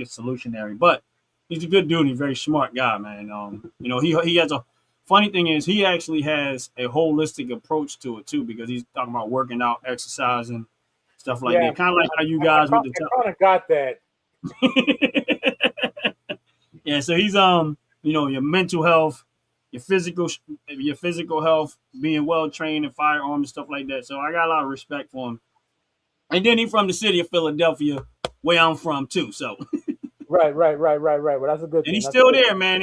think it's solutionary, but he's a good dude. He's a very smart guy, man. He has a funny thing is he actually has a holistic approach to it too, because he's talking about working out, exercising, stuff like Yeah, that. Kind of like how you I guys with the kind of got that. yeah. So he's your mental health, your physical health, being well trained in firearms and stuff like that. So I got a lot of respect for him. And then he's from the city of Philadelphia, where I'm from too. So Right. Well, that's a good and thing. he's That's a still good there, thing. man.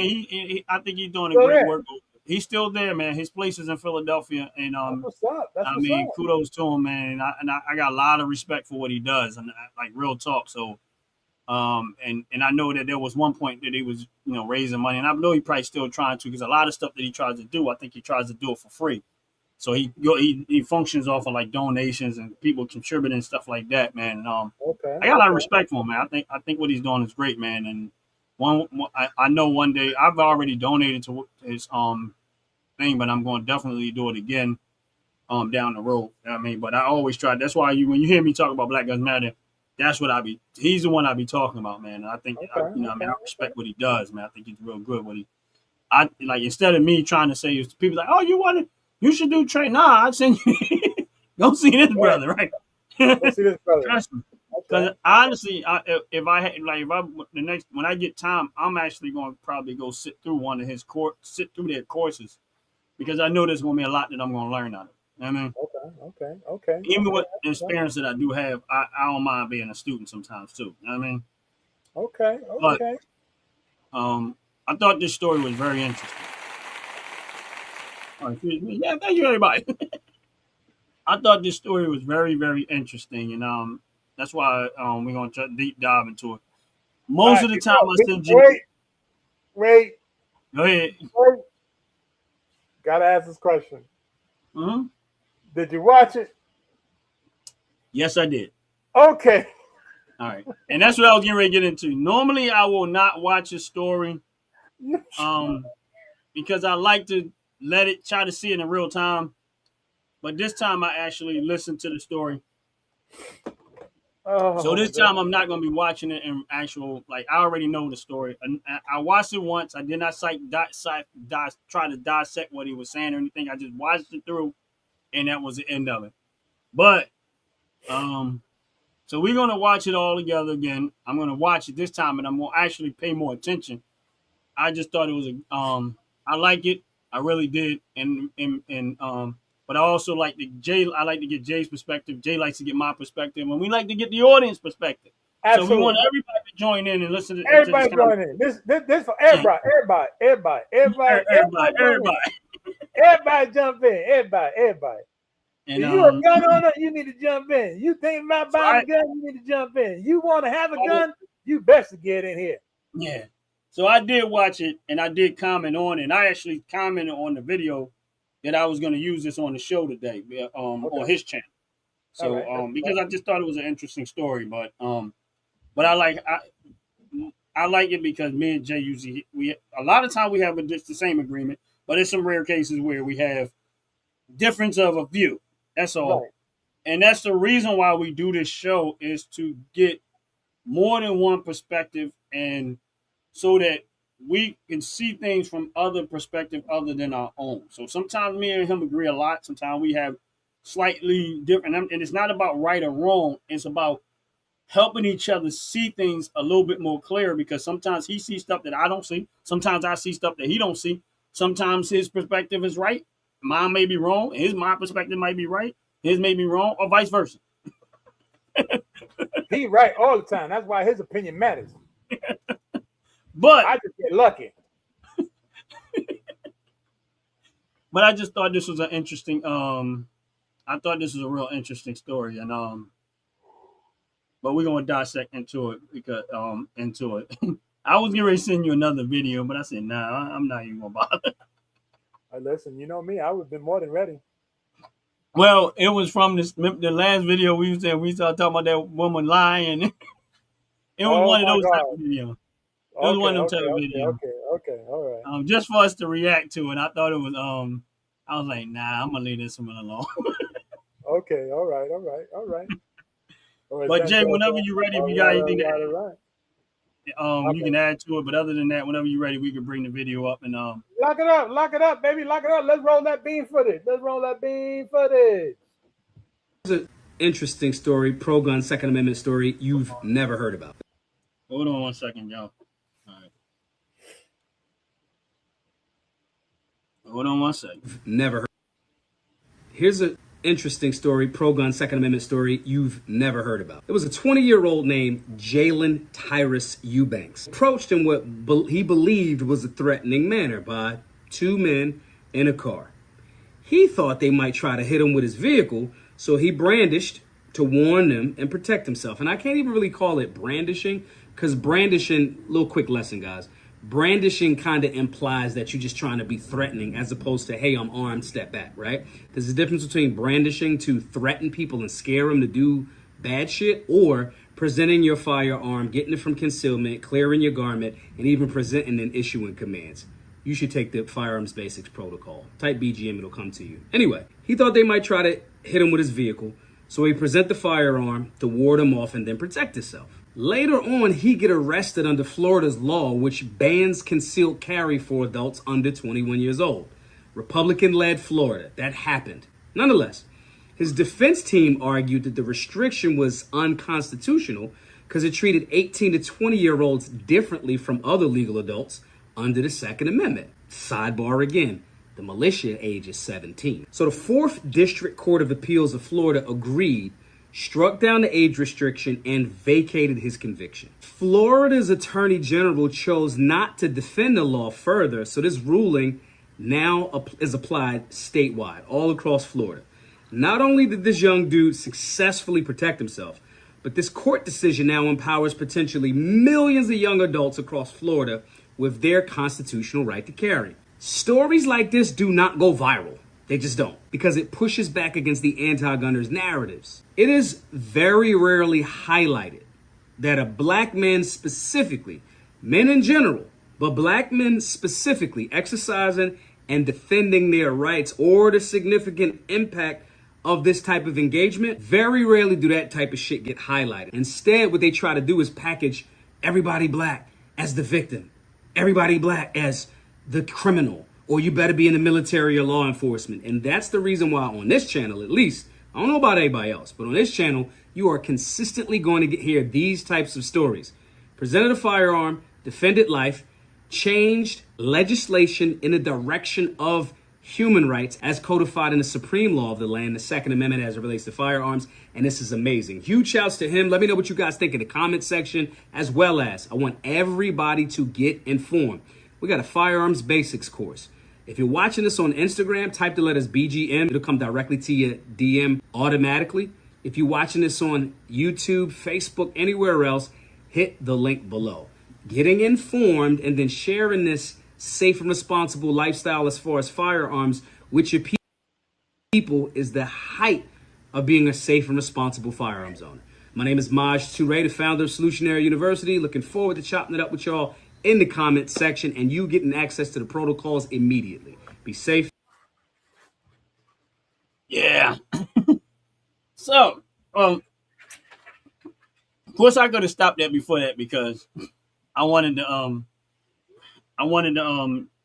I think he's doing a Still great there. work. He's still there, man. His place is in Philadelphia, and That's what's up. That's I what's mean, up. kudos to him, man. I got a lot of respect for what he does, and like real talk. So, and I know that there was one point that he was, raising money, and I know he probably still trying to, because a lot of stuff that he tries to do, I think he tries to do it for free. So he functions off of like donations and people contributing and stuff like that, man. Okay. I got a lot of Okay. respect for him, man. I think what he's doing is great, man. And I know one day I've already donated to his thing, but I'm going to definitely do it again down the road. You know what I mean, but I always try. That's why when you hear me talk about Black Lives Matter, that's what I be. He's the one I be talking about, man. And I think Okay. I mean, Okay. I respect what he does, man. I think he's real good. I like, instead of me trying to say, people like, oh, you should do train. Nah, I send you go see this Right. brother, right? Go see this brother. Trust me. Okay. Because honestly, if I the next when I get time, I'm actually going to probably go sit through their courses, because I know there's going to be a lot that I'm going to learn out of it. You know what I mean, Okay. Okay. Okay. even Okay. with the experience that I do have, I don't mind being a student sometimes too. You know what I mean, Okay. but Okay. um, I thought this story was very interesting. Oh, excuse me. Yeah, thank you, everybody. I thought this story was very, very interesting, and that's why we're going to deep dive into it. All Most right. of the time, I send Jay. Wait. Wait. Go ahead. Wait. Gotta ask this question. Hmm. Did you watch it? Yes, I did. Okay. All right, and that's what I was getting ready to get into. Normally, I will not watch a story, um, because I like to try to see it in real time. But this time, I actually listened to the story. So Oh, this time, I'm not going to be watching it in actual, like, I already know the story. I watched it once. I did not try to dissect what he was saying or anything. I just watched it through, and that was the end of it. But um, so we're gonna watch it all together again. I'm gonna watch it this time, and I'm gonna actually pay more attention. I just thought it was I like it. I really did, and but I also like the Jay. I like to get Jay's perspective. Jay likes to get my perspective, and we like to get the audience perspective. So we want absolutely. everybody to join in and listen to this Everybody join in. conversation. This for Yeah, everybody, join in. everybody, Everybody jump in. Everybody. and If you a gun owner, you need to jump in. You think about so buying a gun, you need to jump in. You want to have a gun, you best to get in here. yeah. So I did watch it, and I did comment on it. And I actually commented on the video that I was going to use this on the show today, Okay. on his channel. All So right. because I just thought it was an interesting story, but I like it because me and Jay usually we a lot of time we have just the same agreement, but there's some rare cases where we have difference of a view. That's all, Right. and that's the reason why we do this show, is to get more than one perspective, and so that we can see things from other perspective other than our own. So sometimes me and him agree a lot. Sometimes we have slightly different, and it's not about right or wrong. It's about helping each other see things a little bit more clear, because sometimes he sees stuff that I don't see. Sometimes I see stuff that he don't see. Sometimes his perspective is right. Mine may be wrong. My perspective might be right. His may be wrong, or vice versa. He right all the time. That's why his opinion matters. But I just get lucky. I just thought this was an interesting I thought this was a real interesting story, and but we're gonna dissect into it, because into it. I was getting ready to send you another video, but I said, nah, I'm not even gonna bother. Listen, you know me, I would have been more than ready. Well, it was from the last video we started talking about that woman lying. It was Oh one of my those type God. of video. It was Okay, one of them okay, type of okay, video. okay, okay. All right. Just for us to react to it. I thought it was I was like, nah, I'm gonna leave this one alone. Okay, all right, all right, all right. All right, But thank Jay, you. whenever you're ready, if All you got right, all anything to right, add, all right. You can add to it. But other than that, whenever you're ready, we can bring the video up and Lock it up, baby, lock it up. Let's roll that beam footage. Here's an interesting story, pro-gun Second Amendment story you've never heard about. Hold on 1 second, y'all. All right. Hold on 1 second. Never heard. Here's an interesting story, pro-gun Second Amendment story you've never heard about. It was a 20-year-old named Jalen Tyrus Eubanks. Approached in what he believed was a threatening manner by two men in a car. He thought they might try to hit him with his vehicle, so he brandished to warn them and protect himself. And I can't even really call it brandishing, because brandishing, little quick lesson, guys. Brandishing kind of implies that you're just trying to be threatening as opposed to, hey, I'm armed, step back, right? There's a difference between brandishing to threaten people and scare them to do bad shit, or presenting your firearm, getting it from concealment, clearing your garment, and even presenting and issuing commands. You should take the Firearms Basics protocol. Type BGM, it'll come to you. Anyway, he thought they might try to hit him with his vehicle, so he present the firearm to ward him off and then protect himself. Later on, he get arrested under Florida's law, which bans concealed carry for adults under 21 years old. Republican-led Florida. That happened. Nonetheless, his defense team argued that the restriction was unconstitutional because it treated 18 to 20-year-olds differently from other legal adults under the Second Amendment. Sidebar again, the militia age is 17. So the 4th District Court of Appeals of Florida agreed, struck down the age restriction, and vacated his conviction. Florida's Attorney General chose not to defend the law further, so this ruling now is applied statewide, all across Florida. Not only did this young dude successfully protect himself, but this court decision now empowers potentially millions of young adults across Florida with their constitutional right to carry. Stories like this do not go viral. They just don't, because it pushes back against the anti-gunners' narratives. It is very rarely highlighted that a black man specifically, men in general, but black men specifically exercising and defending their rights or the significant impact of this type of engagement, very rarely do that type of shit get highlighted. Instead, what they try to do is package everybody black as the victim, everybody black as the criminal, or you better be in the military or law enforcement. And that's the reason why on this channel, at least, I don't know about anybody else, but on this channel, you are consistently going to hear these types of stories. Presented a firearm, defended life, changed legislation in the direction of human rights as codified in the supreme law of the land, the Second Amendment as it relates to firearms. And this is amazing. Huge shouts to him. Let me know what you guys think in the comment section, as well as I want everybody to get informed. We got a Firearms Basics course. If you're watching this on Instagram, type the letters BGM. It'll come directly to your DM automatically. If you're watching this on YouTube, Facebook, anywhere else, hit the link below. Getting informed and then sharing this safe and responsible lifestyle as far as firearms with your people is the height of being a safe and responsible firearms owner. My name is Maj Toure, the founder of Solutionary University. Looking forward to chopping it up with y'all in the comment section and you getting access to the protocols immediately. Be safe. Yeah. So, of course, I could have stopped that before that because I wanted to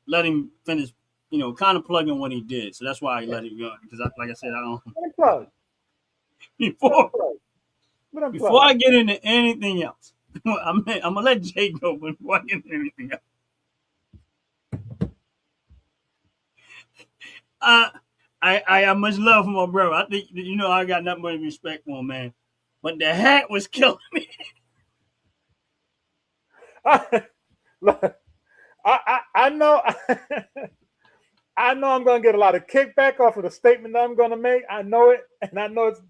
let him finish, kind of plug in what he did. So that's why I let it go. Because, like I said, I don't. Before I get into anything else, I'm gonna let Jay go. But before I get into anything else, I have much love for my brother. I think I got nothing but respect for him, man. But the hat was killing me. I know I know I'm going to get a lot of kickback off of the statement that I'm going to make. I know it, and I know it's.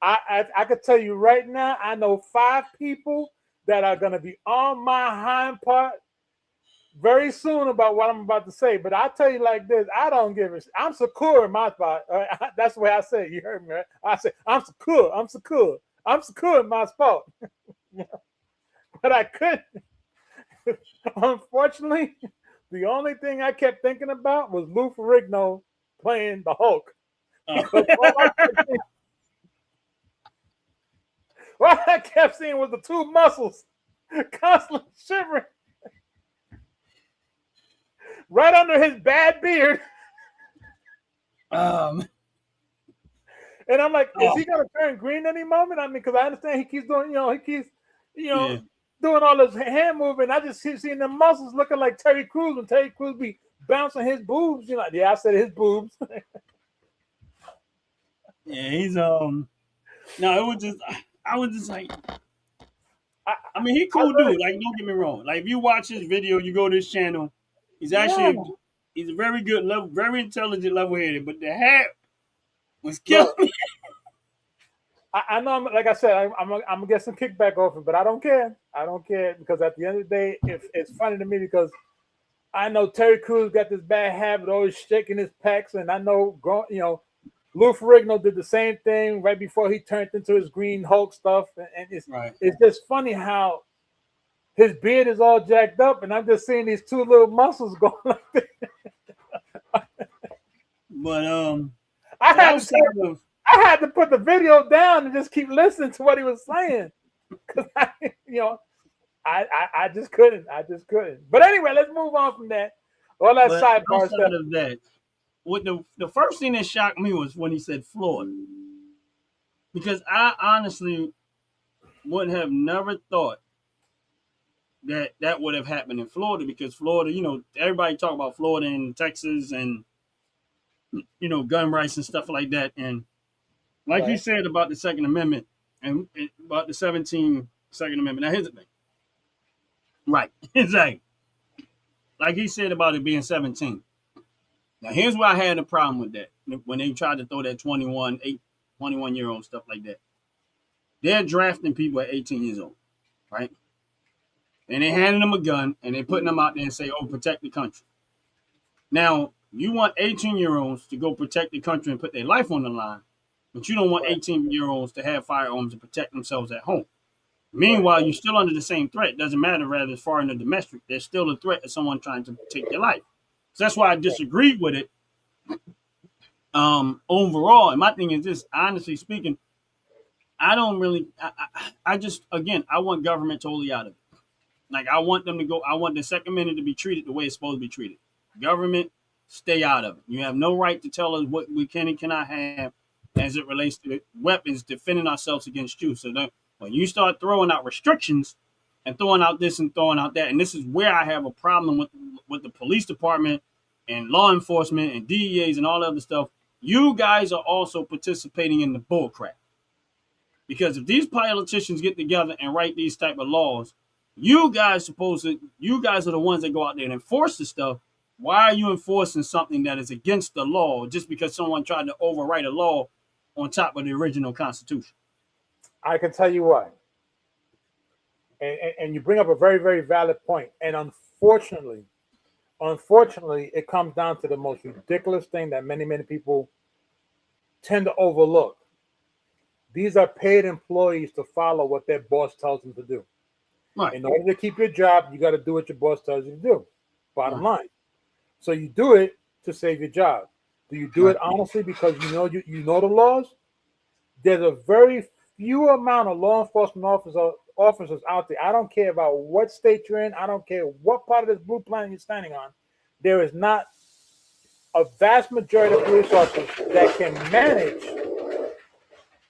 I could tell you right now, I know 5 people that are going to be on my hind part very soon about what I'm about to say. But I tell you like this, I don't give a shit. I'm secure in my spot. That's the way I say it. You heard me, right? I say, I'm secure. I'm secure. I'm secure in my spot. But I couldn't. Unfortunately, the only thing I kept thinking about was Lou Ferrigno playing the Hulk. What I kept seeing was the 2 muscles. constantly shivering right under his bad beard. Um, And I'm like, is oh, he gonna turn green any moment? I mean, because I understand he keeps doing, he keeps, yeah, doing all this hand movement. I just keep seeing the muscles looking like Terry Crews when Terry Crews be bouncing his boobs. You're like, yeah, I said his boobs. yeah. He's no, it was just, I was just like, I, I mean, he I cool really, dude. Like, don't get me wrong. Like, if you watch his video, you go to his channel. He's yeah. actually he's a very good level, very intelligent, level headed. But the hat was killing Look, me. I know, like I said, I'm gonna get some kickback off it, but I don't care. I don't care because at the end of the day, if it's funny to me because I know Terry Crews got this bad habit of always shaking his pecs, and I know, Lou Ferrigno did the same thing right before he turned into his Green Hulk stuff, and Right. it's just funny how his beard is all jacked up, and I'm just seeing these two little muscles going like this. But I but had to outside of I had to put the video down and just keep listening to what he was saying because I just couldn't. I just couldn't. But anyway, let's move on from that. All that but sidebar outside stuff. of that, what the first thing that shocked me was when he said Florida, because I honestly would have never thought that that would have happened in Florida, because Florida, everybody talk about Florida and Texas and gun rights and stuff like that, and like he Right. said about the Second Amendment and about the 17 Second Amendment. Now here's the thing, right? Exactly. Like he said about it being 17. Now here's where I had a problem with that when they tried to throw that 21-year-old stuff like that. They're drafting people at 18 years old, right? And they handing them a gun and they putting them out there and say, "Oh, protect the country." Now you want 18-year-olds to go protect the country and put their life on the line, but you don't want Right. 18-year-olds to have firearms to protect themselves at home. Right. Meanwhile, you're still under the same threat. Doesn't matter whether it's foreign or domestic. There's still a threat of someone trying to take your life. So that's why I disagreed with it. Overall, and my thing is this: honestly speaking, I don't really. I just, again, I want government totally out of it. Like, I want them to go. I want the Second Amendment to be treated the way it's supposed to be treated. Government, stay out of it. You have no right to tell us what we can and cannot have as it relates to weapons defending ourselves against you. So that when you start throwing out restrictions and throwing out this and throwing out that, and this is where I have a problem with the police department and law enforcement and DEAs and all that other stuff. You guys are also participating in the bullcrap, because if these politicians get together and write these type of laws, you guys are the ones that go out there and enforce the stuff. Why are you enforcing something that is against the law just because someone tried to overwrite a law on top of the original Constitution? I can tell you why. And you bring up a very, very valid point. And unfortunately, it comes down to the most ridiculous thing that many, many people tend to overlook. These are paid employees to follow what their boss tells them to do. Right. In order to keep your job, you got to do what your boss tells you to do. Bottom Right. line. So you do it to save your job. Do you do Right. it honestly because you know the laws? There's a very few amount of law enforcement officers out there. I don't care about what state you're in. I don't care what part of this blue planet you're standing on. There is not a vast majority of police officers that can manage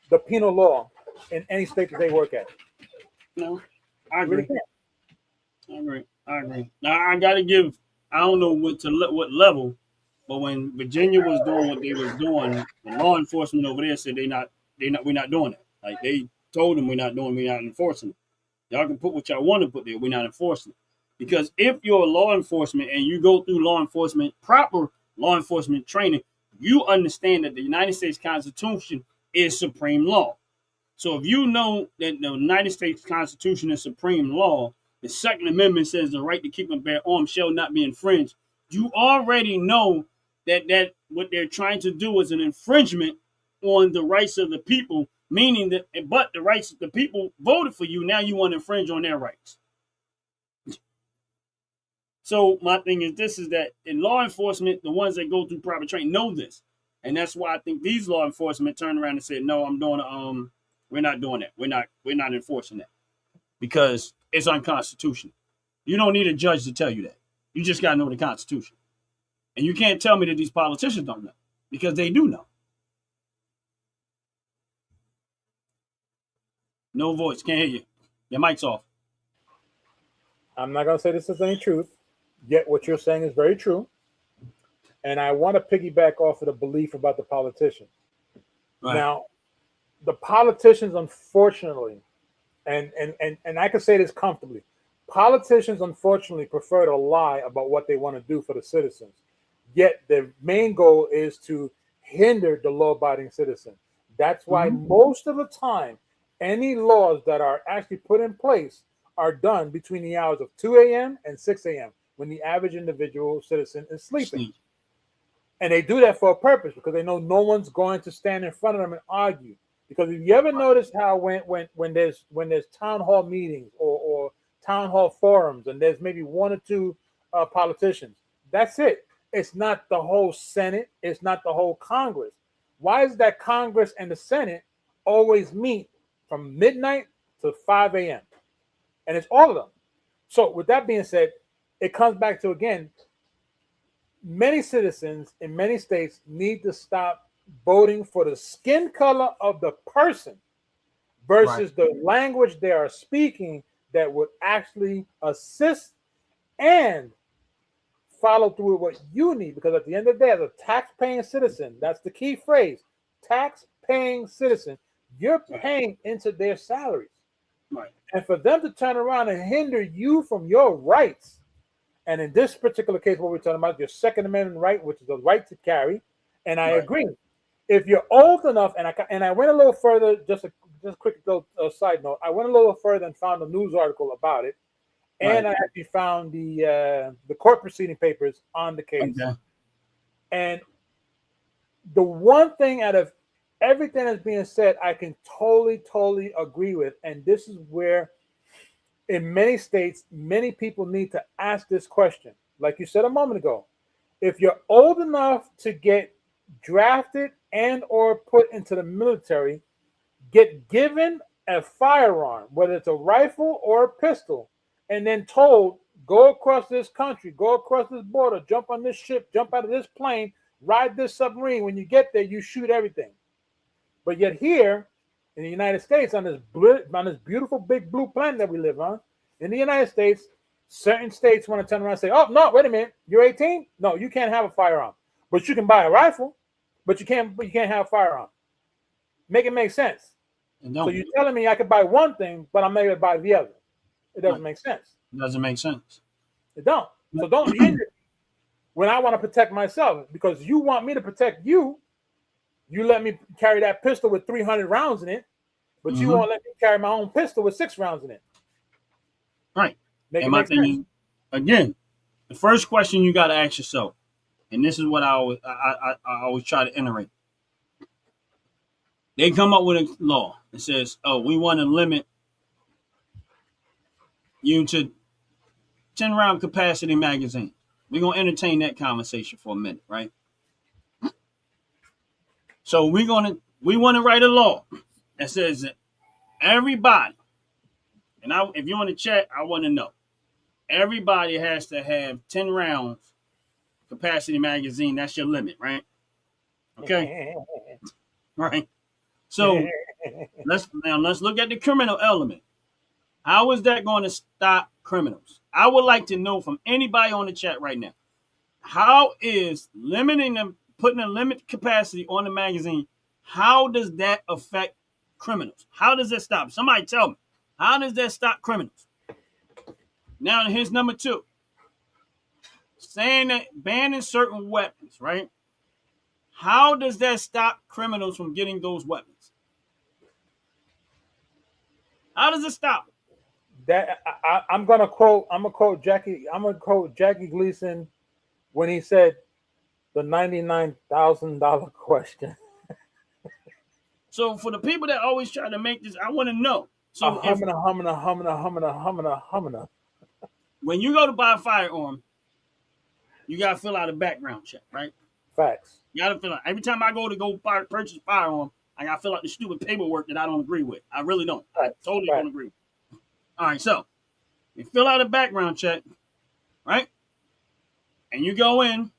the penal law in any state that they work at. No, I Really agree. can't. I agree. Now I got to give. I don't know what level, but when Virginia was doing what they was doing, the law enforcement over there said we're not doing it. Like, they told them we're not enforcing it. Y'all can put what y'all want to put there. We're not enforcing it. Because if you're law enforcement and you go through proper law enforcement training, you understand that the United States Constitution is supreme law. So if you know that the United States Constitution is supreme law, the Second Amendment says the right to keep and bear arms shall not be infringed. You already know that what they're trying to do is an infringement on the rights of the people, meaning that, but the rights of the people voted for you. Now you want to infringe on their rights. So my thing is this: is that in law enforcement, the ones that go through proper training know this, and that's why I think these law enforcement turn around and say, "No, we're not doing that. We're not enforcing that," because it's unconstitutional. You don't need a judge to tell you that. You just got to know the Constitution. And you can't tell me that these politicians don't know, because they do know. No voice. Can't hear you. Your mic's off. I'm not going to say this is any truth, yet what you're saying is very true. And I want to piggyback off of the belief about the politicians. Right. Now, the politicians, unfortunately, and I can say this comfortably, politicians, unfortunately, prefer to lie about what they want to do for the citizens. Yet their main goal is to hinder the law-abiding citizen. That's why most of the time, any laws that are actually put in place are done between the hours of 2 a.m. and 6 a.m. when the average individual citizen is sleeping. And they do that for a purpose, because they know no one's going to stand in front of them and argue. Because if you ever notice how when there's town hall meetings or town hall forums, and there's maybe one or two politicians, that's it. It's not the whole Senate. It's not the whole Congress. Why is that Congress and the Senate always meet from midnight to 5 a.m.? And it's all of them. So with that being said, it comes back to, again, many citizens in many states need to stop voting for the skin color of the person versus the language they are speaking that would actually assist and follow through with what you need. Because at the end of the day, as a tax-paying citizen, that's the key phrase, tax-paying citizen, you're paying into their salaries. Right. And for them to turn around and hinder you from your rights, and in this particular case, what we're talking about, your Second Amendment right, which is the right to carry, and I agree. If you're old enough, and I went a little further, just a quick little side note, I went a little further and found a news article about it, and I actually found the court proceeding papers on the case. Okay. And the one thing out of everything that's being said, I can totally agree with, and this is where, in many states, many people need to ask this question. Like you said a moment ago, if you're old enough to get drafted and or put into the military, get given a firearm, whether it's a rifle or a pistol, and then told, go across this country, go across this border, jump on this ship, jump out of this plane, ride this submarine. When you get there, you shoot everything. But yet here in the United States, on this beautiful big blue planet that we live on, in the United States, certain states want to turn around and say, oh, no, wait a minute, you're 18? No, you can't have a firearm. But you can buy a rifle, but you can't have a firearm. Make it make sense. So you're telling me I could buy one thing, but I'm not going to buy the other. It doesn't make sense. It doesn't make sense. It don't. So don't hinder me when I want to protect myself, because you want me to protect you. You let me carry that pistol with 300 rounds in it, but you won't let me carry my own pistol with 6 rounds in it. Right. And my thing is, again, the first question you got to ask yourself, and this is what I always try to iterate. They come up with a law that says, oh, we want to limit you to 10-round capacity magazine. We're going to entertain that conversation for a minute, right? So we want to write a law that says that everybody, and if you're in the chat, I want to know, everybody has to have 10 rounds capacity magazine. That's your limit, right? Okay. Right. So let's look at the criminal element. How is that going to stop criminals? I would like to know from anybody on the chat right now, how is limiting them, putting a limit capacity on the magazine, how does that affect criminals? How does that stop? Somebody tell me. How does that stop criminals? Now, here's number 2. Saying that banning certain weapons, right? How does that stop criminals from getting those weapons? How does it stop? That I'm gonna quote Jackie Gleason when he said the $99,000 question. So for the people that always try to make this, I want to know. So humana. When you go to buy a firearm, you gotta fill out a background check, right? Facts. You gotta fill out. Every time I go to purchase a firearm, I gotta fill out the stupid paperwork that I don't agree with. I really don't. I totally don't agree with. All right, so They fill out a background check, right? And you go in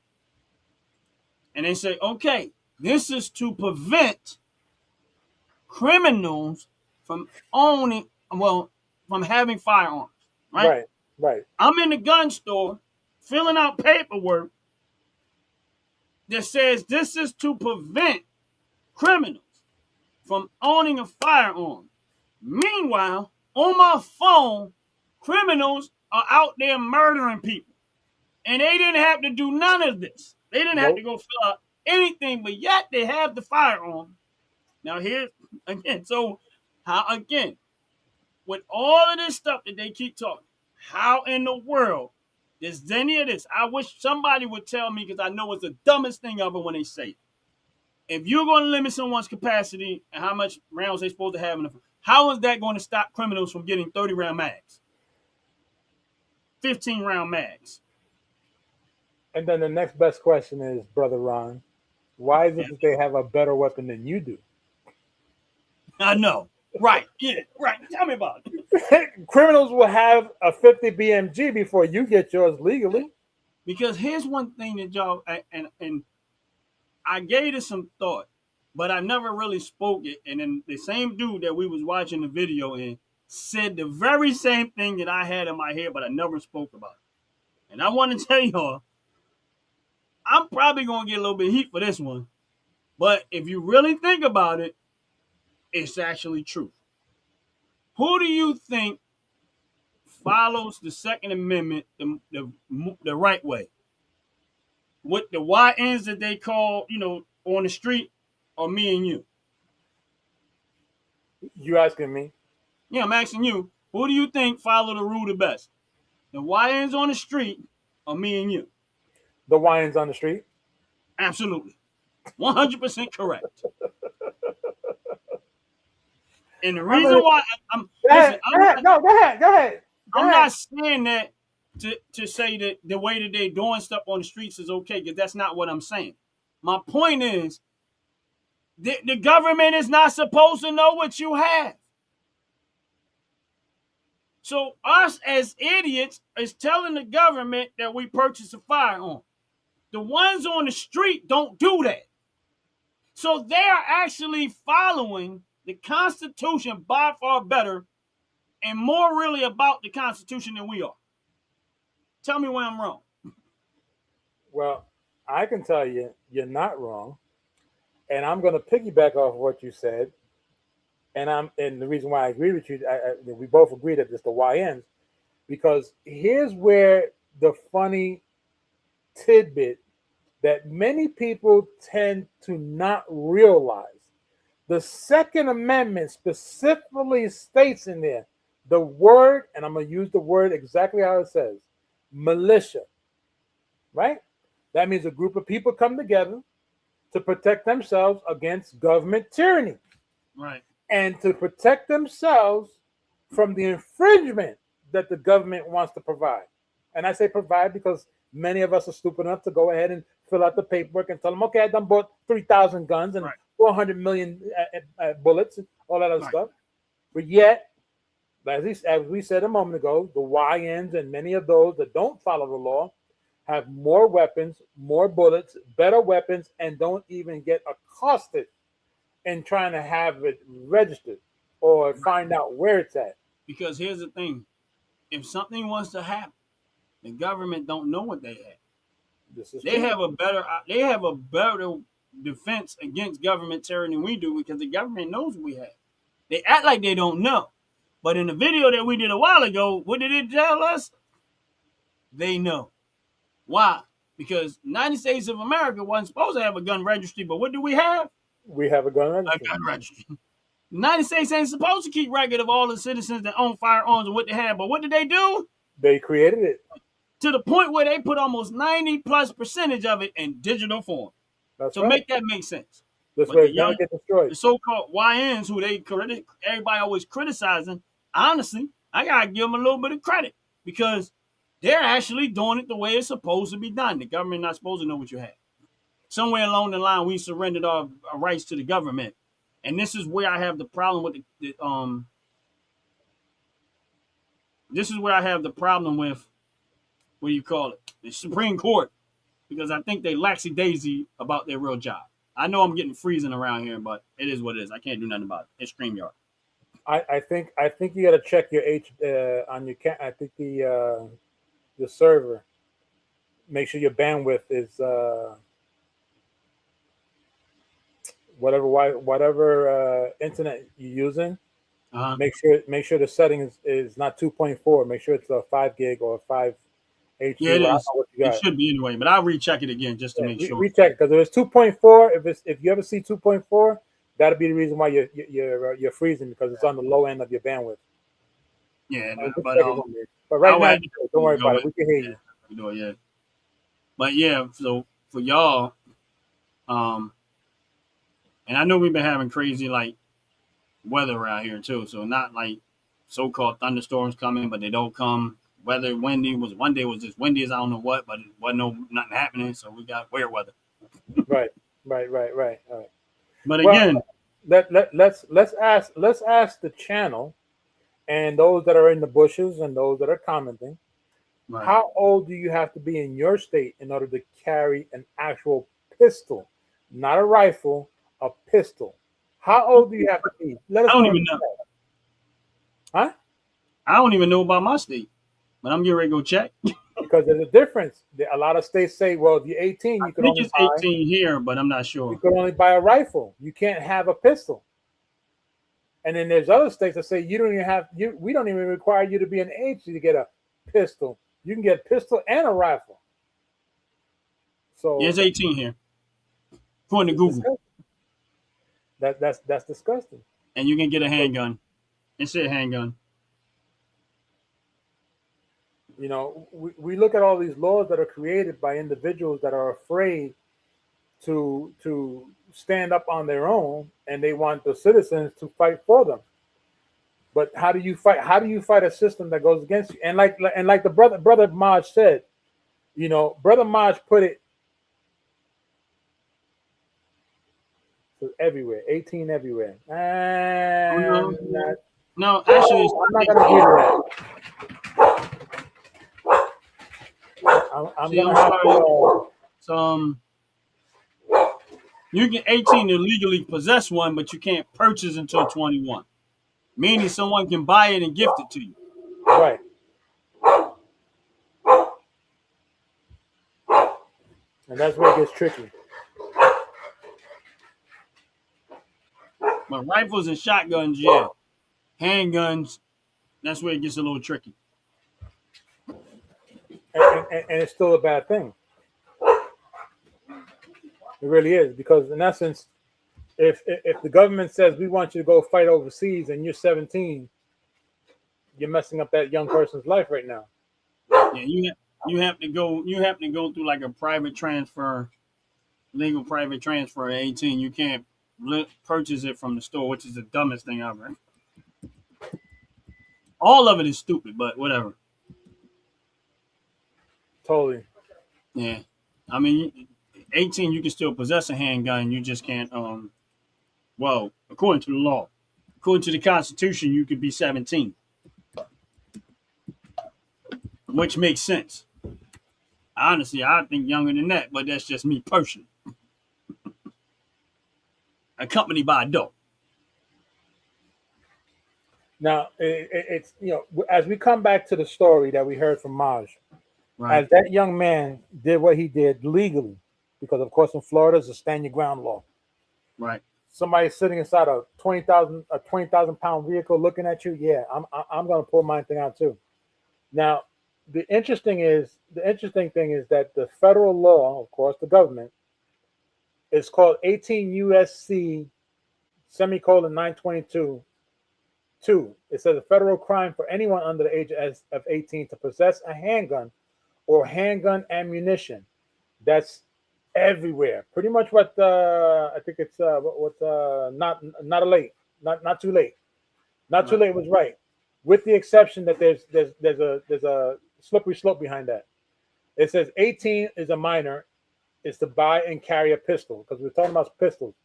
and they say, okay, this is to prevent criminals from owning, well, from having firearms, right? Right. Right. I'm in the gun store filling out paperwork that says this is to prevent criminals from owning a firearm. Meanwhile, on my phone, criminals are out there murdering people. And they didn't have to do none of this. They didn't have to go fill out anything, but yet they have the firearm. Now here's again, so how again, with all of this stuff that they keep talking, how in the world does any of this? I wish somebody would tell me, because I know it's the dumbest thing ever when they say it. If you're going to limit someone's capacity and how much rounds they're supposed to have in the, how is that going to stop criminals from getting 30-round mags, 15-round mags? And then the next best question is, Brother Ron, why is it that they have a better weapon than you do? I know. Right. Yeah. Right. Tell me about it. Criminals will have a 50 BMG before you get yours legally. Because here's one thing that y'all, and I gave it some thought, but I never really spoke it. And then the same dude that we was watching the video in said the very same thing that I had in my head, but I never spoke about it. And I want to tell y'all, I'm probably going to get a little bit of heat for this one. But if you really think about it, it's actually true. Who do you think follows the Second Amendment the right way? With the YNs that they call, on the street, or me and you? You asking me? Yeah, I'm asking you. Who do you think follow the rule the best? The YNs on the street, or me and you? The YNs on the street? Absolutely. 100% correct. And the reason why I'm go ahead. I'm not saying that to say that the way that they're doing stuff on the streets is okay, because that's not what I'm saying. My point is, the government is not supposed to know what you have. So us as idiots is telling the government that we purchase a firearm. The ones on the street don't do that. So they are actually following the Constitution by far better and more really about the Constitution than we are. Tell me where I'm wrong. Well, I can tell you, you're not wrong. And I'm going to piggyback off what you said. And the reason why I agree with you, we both agree that it's the YNs, because here's where the funny tidbit that many people tend to not realize. The Second Amendment specifically states in there the word, and I'm going to use the word exactly how it says, militia, right? That means a group of people come together to protect themselves against government tyranny. Right. And to protect themselves from the infringement that the government wants to provide. And I say provide because many of us are stupid enough to go ahead and fill out the paperwork and tell them, okay, I done bought 3,000 guns and 400 million bullets and all that other stuff. But yet, as we said a moment ago, the YNs and many of those that don't follow the law have more weapons, more bullets, better weapons, and don't even get accosted in trying to have it registered or find out where it's at. Because here's the thing. If something wants to happen, the government don't know what they have. They have a better defense against government tyranny than we do, because the government knows what we have. They act like they don't know. But in the video that we did a while ago, what did it tell us? They know. Why? Because the United States of America wasn't supposed to have a gun registry, but what do we have? We have a gun registry. A gun registry. The United States ain't supposed to keep record of all the citizens that own firearms and what they have, but what did they do? They created it. To the point where they put almost 90+% of it in digital form. That's so right. Make that make sense. This way it's going to get destroyed. The so-called YNs, who everybody always criticizing, honestly, I got to give them a little bit of credit, because they're actually doing it the way it's supposed to be done. The government not supposed to know what you have. Somewhere along the line, we surrendered our rights to the government. And this is where I have the problem with this is where I have the problem with what do you call it, the Supreme Court, because I think they laxy daisy about their real job. I know I'm getting freezing around here, but it is what it is. I can't do nothing about it. It's StreamYard. I think you got to check your on your I think the server. Make sure your bandwidth is whatever internet you're using. Uh-huh. Make sure the setting is not 2.4. Make sure it's a 5 gig or 5 HD. Yeah, it I don't is. know what you It got. should be anyway, but I'll recheck it again just to make sure. Recheck because if it's 2.4, if you ever see 2.4, that'll be the reason why you're freezing because it's on the low end of your bandwidth. Yeah, but right now, I'll don't worry about it. it. We can hear you. We do it, yeah. But yeah, so for y'all, and I know we've been having crazy like weather around here too. So not like so-called thunderstorms coming, but they don't come. Weather windy was one day was just windy as I don't know what, but it wasn't nothing happening. So we got weird weather. Right. But Well, again, let's ask the channel and those that are in the bushes and those that are commenting. right. How old do you have to be in your state in order to carry an actual pistol, not a rifle, a pistol? How old do you have to be? Let us I don't know. even know. Huh? I don't even know about my state, but I'm getting ready to go check. Because there's a difference. A lot of states say, well, if you're 18, I you can think only it's buy 18 here, but I'm not sure. you can only buy a rifle. You can't have a pistol. And then there's other states that say we don't even require you to be an age to get a pistol. You can get a pistol and a rifle. So Yeah, it's 18 here, according to Google, that's disgusting. and you can get a handgun. It said handgun. You know, we look at all these laws that are created by individuals that are afraid to stand up on their own, and they want the citizens to fight for them. But how do you fight? How do you fight a system that goes against you? And like the brother Maj said, you know, brother Maj put it everywhere, 18 everywhere. And No, actually, I'm not gonna do that. I'm gonna have to. You get 18 to legally possess one, but you can't purchase until 21. Meaning someone can buy it and gift it to you. Right. And that's where it gets tricky. But rifles and shotguns, yeah. Handguns, that's where it gets a little tricky. And it's still a bad thing. It really is, because in essence, if the government says we want you to go fight overseas and you're 17, you're messing up that young person's life right now. Yeah, you have to go through like a private transfer, legal private transfer at 18. You can't purchase it from the store, which is the dumbest thing ever. All of it is stupid, but whatever. Totally. Yeah, I mean, 18 you can still possess a handgun. You just can't. Well, according to the law, according to the Constitution, you could be 17, which makes sense. Honestly, I think younger than that, but that's just me personally. Accompanied by a dog. Now, it's, you know, as we come back to the story that we heard from Maj, Right. as that young man did what he did legally, because of course in Florida it's a stand your ground law. Right. Somebody sitting inside a 20,000 pound vehicle looking at you, yeah, I'm going to pull my thing out too. Now, the interesting thing is that the federal law, of course, the government, is called 18 USC semicolon 922. 2. It says a federal crime for anyone under the age of 18 to possess a handgun or handgun ammunition. That's everywhere. Pretty much what I think it's not too late. Not too late was right, with the exception that there's a slippery slope behind that. It says 18 is a minor, is to buy and carry a pistol, because we're talking about pistols.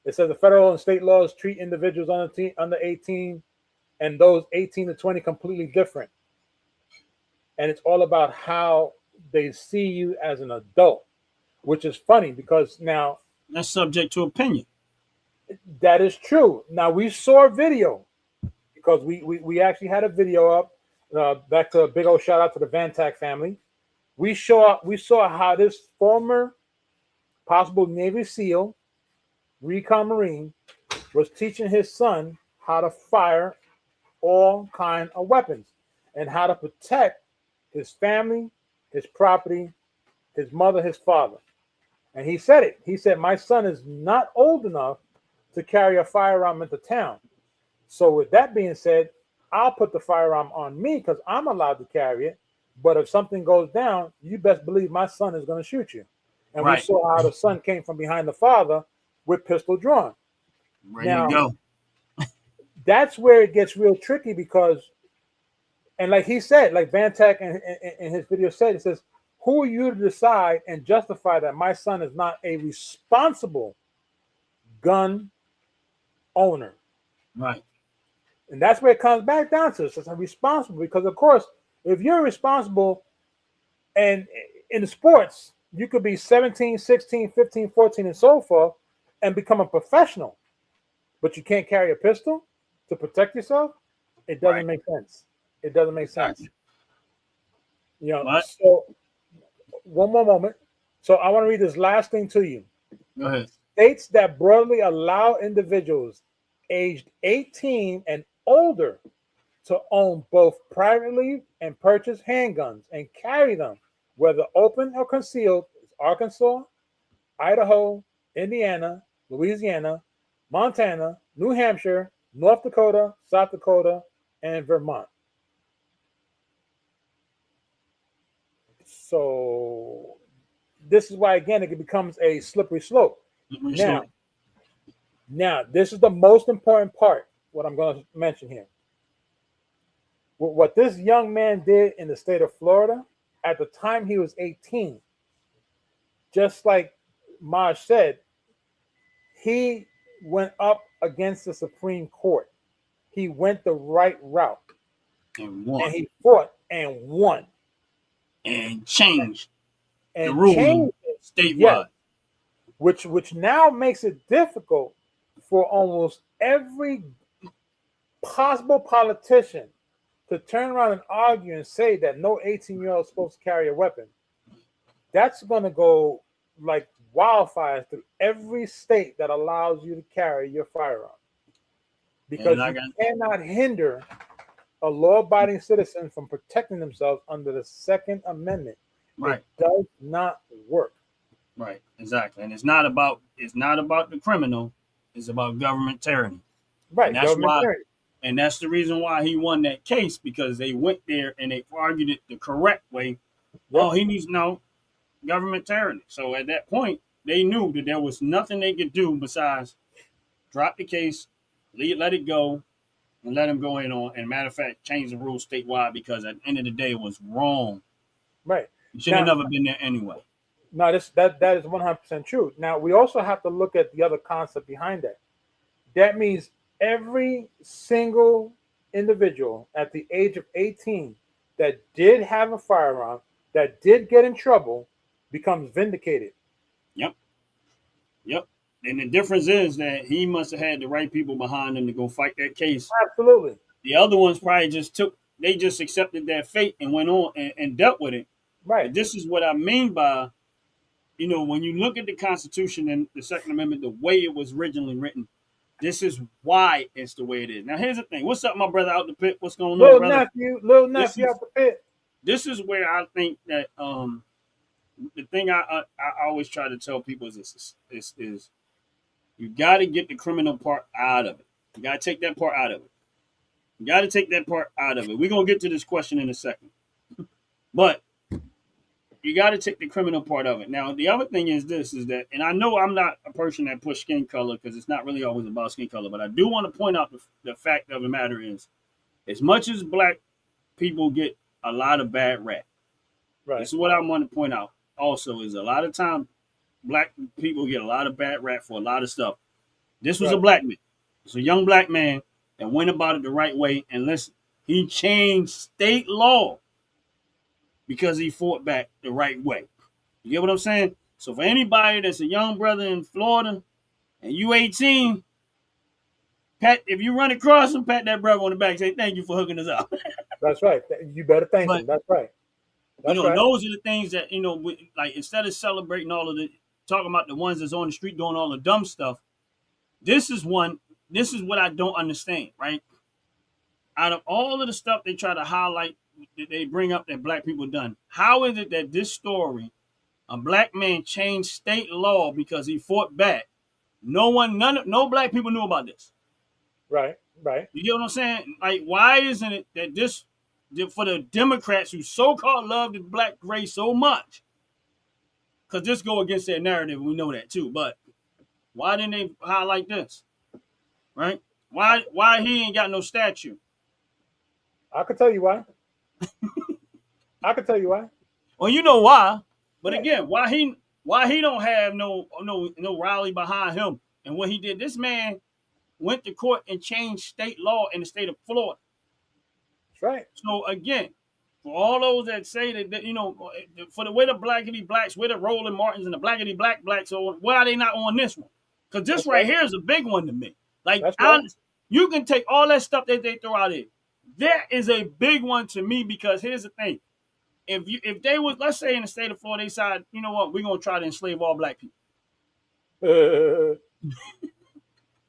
It says the federal and state laws treat individuals under 18 and those 18 to 20 completely different. and it's all about how they see you as an adult, which is funny because now That's subject to opinion. that is true. Now we saw a video because we actually had a video up. Back to a big old shout out to the Van Tack family. We saw how this former possible Navy SEAL, recon Marine, was teaching his son how to fire all kind of weapons and how to protect his family, his property, his mother, his father. And he said it. He said, "My son is not old enough to carry a firearm into town. So with that being said, I'll put the firearm on me because I'm allowed to carry it. But if something goes down, you best believe my son is going to shoot you." And we Right. saw how the son came from behind the father with pistol drawn. Ready Now, to go. that's where it gets real tricky because, and like he said, like Van Tack in his video said, he says, "Who are you to decide and justify that my son is not a responsible gun owner?" Right. And that's where it comes back down to. It's responsible because, of course, if you're responsible and in the sports, you could be 17, 16, 15, 14, and so forth and become a professional, but you can't carry a pistol to protect yourself. It doesn't Right. make sense. It doesn't make sense. Exactly. You know, What? so one more moment. So I want to read this last thing to you. Go ahead. States that broadly allow individuals aged 18 and older to own both privately and purchase handguns and carry them, whether open or concealed, is Arkansas, Idaho, Indiana, Louisiana, Montana, New Hampshire, North Dakota, South Dakota, and Vermont. So this is why, again, it becomes a slippery slope. Now, this is the most important part, what I'm going to mention here. What this young man did in the state of Florida at the time he was 18, just like Maj said, he went up against the Supreme Court. He went the right route. And won. And he fought and won. And changed And the rule changed it, statewide. yes, which now makes it difficult for almost every possible politician to turn around and argue and say that no 18-year-old is supposed to carry a weapon. That's going to go like wildfire through every state that allows you to carry your firearm. Because you cannot hinder a law-abiding citizen from protecting themselves under the Second Amendment. Right. It does not work. Right. Exactly. And it's not about the criminal. It's about government tyranny. Right. And that's why. And that's the reason why he won that case, because they went there and they argued it the correct way. Yep. Oh, he needs no government tyranny. So at that point, they knew that there was nothing they could do besides drop the case, let it go, and let him go in on. And matter of fact, change the rules statewide, because at the end of the day, it was wrong. Right. You should have never been there anyway. No, that is 100% true. Now, we also have to look at the other concept behind that. That means every single individual at the age of 18 that did have a firearm, that did get in trouble, becomes vindicated. Yep. And the difference is that he must have had the right people behind him to go fight that case. Absolutely. The other ones probably just accepted their fate and went on and dealt with it. Right. But this is what I mean by, when you look at the Constitution and the Second Amendment, the way it was originally written, this is why it's the way it is. Now, here's the thing. What's up, my brother out the pit? What's going on, brother? Little nephew out the pit. This is where I think that the thing I always try to tell people is you got to get the criminal part out of it. You got to take that part out of it. We're going to get to this question in a second. But you got to take the criminal part of it. Now, the other thing is that, and I know I'm not a person that push skin color, because it's not really always about skin color, but I do want to point out the fact of the matter is, as much as black people get a lot of bad rap, right. This is what I want to point out also, is a lot of time black people get a lot of bad rap for a lot of stuff. This was a black man. It's a young black man that went about it the right way. And listen, he changed state law because he fought back the right way. You get what I'm saying? So for anybody that's a young brother in Florida and you 18, pat, if you run across him, pat that brother on the back, say thank you for hooking us up. That's right. You better thank But him. That's right. That's right. those are the things that like instead of celebrating all of the talking about the ones that's on the street doing all the dumb stuff, this is one. This is what I don't understand, right? Out of all of the stuff they try to highlight, that they bring up that black people done, how is it that this story, a black man changed state law because he fought back? No black people knew about this. Right. Right. You get what I'm saying? Like, why isn't it that this, for the Democrats who so-called love the black race so much, because this go against their narrative, we know that too, but why didn't they highlight this? Right? Why he ain't got no statue? I could tell you why. I could tell you why. Well, you know why. But again, why he don't have no rally behind him and what he did. This man went to court and changed state law in the state of Florida. That's right. So again, for all those that say that for the way the blackity blacks, where the Roland Martins and the blackity blacks, so why are they not on this one? Because this right here is a big one to me. Like, you can take all that stuff that they throw out there. That is a big one to me because here's the thing. If they was, let's say in the state of Florida, they decide, you know what, we're going to try to enslave all black people.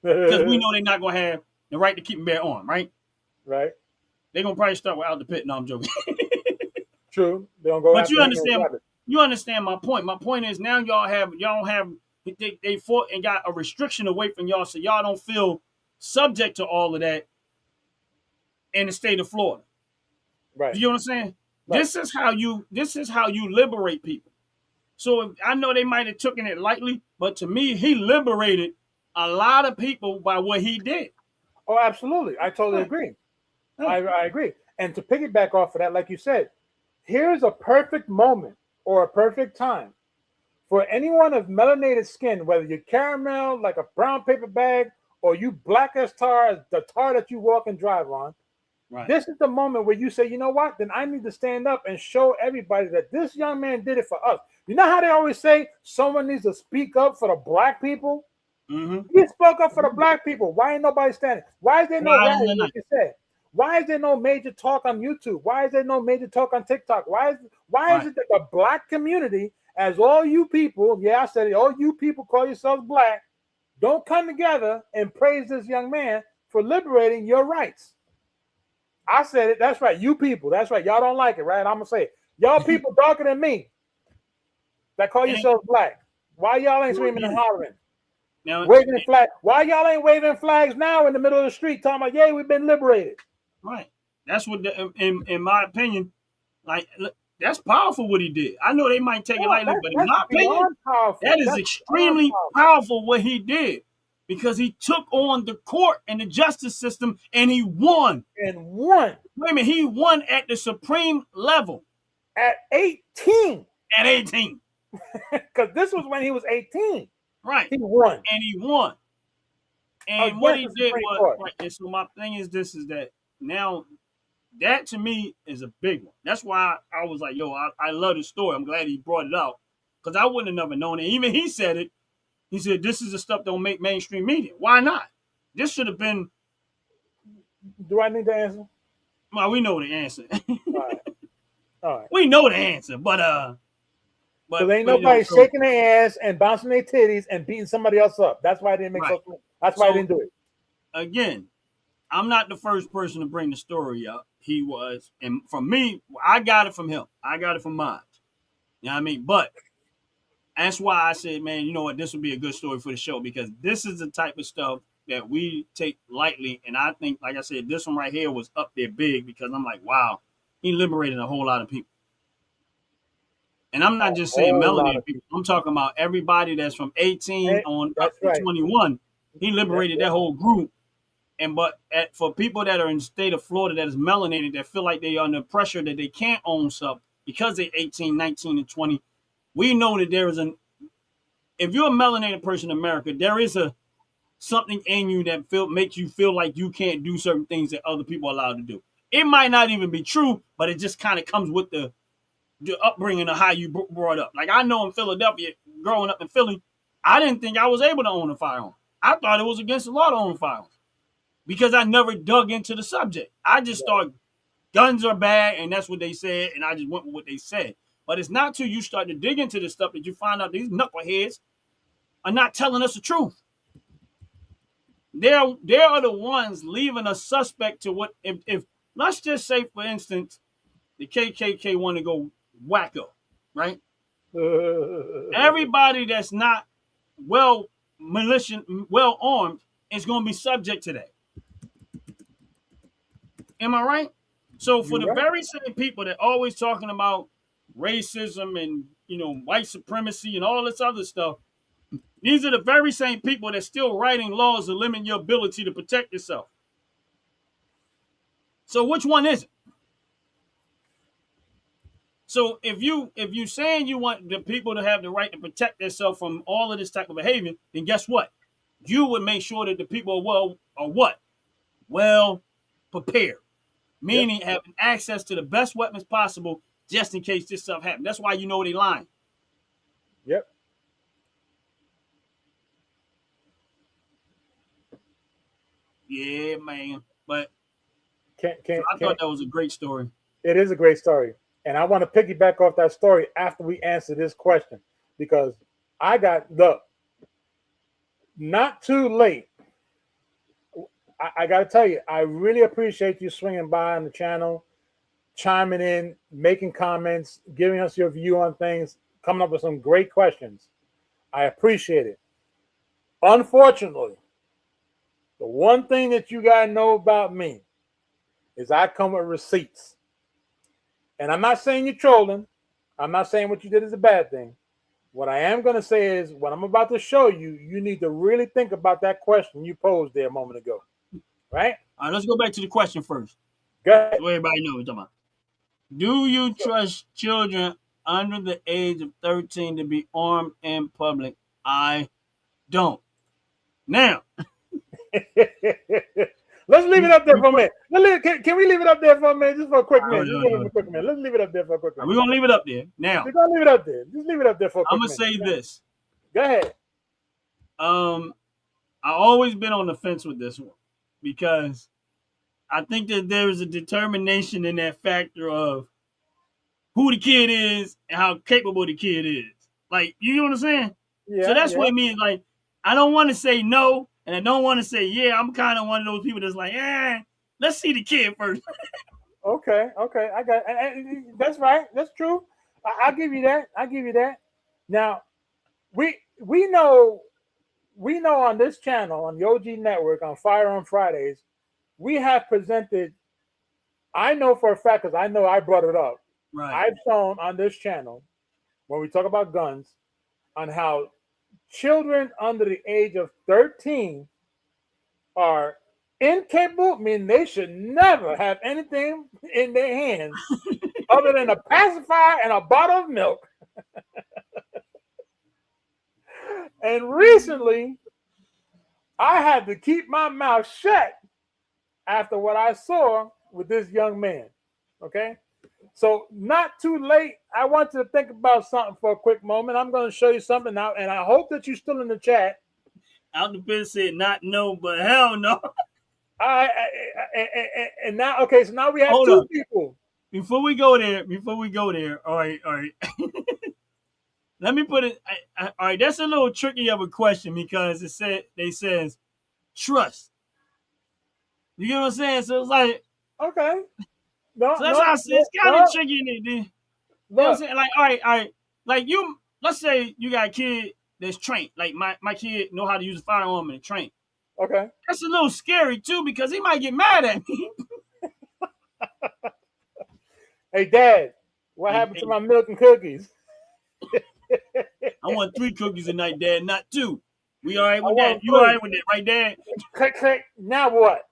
Because we know they're not going to have the right to keep and bear arms, right? Right. They're going to probably start without the pit. No, I'm joking. True. They don't go. But you understand my point. My point is now y'all don't have, they fought and got a restriction away from y'all so y'all don't feel subject to all of that in the state of Florida. Right. You know what I'm saying? Right. This is how you liberate people. So I know they might have taken it lightly, but to me, he liberated a lot of people by what he did. Oh, absolutely. I totally agree. I agree. And to piggyback off of that, like you said, here's a perfect moment or a perfect time for anyone of melanated skin, whether you're caramel, like a brown paper bag, or you black as tar, the tar that you walk and drive on. Right. This is the moment where you say, you know what? Then I need to stand up and show everybody that this young man did it for us. You know how they always say someone needs to speak up for the black people? Mm-hmm. He spoke up for the black people. Why ain't nobody standing? Why is there no rally, like you said? Why is there no major talk on YouTube? Why is there no major talk on TikTok? Why is it that the black community, as all you people, I said it, all you people call yourselves black, don't come together and praise this young man for liberating your rights? I said it. That's right. You people. That's right. Y'all don't like it, right? I'm going to say it. Y'all people darker than me that call yourselves black. Why y'all ain't screaming and hollering? Now, waving flags. Why y'all ain't waving flags now in the middle of the street talking about, yay, we've been liberated? Right. That's what, in my opinion, like, that's powerful what he did. I know they might take it lightly, but in my opinion, that is extremely powerful what he did. Because he took on the court and the justice system and he won. And won. Wait a minute, he won at the supreme level. At 18. At 18. Because this was when he was 18. Right. He won. And he won. And what he did was, right. And so my thing is this, is that now that to me is a big one. That's why I was like, yo, I love the story. I'm glad he brought it out. Because I wouldn't have never known it. Even he said it. He said, this is the stuff that don't make mainstream media. Why not? This should have been. Do I need the answer? Well, we know the answer. All right. We know the answer, but there ain't nobody shaking their ass and bouncing their titties and beating somebody else up. That's why I didn't make That's why I didn't do it. Again, I'm not the first person to bring the story up. He was, and from me, I got it from him. I got it from mine. You know what I mean? But that's why I said, man, you know what? This would be a good story for the show because this is the type of stuff that we take lightly. And I think, like I said, this one right here was up there big because I'm like, wow, he liberated a whole lot of people. And I'm not just saying melanated people. I'm talking about everybody that's from 18 on up to 21. He liberated that whole group. And for people that are in the state of Florida that is melanated, that feel like they are under pressure that they can't own stuff because they're 18, 19, and 20. We know that there is if you're a melanated person in America, there is something in you that makes you feel like you can't do certain things that other people are allowed to do. It might not even be true, but it just kind of comes with the the upbringing of how you brought up. Like I know in Philadelphia, growing up in Philly, I didn't think I was able to own a firearm. I thought it was against the law to own firearms because I never dug into the subject. I just thought guns are bad, and that's what they said, and I just went with what they said. But it's not till you start to dig into this stuff that you find out these knuckleheads are not telling us the truth. They are the ones leaving us suspect to what if let's just say, for instance, the KKK want to go wacko, right? Everybody that's not well well armed is going to be subject to that. Am I right? So for the very same people that always talking about racism and white supremacy and all this other stuff, these are the very same people that's still writing laws to limit your ability to protect yourself. So which one is it? So if you saying you want the people to have the right to protect themselves from all of this type of behavior, then guess what? You would make sure that the people are what? Well prepared. Meaning having access to the best weapons possible just in case this stuff happens. That's why you know they lying. Yep. Yeah, man. But I thought that was a great story. It is a great story. And I want to piggyback off that story after we answer this question because not too late. I got to tell you, I really appreciate you swinging by on the channel, chiming in, making comments, giving us your view on things, coming up with some great questions. I appreciate it. Unfortunately, the one thing that you got to know about me is I come with receipts. And I'm not saying you're trolling. I'm not saying what you did is a bad thing. What I am going to say is what I'm about to show you, you need to really think about that question you posed there a moment ago. Right? All right, let's go back to the question first. Go ahead. So everybody knows what we're talking about. Do you trust children under the age of 13 to be armed in public? I don't. Now, let's leave it up there for a minute. Can we leave it up there for a minute? Just for a quick minute. Let's leave it up there for a quick minute. We're going to leave it up there. Now, we're going to leave it up there. Just leave it up there for a quick minute. I'm going to say this. Go ahead. I always been on the fence with this one because I think that there is a determination in that factor of who the kid is and how capable the kid is. Like, you know what I'm saying? Yeah, so that's what it means. Like, I don't want to say no, and I don't want to say yeah. I'm kind of one of those people that's like, let's see the kid first. Okay. I got it. That's right. That's true. I'll give you that. Now, we know on this channel, on the OG Network, on Firearm Fridays, we have presented, I know for a fact, because I know I brought it up. Right. I've shown on this channel, when we talk about guns, on how children under the age of 13 are incapable, meaning they should never have anything in their hands other than a pacifier and a bottle of milk. And recently, I had to keep my mouth shut after what I saw with this young man. Okay? So, not too late. I want you to think about something for a quick moment. I'm going to show you something now, and I hope that you're still in the chat. Out the pit said not no, but hell no. And now, okay, so now we have two people. Before we go there, all right. Let me put it. All right, that's a little tricky of a question because they says trust. You get what I'm saying? So it's like okay. No, so that's how it's kind of tricky in it. Then. You know what I'm saying? Like, all right. Like let's say you got a kid that's trained. Like my kid know how to use a firearm and train. Okay. That's a little scary too because he might get mad at me. Hey, Dad, what happened to my milk and cookies? I want 3 cookies tonight, Dad, not 2. We all right with that? You all right with that, right, Dad? Click. Now what?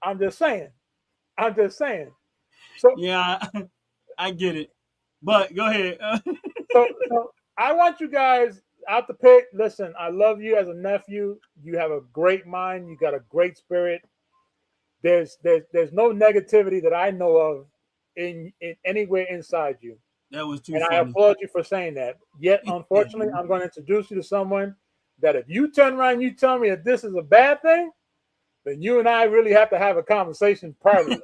I'm just saying. So yeah, I get it. But go ahead. so I want you guys out the pit. Listen, I love you as a nephew. You have a great mind. You got a great spirit. There's no negativity that I know of in anywhere inside you. That was too And I funny. applaud you for saying that. Yet, unfortunately, I'm going to introduce you to someone that if you turn around and you tell me that this is a bad thing, then you and I really have to have a conversation privately.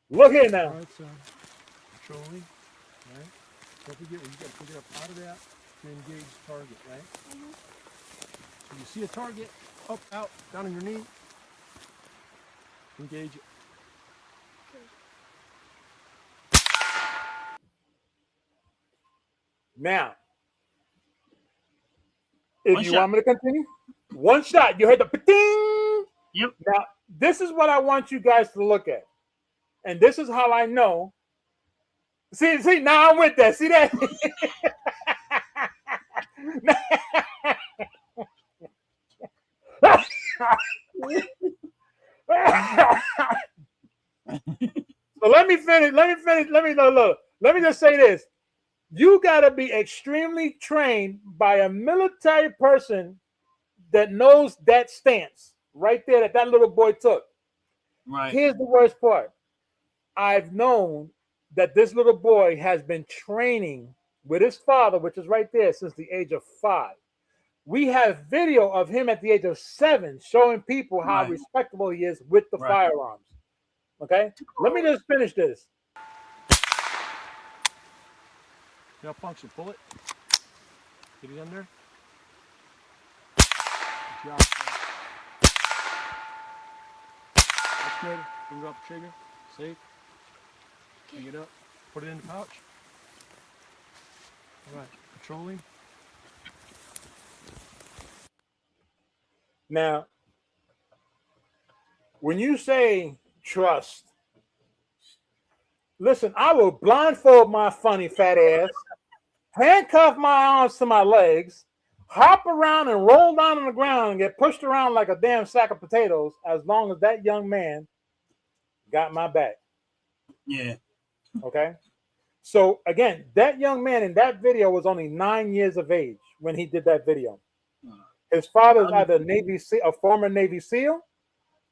Look here now. All right, son. Controlling. All right. Don't forget, you got to pick it up out of that to engage target, right? So you see a target, up, out, down on your knee. Engage it. Now, if One you shot. want me to continue, one shot. You heard the ding. Yep. Now, this is what I want you guys to look at. And this is how I know. See, now I'm with that. See that? So let me finish. Let me look. Let me just say this. You got to be extremely trained by a military person that knows that stance right there that little boy took. Right. Here's the worst part. I've known that this little boy has been training with his father, which is right there, since the age of 5. We have video of him at the age of 7 showing people how Right. respectable he is with the Right. firearms. Okay? Let me just finish this. Malfunction. Pull it. Get it under. Good job. That's good. Finger off the trigger. Safe. Pick it up. Put it in the pouch. All right. Controlling. Now, when you say trust, listen, I will blindfold my funny fat ass, handcuff my arms to my legs, hop around and roll down on the ground and get pushed around like a damn sack of potatoes as long as that young man got my back. Yeah. Okay? So, again, that young man in that video was only 9 years of age when he did that video. His father is either a former Navy SEAL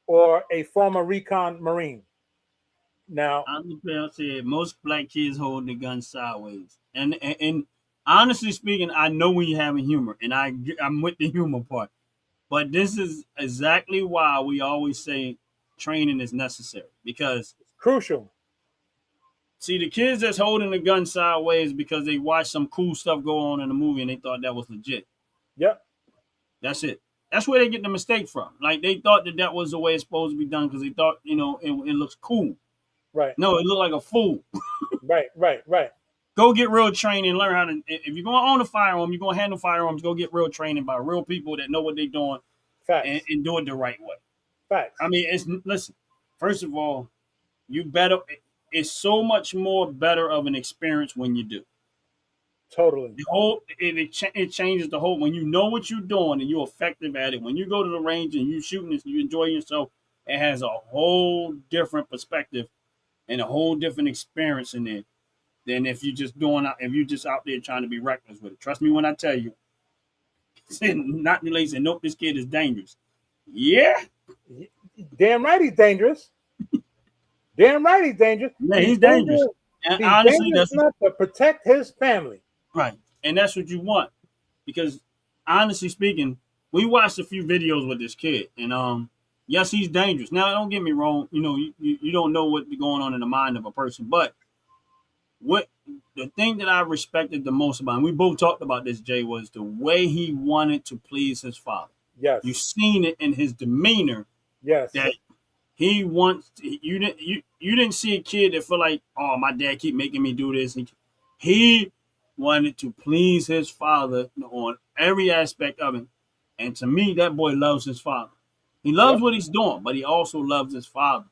or a former recon Marine. Now, I'm gonna say most black kids hold the gun sideways, and honestly speaking, I know when you're having humor, and I'm with the humor part, but this is exactly why we always say training is necessary, because crucial. see the kids that's holding the gun sideways because they watched some cool stuff go on in the movie and they thought that was legit. Yep. That's it. That's where they get the mistake from. Like they thought that was the way it's supposed to be done because they thought it looks cool. Right. No, it looked like a fool. Right. Go get real training. Learn how to. If you're gonna own a firearm, you're gonna handle firearms. Go get real training by real people that know what they're doing, Facts. and do it the right way. Facts. I mean, listen. First of all, you better. It's so much more better of an experience when you do. Totally. The whole it changes the whole when you know what you're doing and you're effective at it. When you go to the range and you shooting and you enjoy yourself, it has a whole different perspective and a whole different experience in it than if you're just out there trying to be reckless with it. Trust me when I tell you. Not the lady said, nope, this kid is dangerous. Yeah. Damn right he's dangerous. Damn right he's dangerous. Yeah, he's dangerous. And he's honestly, dangerous enough to protect his family. Right. And that's what you want. Because honestly speaking, we watched a few videos with this kid. And yes, he's dangerous. Now, don't get me wrong. You don't know what's going on in the mind of a person. But what the thing that I respected the most about him, we both talked about this, Jay, was the way he wanted to please his father. Yes. You've seen it in his demeanor. Yes. That he wants you didn't see a kid that feel like, oh, my dad keep making me do this. He wanted to please his father on every aspect of it. And to me, that boy loves his father. He loves what he's doing, but he also loves his father.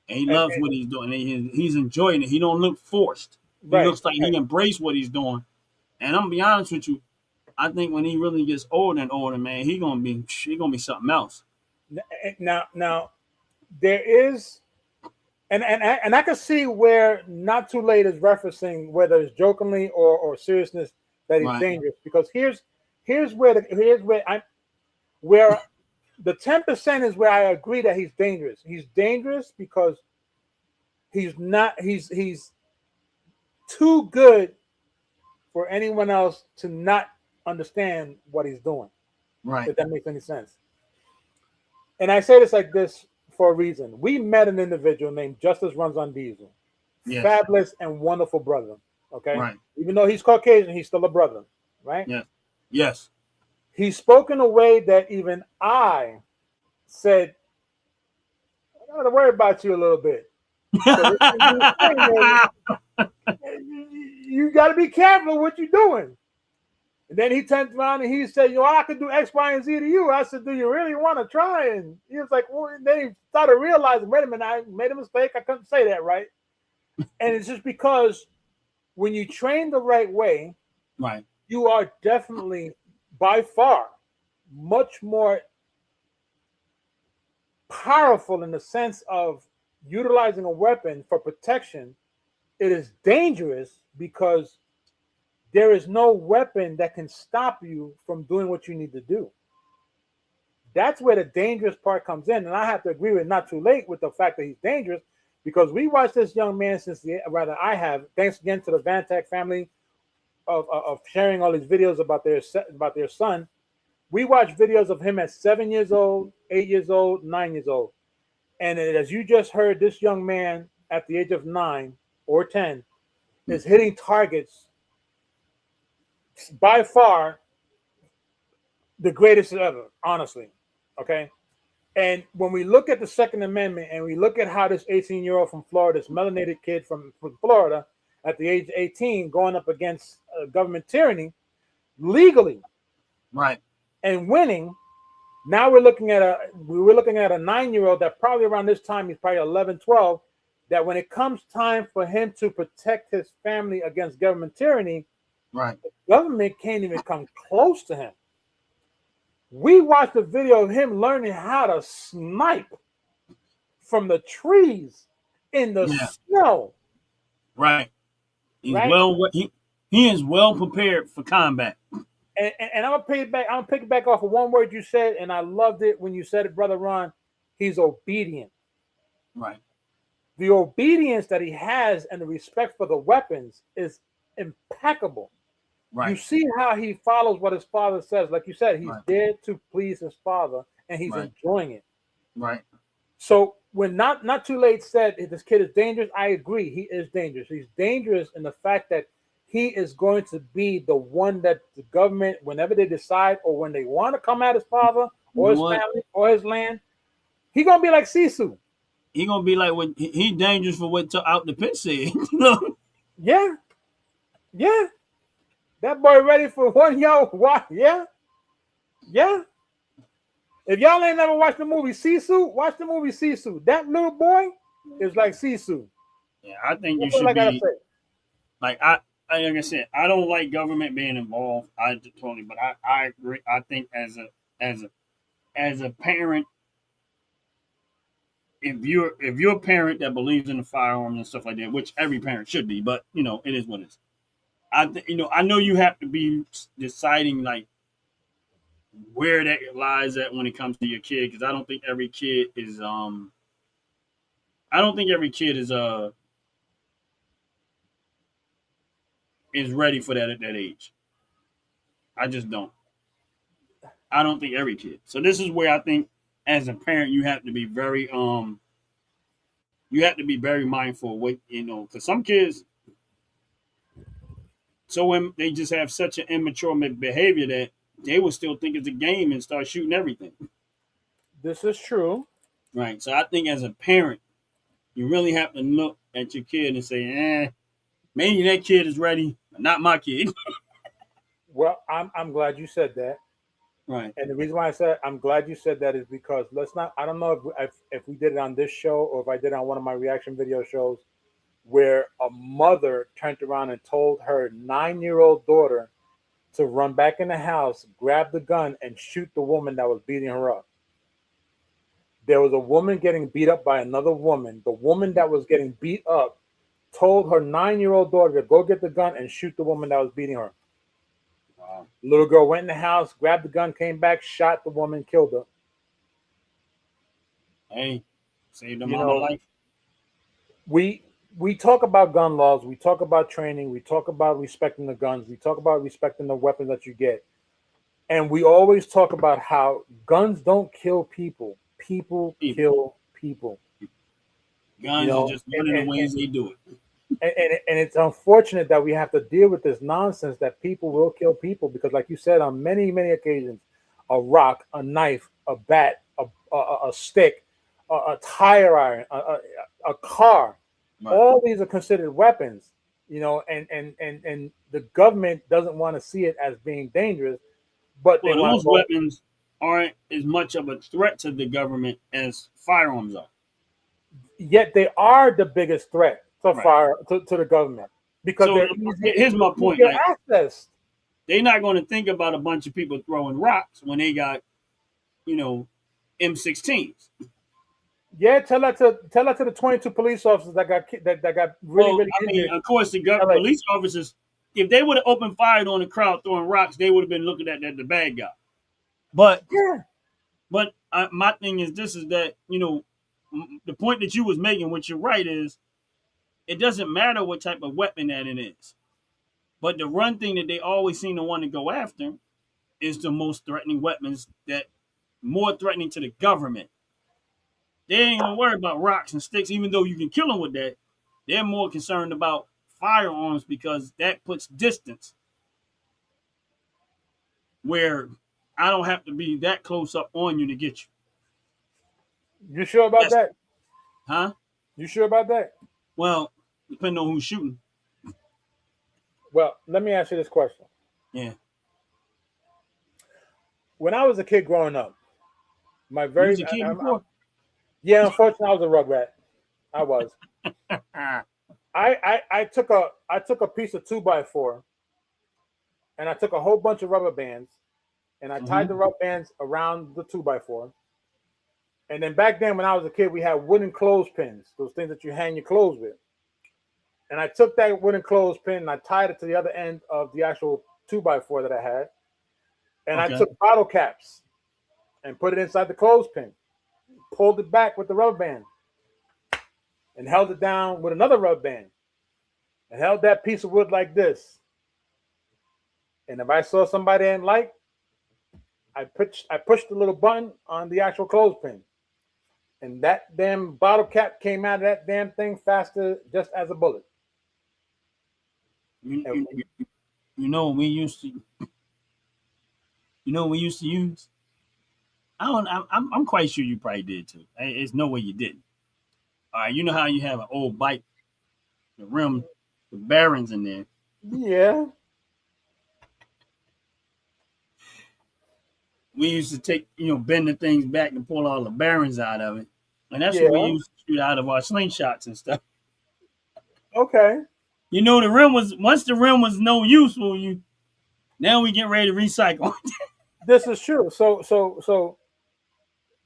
And he loves what he's doing. And he's enjoying it. He don't look forced. He looks like he embraced what he's doing. And I'm gonna be honest with you, I think when he really gets older and older, man, he gonna be something else. Now there is, and I can see where Not Too Late is referencing, whether it's jokingly or seriousness, that he's dangerous. Because here's where the 10% is where I agree that he's dangerous. He's dangerous because he's too good for anyone else to not understand what he's doing. Right. If that makes any sense. And I say this like this for a reason. We met an individual named Justice Runs on Diesel. Yes. Fabulous and wonderful brother. Okay. Right. Even though he's Caucasian, he's still a brother. Right? Yes. Yes. He spoke in a way that even I said, I gotta worry about you a little bit. So you got to be careful what you're doing. And then he turned around and he said, I could do X, Y, and Z to you. I said, do you really want to try? And he was like, well, and then he started realizing, wait a minute, I made a mistake. I couldn't say that right. And it's just because when you train the right way, right, you are definitely by far much more powerful in the sense of utilizing a weapon for protection. It is dangerous because there is no weapon that can stop you from doing what you need to do. That's where the dangerous part comes in. And I have to agree with Not Too Late with the fact that he's dangerous, because we watched this young man I have, thanks again to the Vantak family of sharing all these videos about their son. We watched videos of him at 7 years old, 8 years old, 9 years old. And as you just heard, this young man at the age of 9 or 10 is hitting targets by far the greatest ever, honestly. Okay. And when we look at the Second Amendment and we look at how this 18-year-old from Florida, this melanated kid from Florida at the age of 18 going up against government tyranny legally, right, and winning, now we're looking at a 9-year-old that probably around this time, he's probably 11, 12, that when it comes time for him to protect his family against government tyranny, right, the government can't even come close to him. We watched a video of him learning how to snipe from the trees in the snow. Right. He's right? He is well prepared for combat. And I'm gonna pick it back off of one word you said, and I loved it when you said it, Brother Ron. He's obedient. Right. The obedience that he has and the respect for the weapons is impeccable. Right. You see how he follows what his father says. Like you said, he's there to please his father, and he's enjoying it. Right. So when not Too Late said this kid is dangerous, I agree. He is dangerous. He's dangerous in the fact that he is going to be the one that the government, whenever they decide or when they want to come at his father or his family or his land, he's gonna be like Sisu. He's gonna be like what he's dangerous for what Out the Pit said. Yeah. Yeah. That boy ready for one yo. What? Yeah. Yeah. If y'all ain't never watched the movie Sisu, watch the movie Sisu. That little boy is like Sisu. Yeah, I think you should be like I said, I don't like government being involved. But I agree. I think as a parent, if you're a parent that believes in the firearms and stuff like that, which every parent should be, but it is what it is. I know you have to be deciding like where that lies at when it comes to your kid, because I don't think every kid is is ready for that at that age. I just don't. I don't think every kid. So this is where I think as a parent you have to be very mindful of what because some kids, so when they just have such an immature behavior that they will still think it's a game and start shooting everything. This is true. Right. So I think as a parent, you really have to look at your kid and say, maybe that kid is ready, but not my kid. Well, I'm glad you said that. Right. And the reason why I said I'm glad you said that is because I don't know if we did it on this show or if I did it on one of my reaction video shows where a mother turned around and told her 9-year-old daughter to run back in the house, grab the gun, and shoot the woman that was beating her up. There was a woman getting beat up by another woman. The woman that was getting beat up told her 9-year-old daughter to go get the gun and shoot the woman that was beating her. Wow. Little girl went in the house, grabbed the gun, came back, shot the woman, killed her. Hey, saved the mama life. we talk about gun laws, we talk about training, we talk about respecting the guns, we talk about respecting the weapons that you get. And we always talk about how guns don't kill people. People kill people. Guns are just one of the And, ways they do it. and it's unfortunate that we have to deal with this nonsense that people will kill people because, like you said, on many occasions, a rock, a knife, a bat, a stick, a tire iron, a car, Right. all these are considered weapons. And the government doesn't want to see it as being dangerous, but they Well, want those to go. weapons aren't as much of a threat to the government as firearms are. Yet they are the biggest threat to Right. fire to the government because So they're easy. here's my point. Easier Like, access. they're not going to think about a bunch of people throwing rocks when they got, you know, M16s. Yeah, tell that to the 22 police officers that got really Well, really I mean, injured. of course, the LA. police officers, if they would have opened fire on the crowd throwing rocks, they would have been looking at the bad guy. But Yeah, my thing is this: is that the point that you was making, which you're right, is it doesn't matter what type of weapon that it is. But the one thing that they always seem to want to go after is the most threatening weapons that more threatening to the government. They ain't gonna worry about rocks and sticks, even though you can kill them with that. They're more concerned about firearms because that puts distance where I don't have to be that close up on you to get you. you sure about Yes. that? Huh? You sure about that? Well, depending on who's shooting. Well, let me ask you this question. Yeah. When I was a kid growing up, my You very was a kid before? yeah, unfortunately, I was a rugrat. I was. I took a piece of 2x4 and I took a whole bunch of rubber bands and I tied the rubber bands around the 2x4. And then back then, when I was a kid, we had wooden clothespins, those things that you hang your clothes with. And I took that wooden clothespin and I tied it to the other end of the actual 2x4 that I had. And I Okay. took bottle caps and put it inside the clothespin, pulled it back with the rubber band, and held it down with another rubber band, and held that piece of wood like this. And if I saw somebody I didn't like, I pushed the little button on the actual clothespin. And that damn bottle cap came out of that damn thing faster just as a bullet. You know what we used to. You know what we used to use. I don't. I'm quite sure you probably did too. There's no way you didn't. All right. You know how you have an old bike, the rim, the bearings in there. Yeah. We used to take, bend the things back and pull all the bearings out of it, and that's Yeah. what we used to shoot out of our slingshots and stuff. Okay. The rim was once the rim was no use for you. Now we get ready to recycle. This is true. So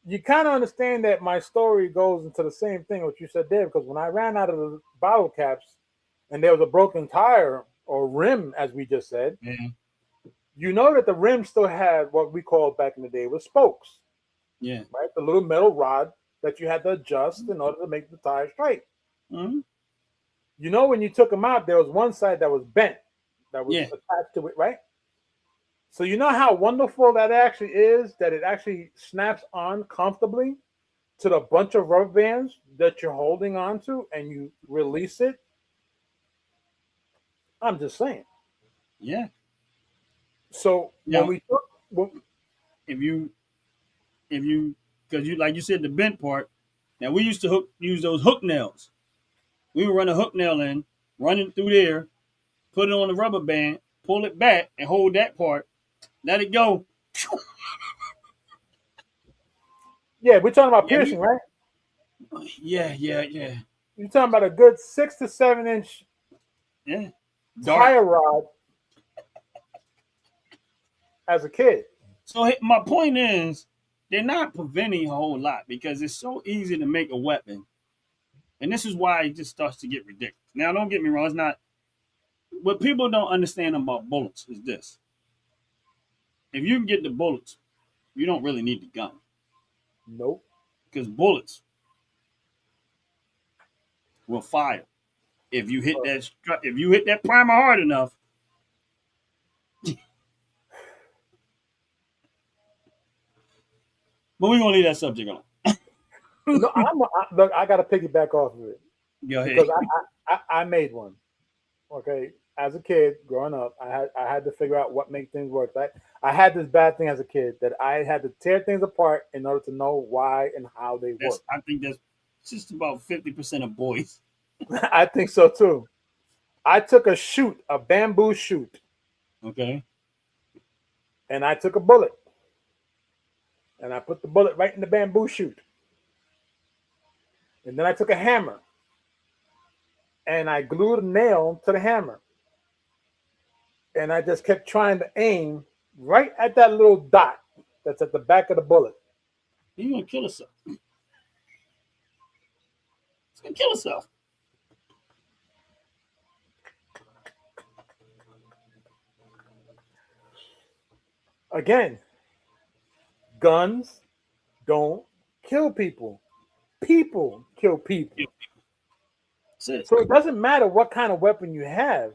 you kind of understand that my story goes into the same thing what you said there, because when I ran out of the bottle caps and there was a broken tire or rim, as we just said, Yeah. you know that the rim still had what we called back in the day was spokes, Yeah. right? The little metal rod that you had to adjust in order to make the tire straight. Mm-hmm. When you took them out, there was one side that was bent, that was Yeah. attached to it, right? So you know how wonderful that actually is, that it actually snaps on comfortably to the bunch of rubber bands that you're holding on to and you release it. I'm just saying. Yeah. So Now, when we took, if you, because you like you said the bent part. Now we used to use those hook nails. We would run a hook nail in, run it through there, put it on the rubber band, pull it back, and hold that part. Let it go. yeah, we're talking about Yeah, piercing, right? Yeah. You're talking about a good 6 to 7 inch Yeah. tire rod as a kid. So my point is, they're not preventing a whole lot because it's so easy to make a weapon, and this is why it just starts to get ridiculous. Now, don't get me wrong; it's not. What people don't understand about bullets is this: if you can get the bullets, you don't really need the gun Nope. because bullets will fire. If you hit that primer hard enough, but we're gonna leave that subject on. No, look, I got to piggyback off of it Go ahead. because I made one. Okay, as a kid growing up, I had to figure out what made things work. I had this bad thing as a kid that I had to tear things apart in order to know why and how they work. I think that's just about 50% of boys. I think so too. I took a bamboo shoot, Okay. and I took a bullet, and I put the bullet right in the bamboo shoot, and then I took a hammer, and I glued a nail to the hammer, and I just kept trying to aim right at that little dot that's at the back of the bullet. You're gonna kill yourself. It's gonna kill yourself. Again, guns don't kill people. People kill people. That's it. So it doesn't matter what kind of weapon you have.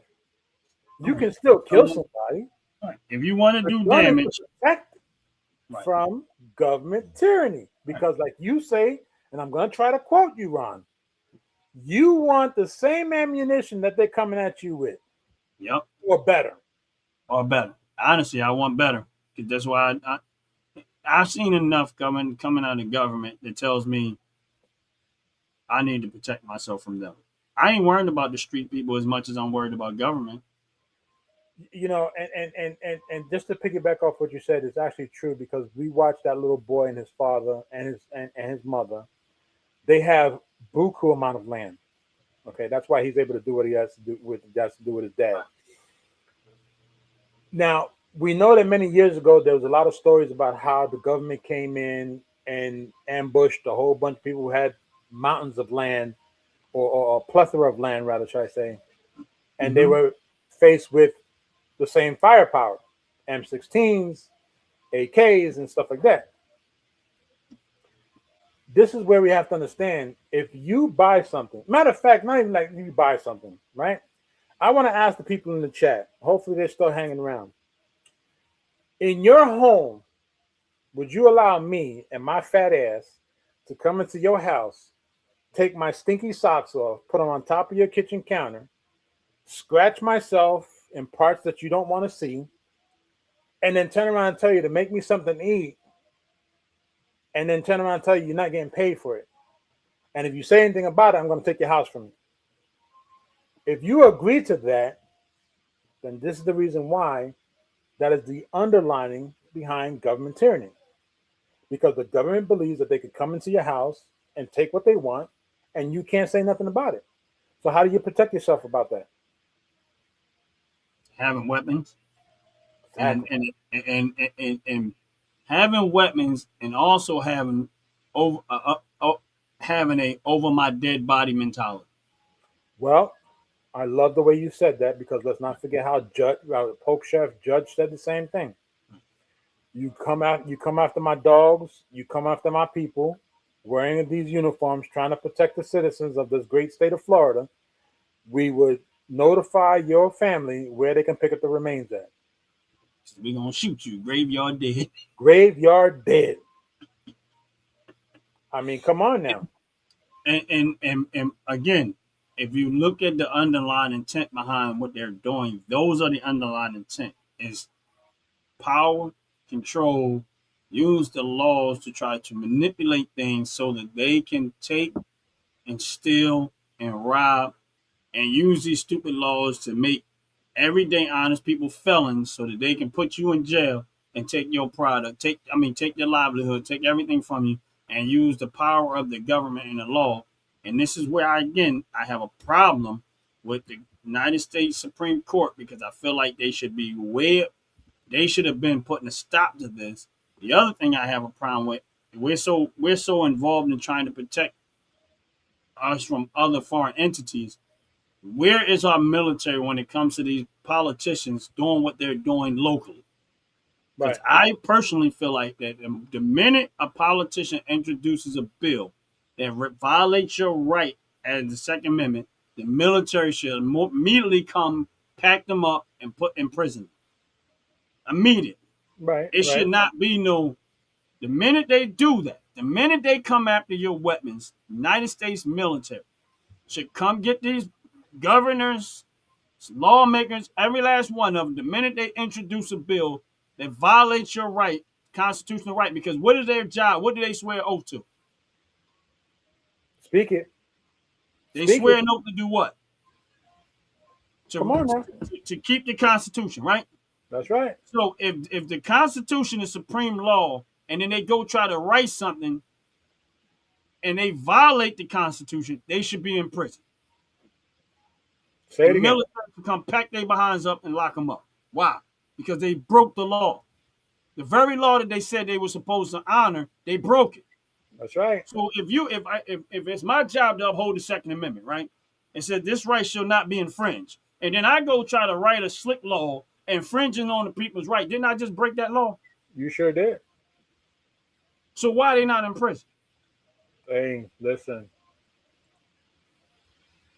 You can still kill somebody. Right. If you want to do Gun is to damage, protect right. from government tyranny. Because like you say, and I'm going to try to quote you, Ron, you want the same ammunition that they're coming at you with. Yep. Or better. Or better. Honestly, I want better. Because that's why I've seen enough coming out of government that tells me I need to protect myself from them. I ain't worried about the street people as much as I'm worried about government. You know, and just to piggyback off what you said, it's actually true because we watched that little boy and his father and his mother. They have buku amount of land. Okay, that's why he's able to do what he has to do with his dad. Now we know that many years ago there was a lot of stories about how the government came in and ambushed a whole bunch of people who had mountains of land or a plethora of land, rather, should I say, and they were faced with the same firepower, M16s, AKs, and stuff like that. This is where we have to understand, if you buy something, matter of fact, not even like you buy something, right? I want to ask the people in the chat, hopefully they're still hanging around. In your home, would you allow me and my fat ass to come into your house, take my stinky socks off, put them on top of your kitchen counter, scratch myself in parts that you don't want to see, and then turn around and tell you to make me something to eat, and then turn around and tell you you're not getting paid for it? And if you say anything about it, I'm going to take your house from you. If you agree to that, then this is the reason why that is the underlining behind government tyranny. Because the government believes that they could come into your house and take what they want, and you can't say nothing about it. So how do you protect yourself about that? Having weapons, Exactly. and having weapons, and also having having a over my dead body mentality. Well, I love the way you said that, because let's not forget how Polk Sheriff Judge said the same thing. You come after my dogs, you come after my people, wearing these uniforms, trying to protect the citizens of this great state of Florida. We would notify your family where they can pick up the remains at. We're gonna shoot you, graveyard dead. Graveyard dead. I mean, come on now. And again, if you look at the underlying intent behind what they're doing, those are the underlying intent: is power, control, use the laws to try to manipulate things so that they can take and steal and rob and use these stupid laws to make everyday honest people felons so that they can put you in jail and take your product, take your livelihood, take everything from you, and use the power of the government and the law. And this is where I have a problem with the United States Supreme Court, because I feel like they should have been putting a stop to this. The other thing I have a problem with, we're so involved in trying to protect us from other foreign entities. Where is our military when it comes to these politicians doing what they're doing locally? Because I personally feel like that the minute a politician introduces a bill that violates your right as the Second Amendment, the military should immediately come, pack them up, and put in prison. Immediate. Right. It should not be no. The minute they do that, the minute they come after your weapons, United States military should come get these governors, lawmakers, every last one of them. The minute they introduce a bill that violates your right, constitutional right, because what is their job? What do they swear oath to? Speak it. They Speak swear it. an oath to do what? Come on now. To keep the Constitution, right? That's right. So if the Constitution is supreme law, and then they go try to write something and they violate the Constitution, they should be in prison. Say it The again. military can come pack their behinds up and lock them up. Why? Because they broke the law. The very law that they said they were supposed to honor, they broke it. That's right. So if it's my job to uphold the Second Amendment, right? It said this right shall not be infringed. And then I go try to write a slick law infringing on the people's right. Didn't I just break that law? You sure did. So why are they not in prison? Hey, listen.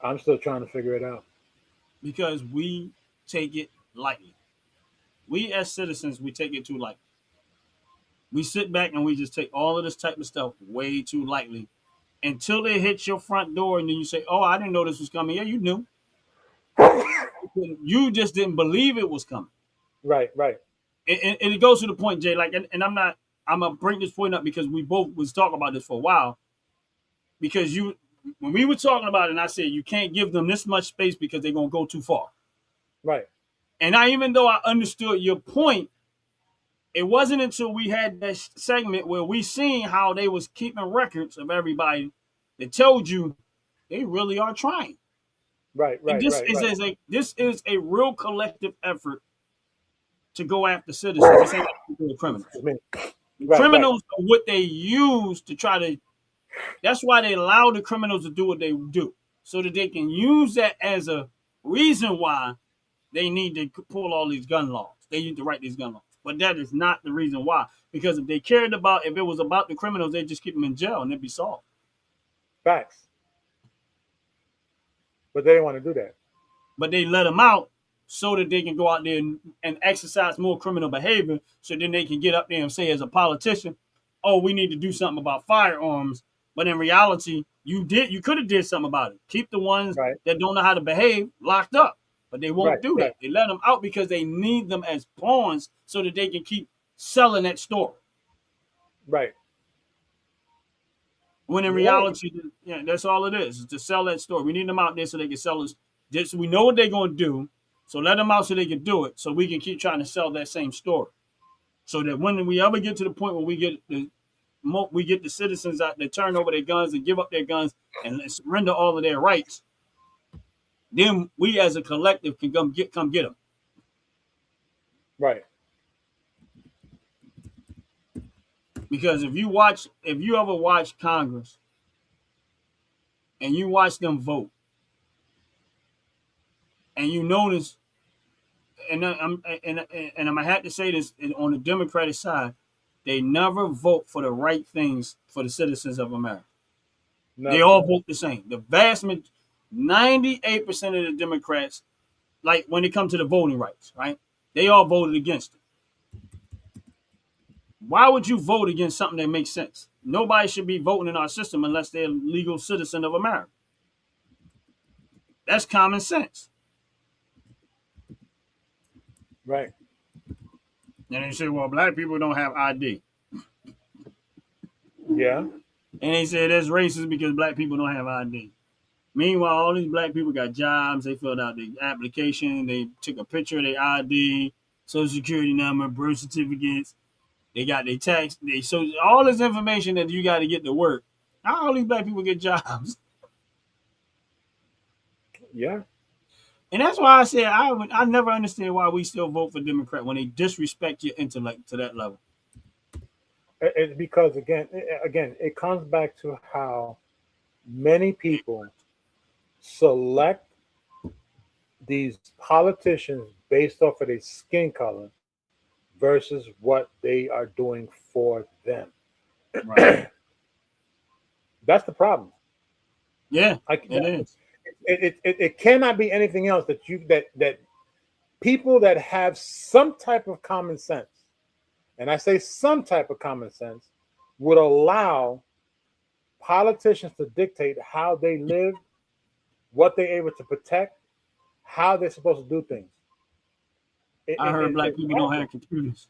I'm still trying to figure it out. Because we take it lightly. We as citizens, we take it too lightly. We sit back and we just take all of this type of stuff way too lightly until it hits your front door, and then you say, "Oh, I didn't know this was coming." Yeah, you knew. You just didn't believe it was coming. Right. And it goes to the point, Jay. Like, and I'm gonna bring this point up because we both was talking about this for a while. Because when we were talking about it, and I said you can't give them this much space because they're gonna go too far. Right. And even though I understood your point, it wasn't until we had that segment where we seen how they was keeping records of everybody that told you they really are trying. Right. And this is a real collective effort to go after citizens. This ain't the criminals. Criminals are what they use to try to. That's why they allow the criminals to do what they do, so that they can use that as a reason why they need to pull all these gun laws. They need to write these gun laws. But that is not the reason why. Because if it was about the criminals, they'd just keep them in jail and it'd be solved. Facts. But they didn't want to do that. But they let them out so that they can go out there and exercise more criminal behavior, so then they can get up there and say as a politician, "Oh, we need to do something about firearms." But in reality, you could have did something about it. Keep the ones that don't know how to behave locked up. But they won't do that. They let them out because they need them as pawns so that they can keep selling that story. Right. When in reality, that's all it is to sell that story. We need them out there so they can sell us. So we know what they're going to do. So let them out so they can do it. So we can keep trying to sell that same story. So that when we ever get to the point where we get the citizens out there turn over their guns and give up their guns and surrender all of their rights, then we as a collective can come get them. Right. Because if you ever watch Congress and you watch them vote, and you notice, and I'm gonna have to say this on the Democratic side, they never vote for the right things for the citizens of America. Never. They all vote the same. The vast majority, 98% of the Democrats, like when it comes to the voting rights, right? They all voted against it. Why would you vote against something that makes sense? Nobody should be voting in our system unless they're a legal citizen of America. That's common sense. Right. And they say, well, black people don't have ID. Yeah. And they say that's racist because black people don't have ID. Meanwhile, all these black people got jobs. They filled out their application. They took a picture of their ID, social security number, birth certificates. They got their tax. So all this information that you got to get to work. How all these black people get jobs? Yeah. And that's why I said I never understand why we still vote for Democrat when they disrespect your intellect to that level. It's because again, it comes back to how many people select these politicians based off of their skin color versus what they are doing for them. Right. That's the problem. Yeah, it is. it cannot be anything else that people that have some type of common sense, and I say some type of common sense, would allow politicians to dictate how they live, what they're able to protect, how they're supposed to do things. I heard black people don't have computers.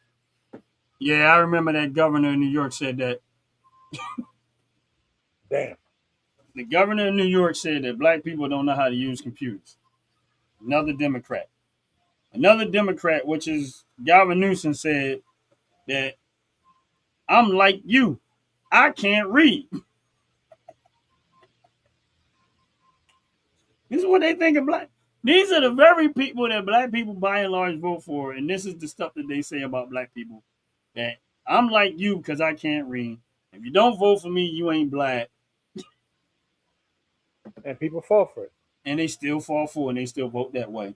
Yeah, I remember that governor in New York said that. Damn. The governor in New York said that black people don't know how to use computers. Another Democrat. Another Democrat, which is Gavin Newsom, said that I'm like you. I can't read. This is what they think of black. These are the very people that black people by and large vote for. And this is the stuff that they say about black people. That I'm like you because I can't read. If you don't vote for me, you ain't black. And people fall for it. And they still fall for it and they still vote that way.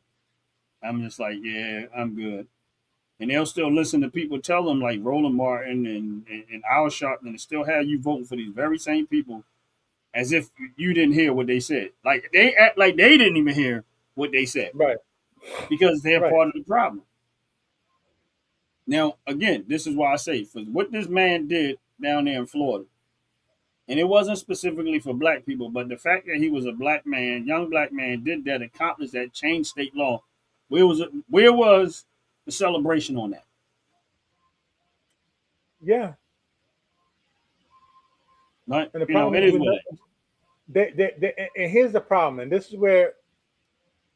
I'm just like, yeah, I'm good. And they'll still listen to people tell them like Roland Martin and Al Sharpton and still have you voting for these very same people as if you didn't hear what they said. Like they act like they didn't even hear what they said. Right. Because they're Right. part of the problem. Now, again, this is why I say for what this man did down there in Florida, and it wasn't specifically for black people, but the fact that he was a black man, young black man, did that, accomplished that, changed state law. Where was the celebration on that? Yeah. Right? And the You know, problem it is is what it is. and here's the problem, and this is where,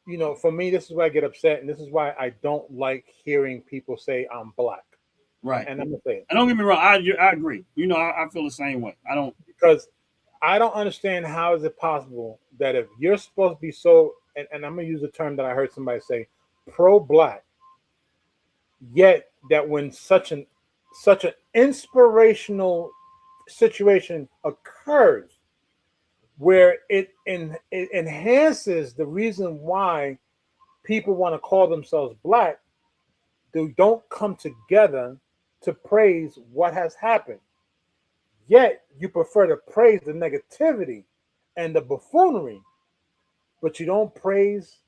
you know, for me, this is where I get upset, and this is why I don't like hearing people say I'm black. Right. And I'm gonna say it And don't get me wrong, I agree. You know, I feel the same way. I don't. because I don't understand how is it possible that if you're supposed to be so, and I'm gonna use a term that I heard somebody say, pro-black, yet that when such an inspirational situation occurs where it enhances the reason why people want to call themselves black, they don't come together to praise what has happened. Yet you prefer to praise the negativity and the buffoonery, but you don't praise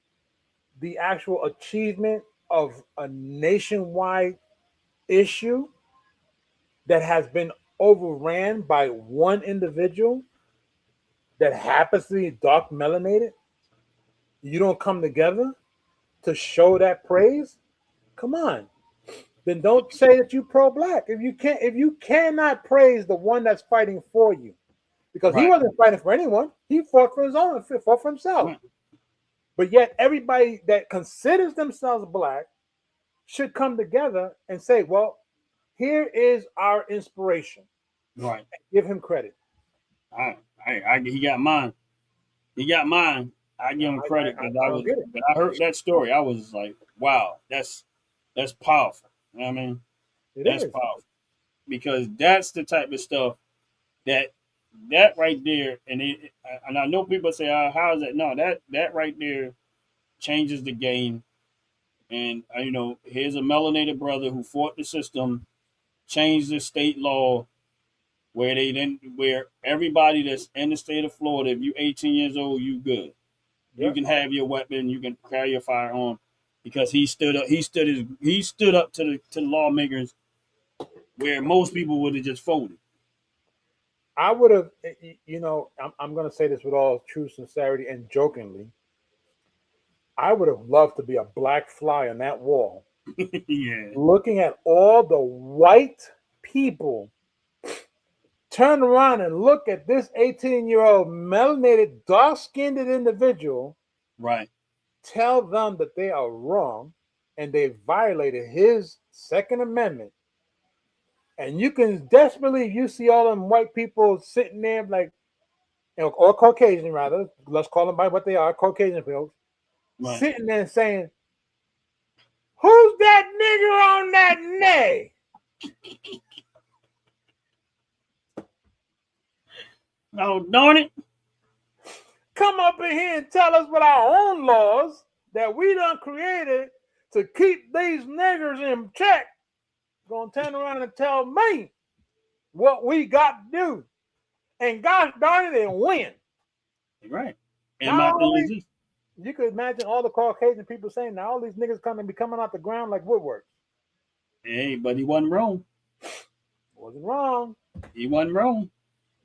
the actual achievement of a nationwide issue that has been overran by one individual that happens to be dark melanated. You don't come together to show that praise. Come on. Then don't say that you pro-black. If you cannot praise the one that's fighting for you, because he wasn't fighting for anyone, he fought for his own, fought for himself. Right. But yet everybody that considers themselves black should come together and say, well, here is our inspiration. Right. Give him credit. He got mine. He got mine. I give him credit because when I heard that story, I was like, wow, that's powerful. You know what I mean? That's powerful. Because that's the type of stuff that right there, and I know people say, how is that? No, that right there changes the game. And you know, here's a melanated brother who fought the system, changed the state law, where everybody that's in the state of Florida, if you 18 years old, you good. You can have your weapon, you can carry your firearm, because he stood up to the lawmakers where most people would have just folded. I would have, you know, I'm going to say this with all true sincerity and jokingly. I would have loved to be a black fly on that wall, Yeah. looking at all the white people turn around and look at this 18-year-old melanated, dark-skinned individual, Right. tell them that they are wrong and they violated his Second Amendment. And you can desperately, you see all them white people sitting there like, you know, or Caucasian rather, let's call them by what they are, Caucasian folks, Right. sitting there saying, who's that nigger on that nay? Oh, darn it. Come up in here and tell us what our own laws that we done created to keep these niggers in check. Gonna turn around and tell me what we got to do. And gosh darn it, and win. Right. It might Not still only exist. you could imagine all the Caucasian people saying now all these niggas coming out the ground like woodwork. Hey, but he wasn't wrong. Wasn't wrong. He wasn't wrong.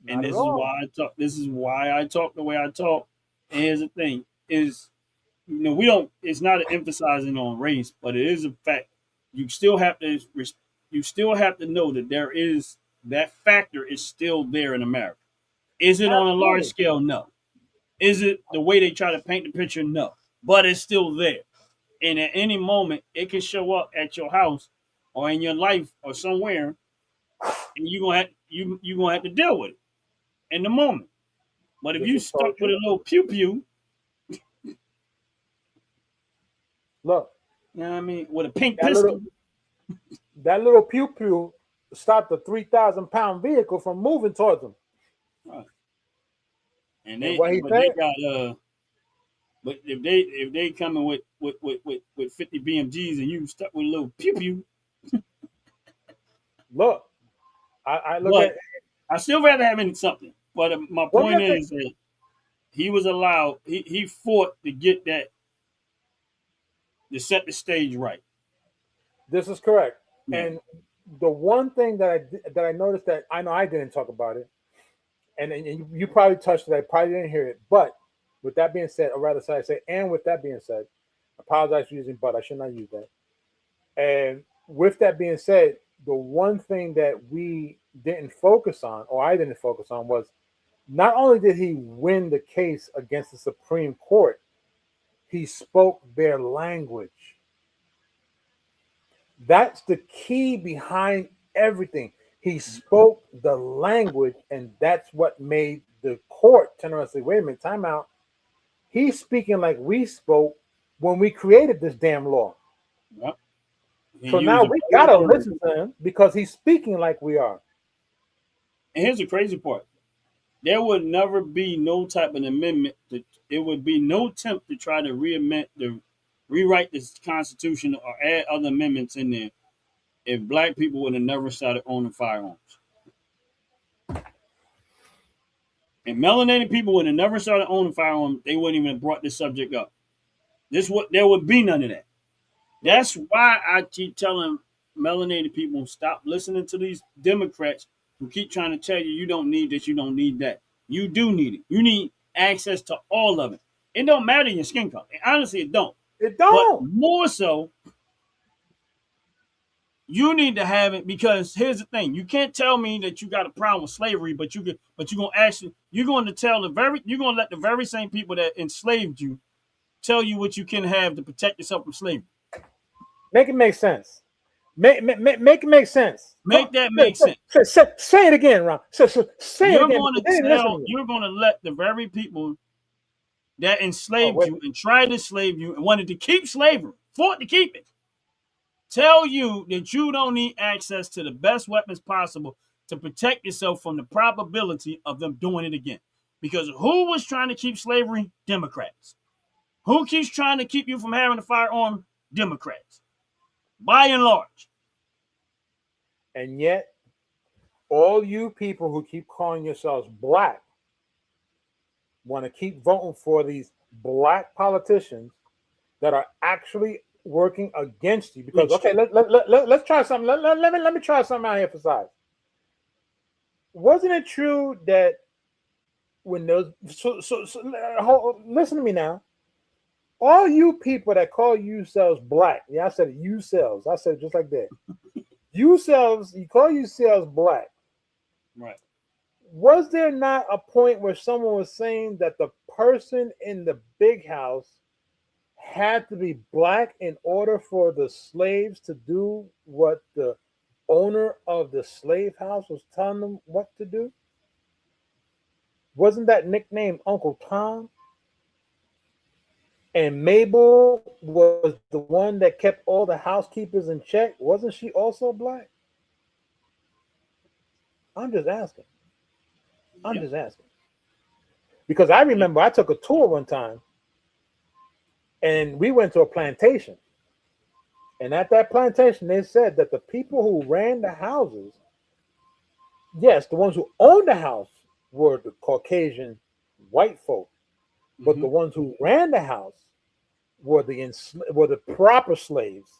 And Not at all. This is why I talk the way I talk. And here's the thing: is we don't. It's not emphasizing on race, but it is a fact. You still have to. You still have to know that there is that factor is still there in America. Is it on a large scale? No. Is it the way they try to paint the picture? No. But it's still there. And at any moment, it can show up at your house or in your life or somewhere, and you're gonna have to deal with it in the moment. But if This you is stuck so with a little pew pew, Look, you know what I mean, with a pink that pistol, little pew pew stopped a 3,000-pound vehicle from moving towards them. right. And what he said? But if they coming with 50 BMGs and you stuck with a little pew pew, Look, I look but at. I still rather having something. But my point is that he was allowed. He fought to get that to set the stage right. This is correct. Yeah. And the one thing that I noticed that I know I didn't talk about it, and you probably touched it. I probably didn't hear it. But with that being said, or rather, I say, and with that being said, I apologize for using "but." I should not use that. And with that being said, the one thing that we didn't focus on, or I didn't focus on, was not only did he win the case against the Supreme Court, he spoke their language. That's the key behind everything. He spoke the language, and that's what made the court turn around and say, wait a minute, time out. He's speaking like we spoke when we created this damn law. Yep. So now we gotta listen to him because he's speaking like we are. And here's the crazy part. There would never be no type of amendment. It would be no attempt to try to rewrite this Constitution or add other amendments in there if black people would have never started owning firearms. If melanated people would have never started owning firearms, they wouldn't even have brought this subject up. There would be none of that. That's why I keep telling melanated people, stop listening to these Democrats who keep trying to tell you you don't need this, you don't need that. You do need it. You need access to all of it. It don't matter your skin color. Honestly, it don't. It don't. But more so, you need to have it because here's the thing: you can't tell me that you got a problem with slavery, but you're gonna let the very same people that enslaved you tell you what you can have to protect yourself from slavery. Make it make sense. Make it make sense. Make that make sense. Say it again, Ron. Say it again. You're going to let the very people that enslaved you and tried to slave you and wanted to keep slavery, fought to keep it, tell you that you don't need access to the best weapons possible to protect yourself from the probability of them doing it again. Because who was trying to keep slavery? Democrats. Who keeps trying to keep you from having a firearm? Democrats. By and large. And yet, all you people who keep calling yourselves black want to keep voting for these black politicians that are actually working against you. Because, okay, let's try something. Let me try something out here for size. Wasn't it true that when those... listen to me now. All you people that call yourselves black, yeah, I said it, yourselves. I said it just like that. You call yourselves black. Right. Was there not a point where someone was saying that the person in the big house had to be black in order for the slaves to do what the owner of the slave house was telling them what to do? Wasn't that nicknamed Uncle Tom? And Mabel was the one that kept all the housekeepers in check. Wasn't she also black? I'm just asking. Just asking. Because I remember I took a tour one time and we went to a plantation. And at that plantation, they said that the people who ran the houses, yes, the ones who owned the house were the Caucasian white folk. but the ones who ran the house were were the proper slaves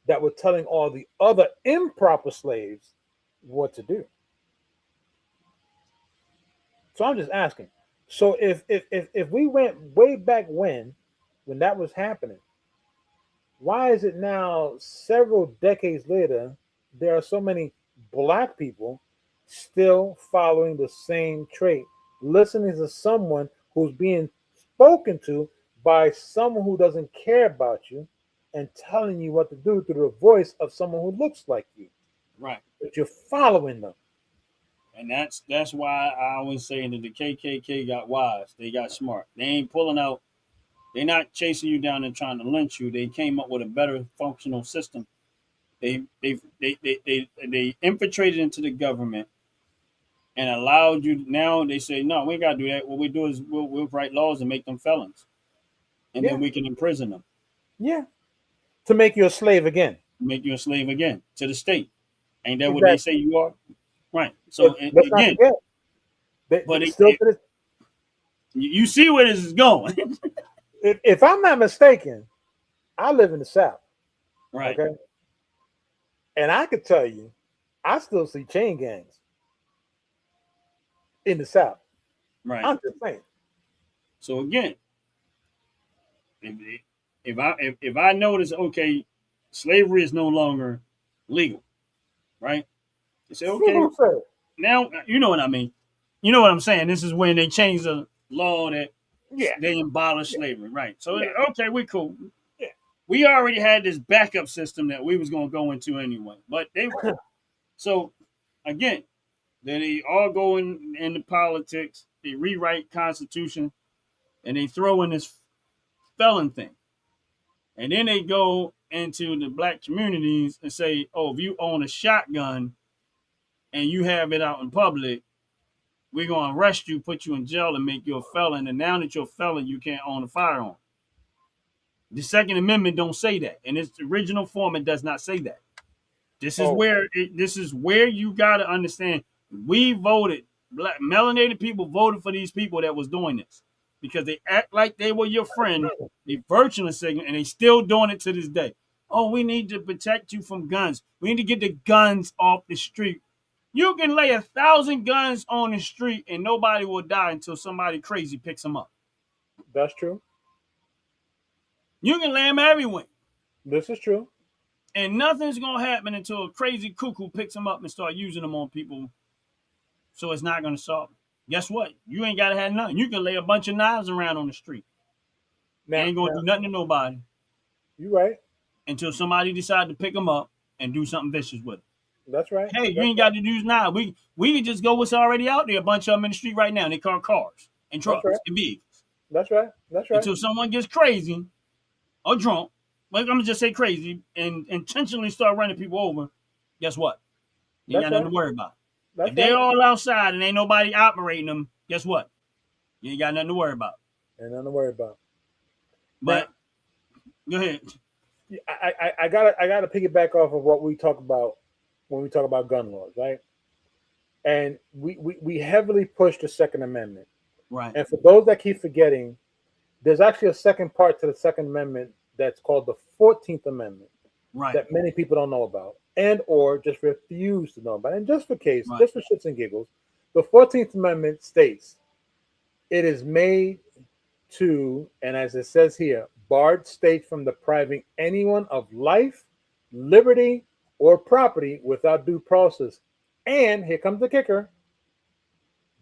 that were telling all the other improper slaves what to do. So I'm just asking. So if we went way back when that was happening, why is it now several decades later there are so many black people still following the same trait, listening to someone who's being spoken to by someone who doesn't care about you and telling you what to do through the voice of someone who looks like you, Right. but you're following them? And that's why I always say that the KKK got wise. They got smart. They ain't pulling out. They're not chasing you down and trying to lynch you. They came up with a better functional system. They infiltrated into the government and allowed you. Now they say no, we ain't gotta do that. What we do is we'll write laws and make them felons, and Yeah. then we can imprison them, Yeah. To make you a slave again. make you a slave again to the state. Ain't that what Exactly. they say you are? Right. So Let's not again, forget. but Still to this, you see where this is going. if I'm not mistaken, I live in the South. Right. Okay. And I could tell you, I still see chain gangs in the South. Right. I'm just saying. So again, if I notice, okay, slavery is no longer legal, right? They say, okay, Who said it? now you know what I mean. You know what I'm saying. This is when they change the law that Yeah. they abolish slavery, right? So Yeah. okay, we cool. Yeah. We already had this backup system that we was gonna go into anyway, but they. So again, they all go into politics. They rewrite Constitution, and they throw in this felon thing. And then they go into the black communities and say, oh, if you own a shotgun and you have it out in public, we're going to arrest you, put you in jail, and make you a felon. And now that you're a felon, you can't own a firearm. The Second Amendment don't say that. In its original form, it does not say that. This is where you got to understand. We voted, black melanated people voted for these people that was doing this because they act like they were your friend. They virtually signal, and they still doing it to this day. Oh, we need to protect you from guns. We need to get the guns off the street. You can lay 1,000 guns on the street and nobody will die until somebody crazy picks them up. That's true. You can lay them everywhere. This is true. And nothing's going to happen until a crazy cuckoo picks them up and start using them on people. So it's not going to solve it. Guess what? You ain't got to have nothing. You can lay a bunch of knives around on the street. They ain't going to do nothing to nobody. You right. Until somebody decide to pick them up and do something vicious with it. That's right. Hey, you ain't got to use knives. We can just go what's already out there. A bunch of them in the street right now. And they call cars and trucks and vehicles. That's right. That's right. Until someone gets crazy or drunk, like I'm going to just say crazy, and intentionally start running people over, guess what? You ain't got nothing to worry about. If they're all outside and ain't nobody operating them, guess what? You ain't got nothing to worry about. Ain't nothing to worry about. But go ahead. I gotta piggyback off of what we talk about when we talk about gun laws, right? And we heavily push the Second Amendment. Right. And for those that keep forgetting, there's actually a second part to the Second Amendment that's called the 14th Amendment. Right. That many people don't know about and or just refuse to know about. And just for case, just for shits and giggles, the 14th Amendment states it is made to, and as it says here, barred states from depriving anyone of life, liberty, or property without due process. And here comes the kicker,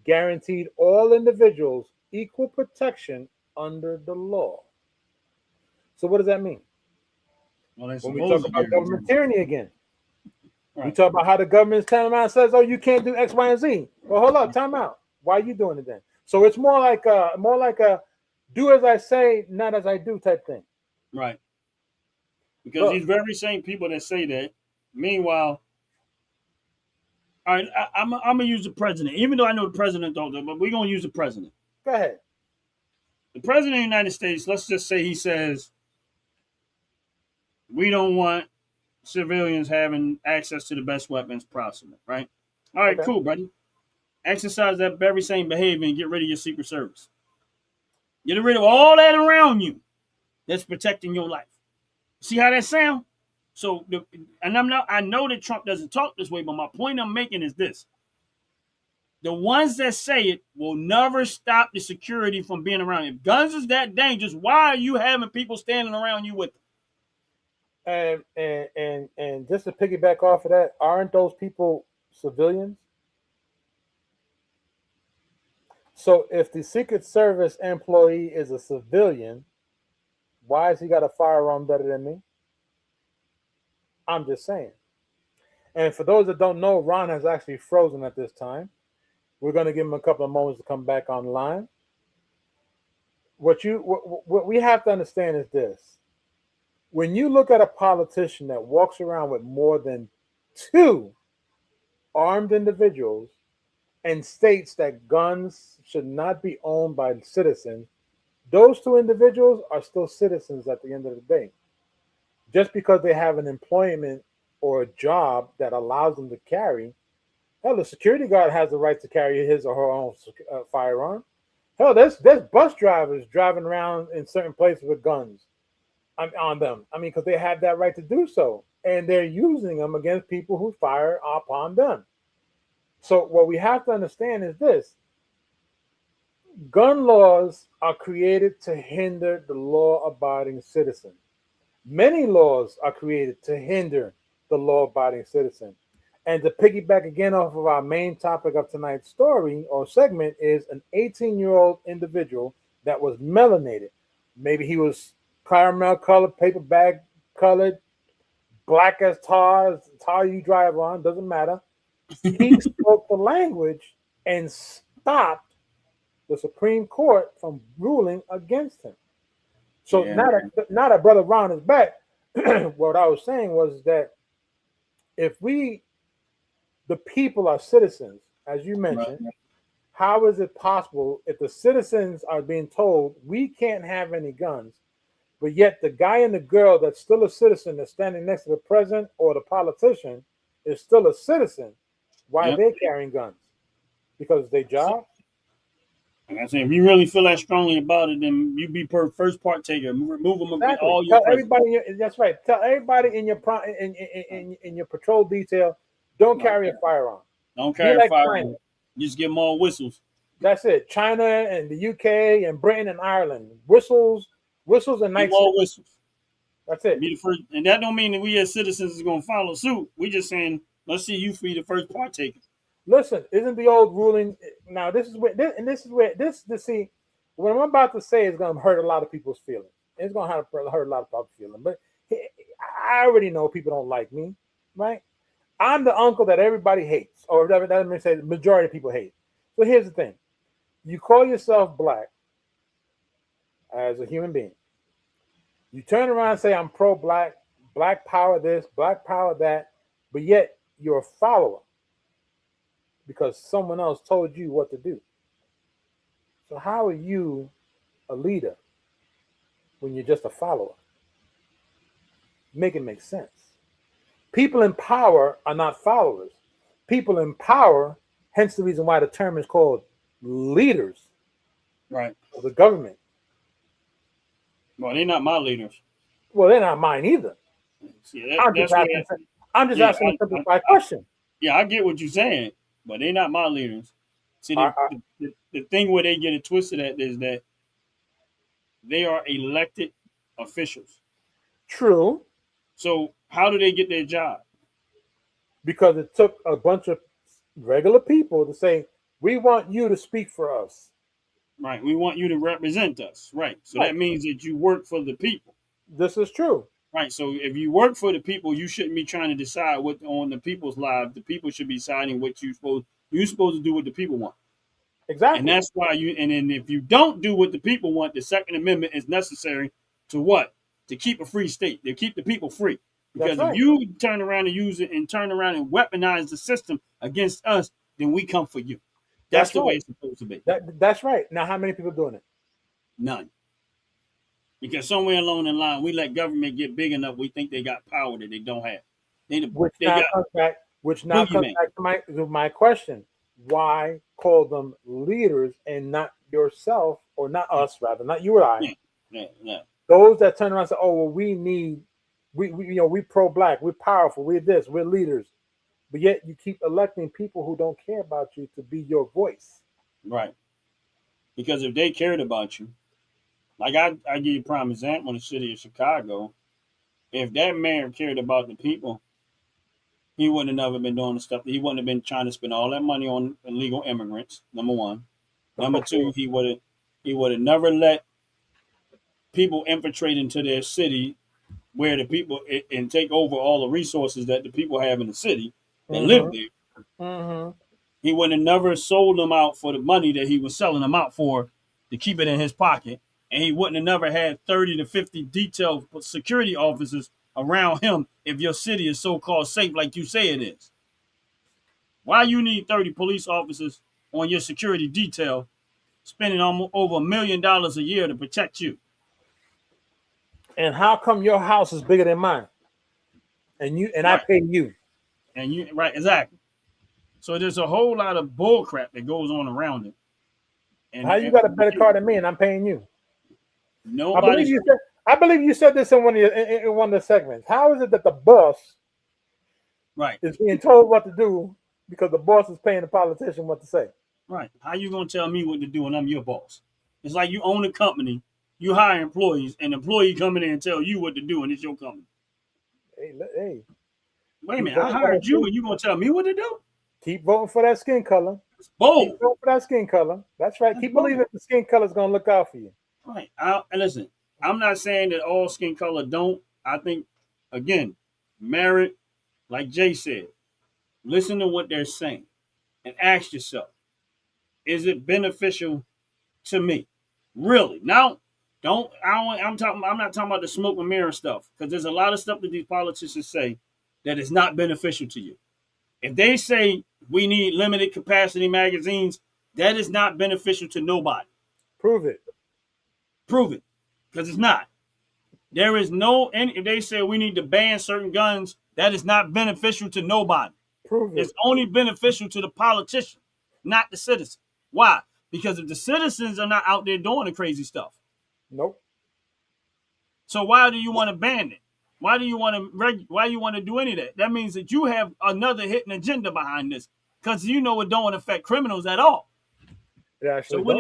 guaranteed all individuals equal protection under the law. So what does that mean? Well, when we talk about government tyranny again, right. We talk about how the government turns around and says, "Oh, you can't do X, Y, and Z." Well, hold up, time out. Why are you doing it then? So it's more like a do as I say, not as I do type thing. Right. Because these very same people that say that, meanwhile, all right, I'm gonna use the president, even though I know the president don't do it, but we're gonna use the president. Go ahead. The president of the United States, let's just say he says, we don't want civilians having access to the best weapons possible, right? All right, cool, buddy. Exercise that very same behavior and get rid of your Secret Service. Get rid of all that around you that's protecting your life. See how that sound? So, and I know that Trump doesn't talk this way, but my point I'm making is this: the ones that say it will never stop the security from being around. If guns is that dangerous, why are you having people standing around you with them? And just to piggyback off of that, aren't those people civilians? So if the Secret Service employee is a civilian, why has he got a firearm better than me? I'm just saying. And for those that don't know, Ron has actually frozen at this time. We're going to give him a couple of moments to come back online. What we have to understand is this. When you look at a politician that walks around with more than 2 armed individuals and states that guns should not be owned by citizens, those 2 individuals are still citizens at the end of the day. Just because they have an employment or a job that allows them to carry, hell, the security guard has the right to carry his or her own firearm. Hell, there's bus drivers driving around in certain places with guns on them. I mean, because they have that right to do so. And they're using them against people who fire upon them. So what we have to understand is this. Gun laws are created to hinder the law-abiding citizen. Many laws are created to hinder the law-abiding citizen. And to piggyback again off of our main topic of tonight's story or segment is an 18-year-old individual that was melanated. Maybe he was caramel colored, paper bag colored, black as tar you drive on, doesn't matter. He spoke the language and stopped the Supreme Court from ruling against him. So now that Brother Ron is back, what I was saying was that if the people are citizens, as you mentioned, right, how is it possible if the citizens are being told we can't have any guns, but yet the guy and the girl that's still a citizen that's standing next to the president or the politician is still a citizen? Why are they carrying guns? Because it's their job? Like I said, if you really feel that strongly about it, then you be first partaker. Remove them exactly. All your. Tell everybody. That's right. Tell everybody in your in your patrol detail, don't carry a firearm. Don't carry a firearm. Just give them all whistles. That's it. China and the UK and Britain and Ireland, whistles and night. All whistles. That's it. Be the first, and that don't mean that we as citizens is going to follow suit. We just saying, let's see you be the first partaker. Listen, isn't the old ruling now? This is where see what I'm about to say is going to hurt a lot of people's feelings. It's going to hurt a lot of people's feelings. But I already know people don't like me, right? I'm the uncle that everybody hates, or that may say the majority of people hate. So here's the thing: you call yourself black as a human being. You turn around and say I'm pro-black, black power this, black power that, but yet you're a follower. Because someone else told you what to do. So how are you a leader when you're just a follower? Make it make sense. People in power are not followers. People in power, hence the reason why the term is called leaders, right, of the government. Well, they're not my leaders. Well, they're not mine either. See, I'm just asking a simplified question. Yeah, I get what you're saying. But they're not my leaders. See, the thing where they get it twisted at is that they are elected officials. True. So how do they get their job? Because it took a bunch of regular people to say, we want you to speak for us. Right. We want you to represent us. Right. So that means that you work for the people. This is true. Right. So if you work for the people, you shouldn't be trying to decide what on the people's lives. The people should be deciding what you're supposed to do what the people want. Exactly. And that's why and then if you don't do what the people want, the Second Amendment is necessary to what? To keep a free state. To keep the people free. Because if you turn around and use it and turn around and weaponize the system against us, then we come for you. That's the way it's supposed to be. That's right. Now, how many people are doing it? None. Because somewhere along the line, we let government get big enough, we think they got power that they don't have. Which now comes back to my question. Why call them leaders and not yourself or not us rather, not you or I. Yeah, yeah. Those that turn around and say, "Oh, well, we pro-black, we're powerful, we're this, we're leaders," but yet you keep electing people who don't care about you to be your voice. Right. Because if they cared about you, like I give you a prime example in the city of Chicago, if that mayor cared about the people, he wouldn't have never been doing the stuff. He wouldn't have been trying to spend all that money on illegal immigrants. Number one. Number two, he would have never let people infiltrate into their city where the people and take over all the resources that the people have in the city that live there. Mm-hmm. He would have never sold them out for the money that he was selling them out for to keep it in his pocket. And he wouldn't have never had 30 to 50 detailed security officers around him if your city is so-called safe like you say it is. Why you need 30 police officers on your security detail spending almost over $1 million a year to protect you? And how come your house is bigger than mine? And I Right. pay you. And you right, exactly. So there's a whole lot of bull crap that goes on around it. And How you got a better car than me, and I'm paying you? Nobody. I believe you said this in one of the segments. How is it that the boss Right. is being told what to do because the boss is paying the politician what to say? Right. How you gonna tell me what to do and I'm your boss? It's like you own a company, you hire employees, and the employee come in and tell you what to do, and it's your company. Hey, Wait a minute, I hired you, and you gonna tell me what to do? keep voting for that skin color. It's bold. Keep voting for that skin color. That's right. That's Keep bold. believing the skin color is gonna look out for you. Right. And listen, I'm not saying that all skin color don't. I think, again, merit, like Jay said, listen to what they're saying and ask yourself, is it beneficial to me? Really? Now, I'm not talking about the smoke and mirror stuff, because there's a lot of stuff that these politicians say that is not beneficial to you. If they say we need limited capacity magazines, that is not beneficial to nobody. Prove it. Prove it, because it's not. There is no, if they say we need to ban certain guns, that is not beneficial to nobody. Prove it. It's only beneficial to the politician, not the citizen. Why? Because if the citizens are not out there doing the crazy stuff. Nope. So why do you want to ban it? Why do you want to do any of that? That means that you have another hidden agenda behind this, because you know it don't affect criminals at all. So what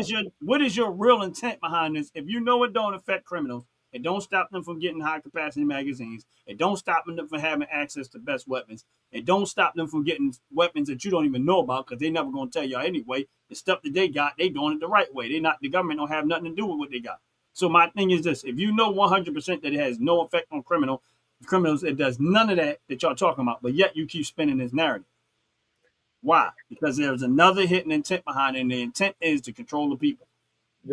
is your real intent behind this? If you know it don't affect criminals, it don't stop them from getting high capacity magazines. It don't stop them from having access to best weapons. It don't stop them from getting weapons that you don't even know about, because they never gonna tell you anyway. The stuff that they got, they doing it the right way. The government don't have nothing to do with what they got. So my thing is this: if you know 100% that it has no effect on criminals, it does none of that y'all talking about, but yet you keep spinning this narrative. Why? Because there's another hidden intent behind it, and the intent is to control the people.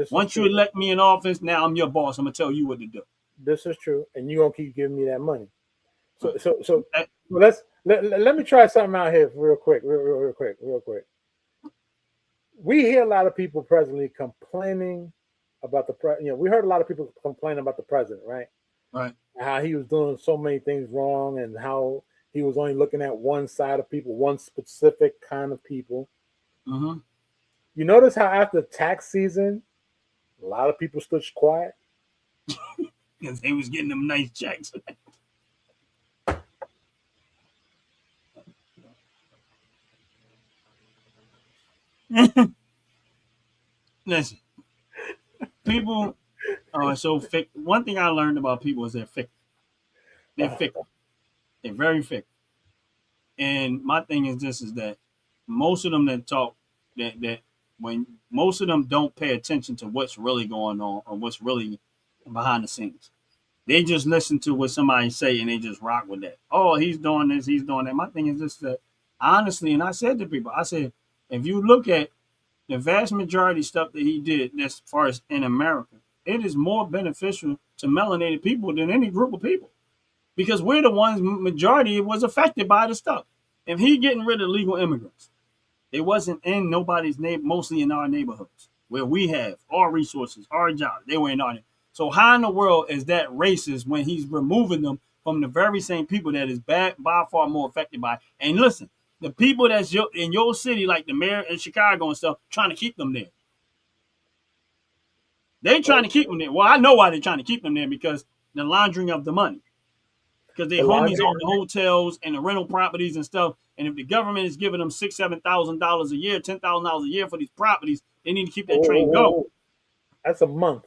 Once you elect me in office, now I'm your boss. I'm gonna tell you what to do. This is true, and you're gonna keep giving me that money. So let me try something out here real quick. We hear a lot of people presently complaining about we heard a lot of people complaining about the president, right? Right. How he was doing so many things wrong, and how he was only looking at one side of people, one specific kind of people. Mm-hmm. You notice how after tax season, a lot of people stood quiet? Because they was getting them nice checks. Listen, people are so fickle. One thing I learned about people is they're fickle. They're fickle. They're very fickle. And my thing is this: is that most of them that talk, that when most of them don't pay attention to what's really going on or what's really behind the scenes. They just listen to what somebody say and they just rock with that. Oh, he's doing this, he's doing that. My thing is this: that honestly, and I said to people, I said, if you look at the vast majority of stuff that he did, as far as in America, it is more beneficial to melanated people than any group of people, because we're the ones majority was affected by the stuff. If he getting rid of legal immigrants, it wasn't in nobody's name, mostly in our neighborhoods where we have our resources, our jobs. They were in our. So how in the world is that racist when he's removing them from the very same people that is by far more affected by? And listen, the people that's in your city, like the mayor in Chicago and stuff, trying to keep them there. They trying to keep them there. Well, I know why they're trying to keep them there, because the laundering of the money. Because they homies on the hotels and the rental properties and stuff. And if the government is giving them $6,000-7,000 a year, $10,000 a year for these properties, they need to keep that train going. That's a month.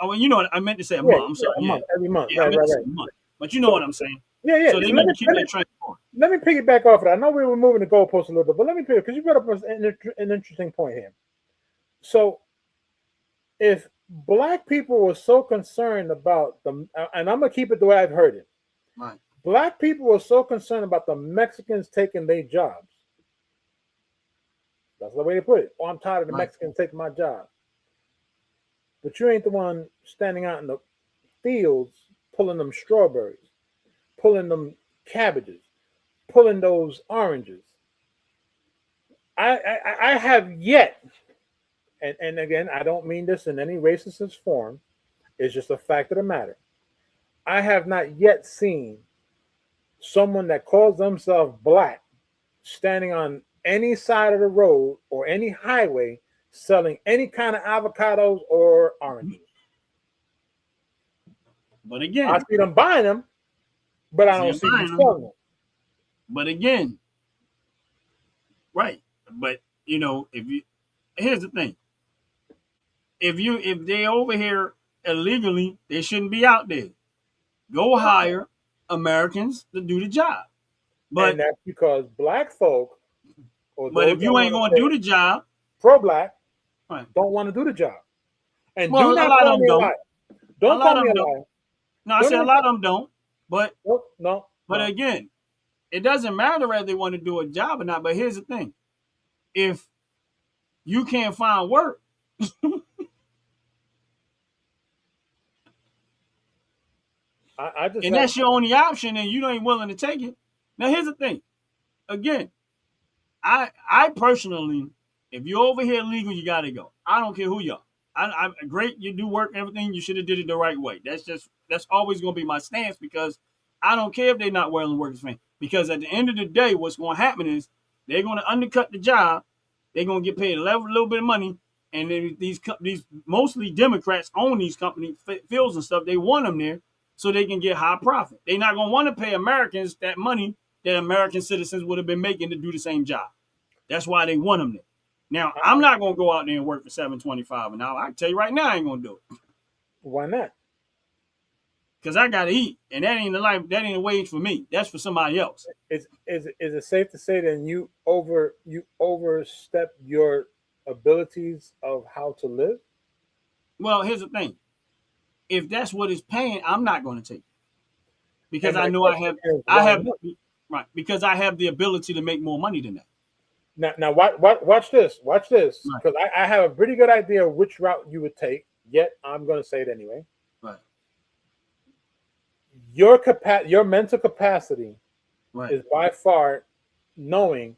Oh, well, you know what I meant to say a month. I'm sorry. A month, every month. Yeah, right. A month. But you know what I'm saying. Yeah. So they need to keep that train going. Let me piggyback off of that. I know we were moving the goalposts a little bit, but let me pick, because you brought up an interesting point here. So if Black people were so concerned about and I'm gonna keep it the way I've heard it. Right. Black people were so concerned about the Mexicans taking their jobs. That's the way to put it. Oh, I'm tired of the Mexicans taking my job. But you ain't the one standing out in the fields pulling them strawberries, pulling them cabbages, pulling those oranges. I have yet, and again, I don't mean this in any racist form. It's just a fact of the matter. I have not yet seen someone that calls themselves Black standing on any side of the road or any highway selling any kind of avocados or oranges. But again, I see them buying them, but I don't see them selling them. But again, right. But here's the thing. If they over here illegally, they shouldn't be out there. Go hire Americans to do the job. But and that's because Black folk, but if you ain't going to do the job, pro-Black, right, don't want to do the job. And well, do not call me a liar. Don't call me a liar. No, I said a lot of them don't. But no. But again, it doesn't matter whether they want to do a job or not. But here's the thing: if you can't find work, and that's your only option, and you ain't willing to take it. Now, here's the thing. Again, I personally, if you're over here legal, you got to go. I don't care who you are. I'm great. You do work, everything. You should have did it the right way. That's always going to be my stance, because I don't care if they're not willing to work as fans. Because at the end of the day, what's going to happen is they're going to undercut the job. They're going to get paid a little bit of money. And then these mostly Democrats own these companies, fields and stuff. They want them there so they can get high profit. They're not going to want to pay Americans that money that American citizens would have been making to do the same job. That's why they want them there. Now, I'm not going to go out there and work for $7.25 an hour. I can tell you right now, I ain't going to do it. Why not? Because I got to eat, and that ain't the life. That ain't a wage for me. That's for somebody else. Is it safe to say that you overstep your abilities of how to live? Well, here's the thing. If that's what it's paying, I'm not going to take it, because I know I have right, because I have the ability to make more money than that. Now, watch this, because I have a pretty good idea of which route you would take. Yet I'm going to say it anyway. Right. Your mental capacity, right, is by far knowing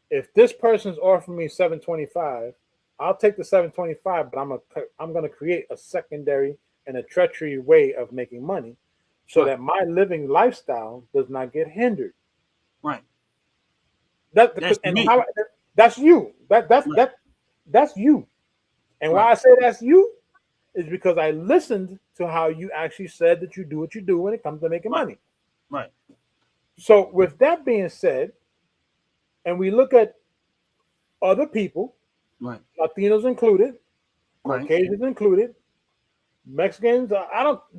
if this person's offering me $7.25, I'll take the $7.25, but I'm going to create a secondary and a treachery way of making money, so that my living lifestyle does not get hindered. Right. That's you. That's you. And why I say that's you is because I listened to how you actually said that you do what you do when it comes to making money. Right. So with that being said, and we look at other people, right, Latinos included, right, Caucasians included, Mexicans,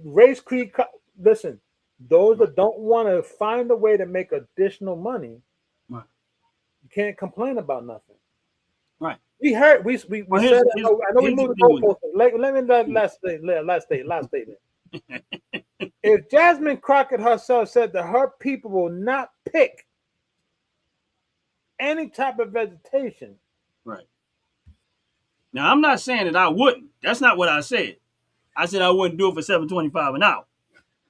race, creed, listen, those that don't want to find a way to make additional money, right, you can't complain about nothing. Right. We said, I know we moved the goalposts. Let me last statement. If Jasmine Crockett herself said that her people will not pick any type of vegetation. Right. Now, I'm not saying that I wouldn't. That's not what I said. I said I wouldn't do it for $7.25 an hour.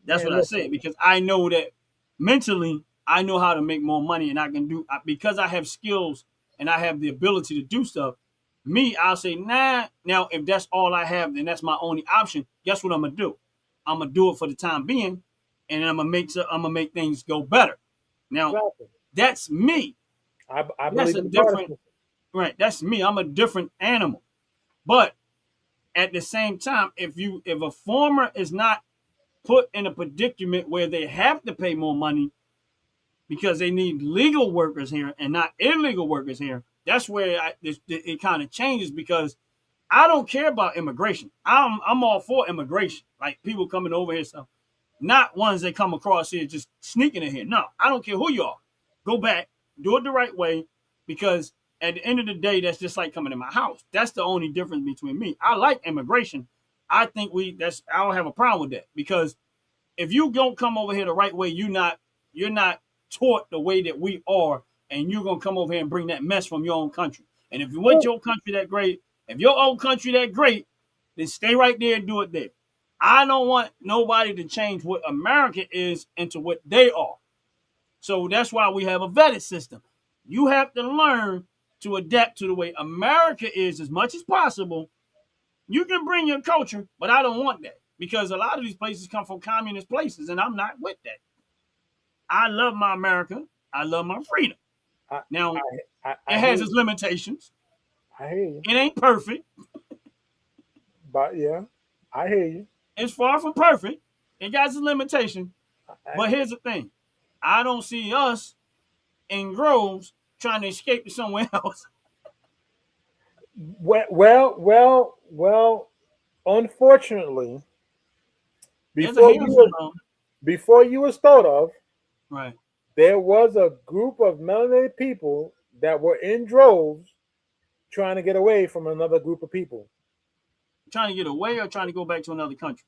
That's what I said, because I know that mentally I know how to make more money, and I can do, because I have skills and I have the ability to do stuff. I'll say, nah. Now, if that's all I have, then that's my only option. Guess what I'm gonna do? I'm gonna do it for the time being, and I'm gonna make things go better. Now, that's me. I that's believe a different, right? That's me. I'm a different animal. But at the same time, if a farmer is not put in a predicament where they have to pay more money because they need legal workers here and not illegal workers here, that's where it kind of changes, because I don't care about immigration. I'm all for immigration, like people coming over here, stuff, not ones that come across here just sneaking in here. No, I don't care who you are. Go back, do it the right way, because at the end of the day, that's just like coming in my house. That's the only difference between me. I like immigration. I think I don't have a problem with that, because if you don't come over here the right way, you're not taught the way that we are, and you're gonna come over here and bring that mess from your own country. And if you want your country that great, if your own country that great, then stay right there and do it there. I don't want nobody to change what America is into what they are. So that's why we have a vetted system. You have to learn to adapt to the way America is as much as possible. You can bring your culture, but I don't want that, because a lot of these places come from communist places, and I'm not with that. I love my America. I love my freedom. Now, it has its limitations. I hear you. It ain't perfect. But yeah, I hear you. It's far from perfect. It got its limitations. But here's the thing. I don't see us in Groves trying to escape to somewhere else. Well. Unfortunately, before you was thought of, right, there was a group of melanated people that were in droves trying to get away from another group of people. Trying to get away or trying to go back to another country?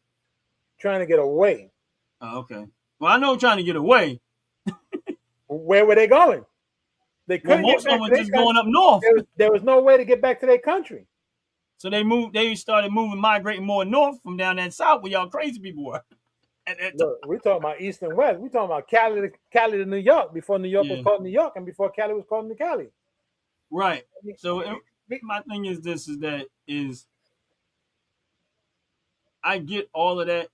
Trying to get away. Oh, okay. Well, I know trying to get away. Where were they going? They couldn't. Most of them were just going up north. There was no way to get back to their country. So they started migrating more north from down that south where y'all crazy people were. Look, we're talking about east and west. We're talking about Cali to New York, before New York was called New York, and before Cali was called New Cali. Right. So my thing is I get all of that,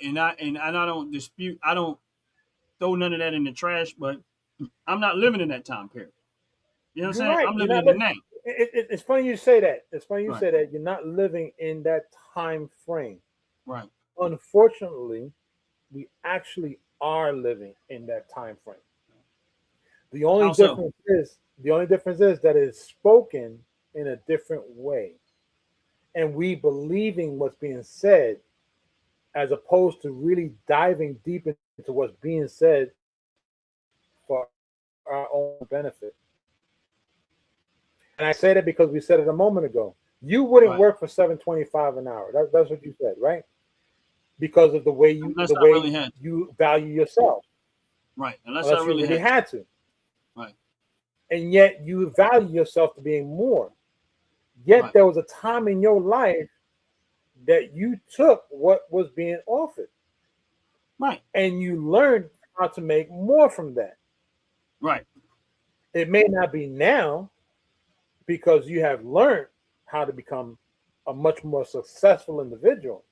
and I don't dispute. I don't throw none of that in the trash, but I'm not living in that time period. You know what I'm saying? Right. I'm living in the now. It's funny you say that. It's funny you say that. You're not living in that time frame. Right. Unfortunately, we actually are living in that time frame. The only difference is that it's spoken in a different way, and we believing what's being said, as opposed to really diving deep into what's being said for our own benefit. And I say that because we said it a moment ago. You wouldn't work for $7.25 an hour. That's what you said, right? Because of the way you value yourself. Right. Unless I really had to. Right. And yet you value yourself to being more. Yet there was a time in your life that you took what was being offered. Right. And you learned how to make more from that. Right. It may not be now, because you have learned how to become a much more successful individual.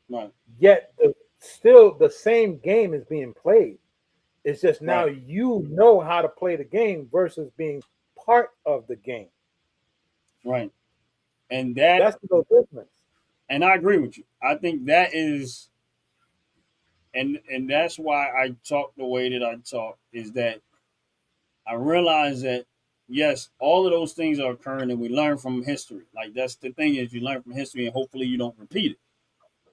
Right. Yet still the same game is being played. It's just now you know how to play the game versus being part of the game. Right. And that's the difference. And I agree with you. I think that is, and that's why I talk the way that I talk, is that I realize that, yes, all of those things are occurring and we learn from history. Like, that's the thing, is you learn from history and hopefully you don't repeat it.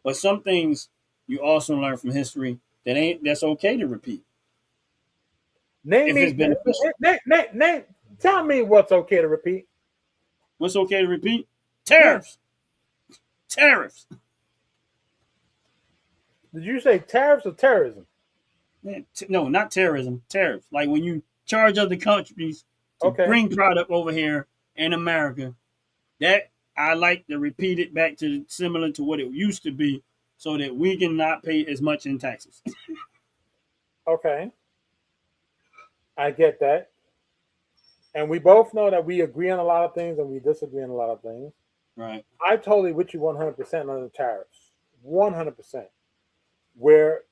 But some things you also learn from history that's okay to repeat. Tell me what's okay to repeat. What's okay to repeat? Tariffs. Yeah. Tariffs. Did you say tariffs or terrorism? No, not terrorism. Tariffs. Like when you charge other countries to bring product over here in America, that I like to repeat it back to similar to what it used to be, so that we can not pay as much in taxes. Okay. I get that. And we both know that we agree on a lot of things and we disagree on a lot of things. Right. I totally with you 100% on the tariffs. 100%. Where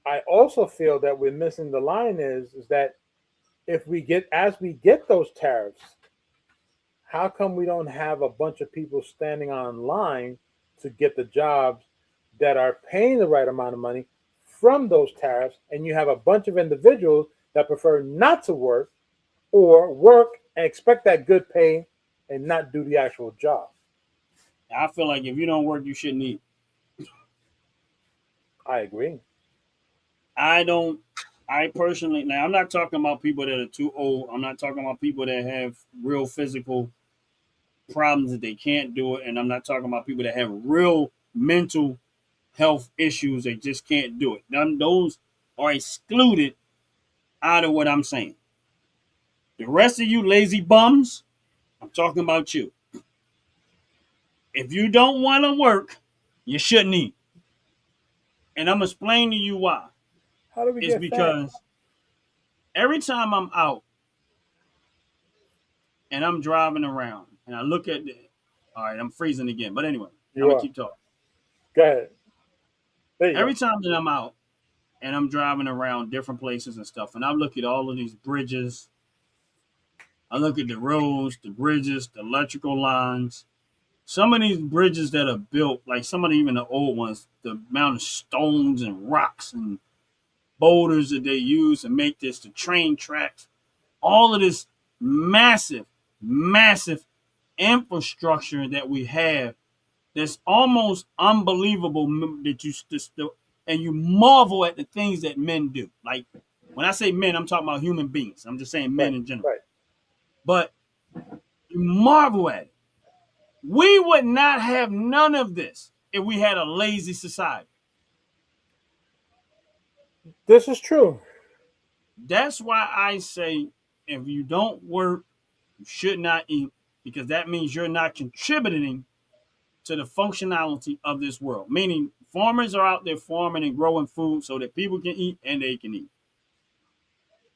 I also feel that we're missing the line is that as we get those tariffs, how come we don't have a bunch of people standing online to get the jobs that are paying the right amount of money from those tariffs? And you have a bunch of individuals that prefer not to work or work and expect that good pay and not do the actual job. I feel like if you don't work, you shouldn't eat. I agree. I don't. I personally, now I'm not talking about people that are too old. I'm not talking about people that have real physical problems that they can't do it, and I'm not talking about people that have real mental health issues they just can't do it. Those are excluded out of what I'm saying. The rest of you lazy bums, I'm talking about you. If you don't want to work, you shouldn't eat. And I'm going to explain to you why. How do we It's get fat? because every time I'm out and I'm driving around and I look at the, all right, I'm freezing again. But anyway, I'm You going to are. keep talking. Go ahead. There you Every go. time that I'm out and I'm driving around different places and stuff, and I look at all of these bridges, I look at the roads, the bridges, the electrical lines. Some of these bridges that are built, like some of even the old ones, the amount of stones and rocks and boulders that they use to make this, the train tracks, all of this massive, massive infrastructure that we have that's almost unbelievable that you just, and you marvel at the things that men do. Like when I say men, I'm talking about human beings. I'm just saying Right. men in general. Right. But you marvel at it. We would not have none of this if we had a lazy society. This is true. That's why I say if you don't work, you should not eat because that means you're not contributing to the functionality of this world. Meaning farmers are out there farming and growing food so that people can eat and they can eat.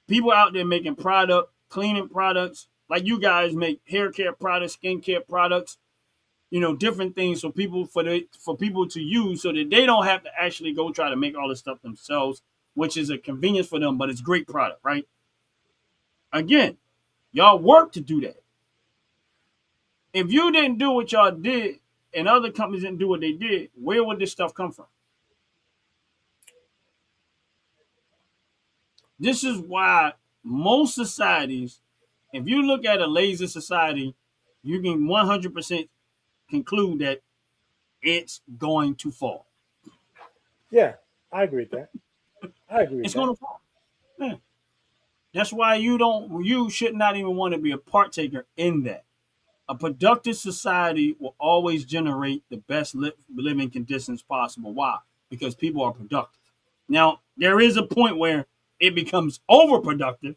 People out there making product, cleaning products, like you guys make hair care products, skin care products, different things so for people to use so that they don't have to actually go try to make all this stuff themselves, which is a convenience for them, but it's great product, right? Again, y'all work to do that. If you didn't do what y'all did and other companies didn't do what they did, where would this stuff come from? This is why most societies, if you look at a lazy society, you can 100% conclude that it's going to fall. Yeah, I agree with that. I agree with It's that. going to fall. Yeah. That's why you should not even want to be a partaker in that. A productive society will always generate the best living conditions possible. Why? Because people are productive. Now, there is a point where it becomes overproductive,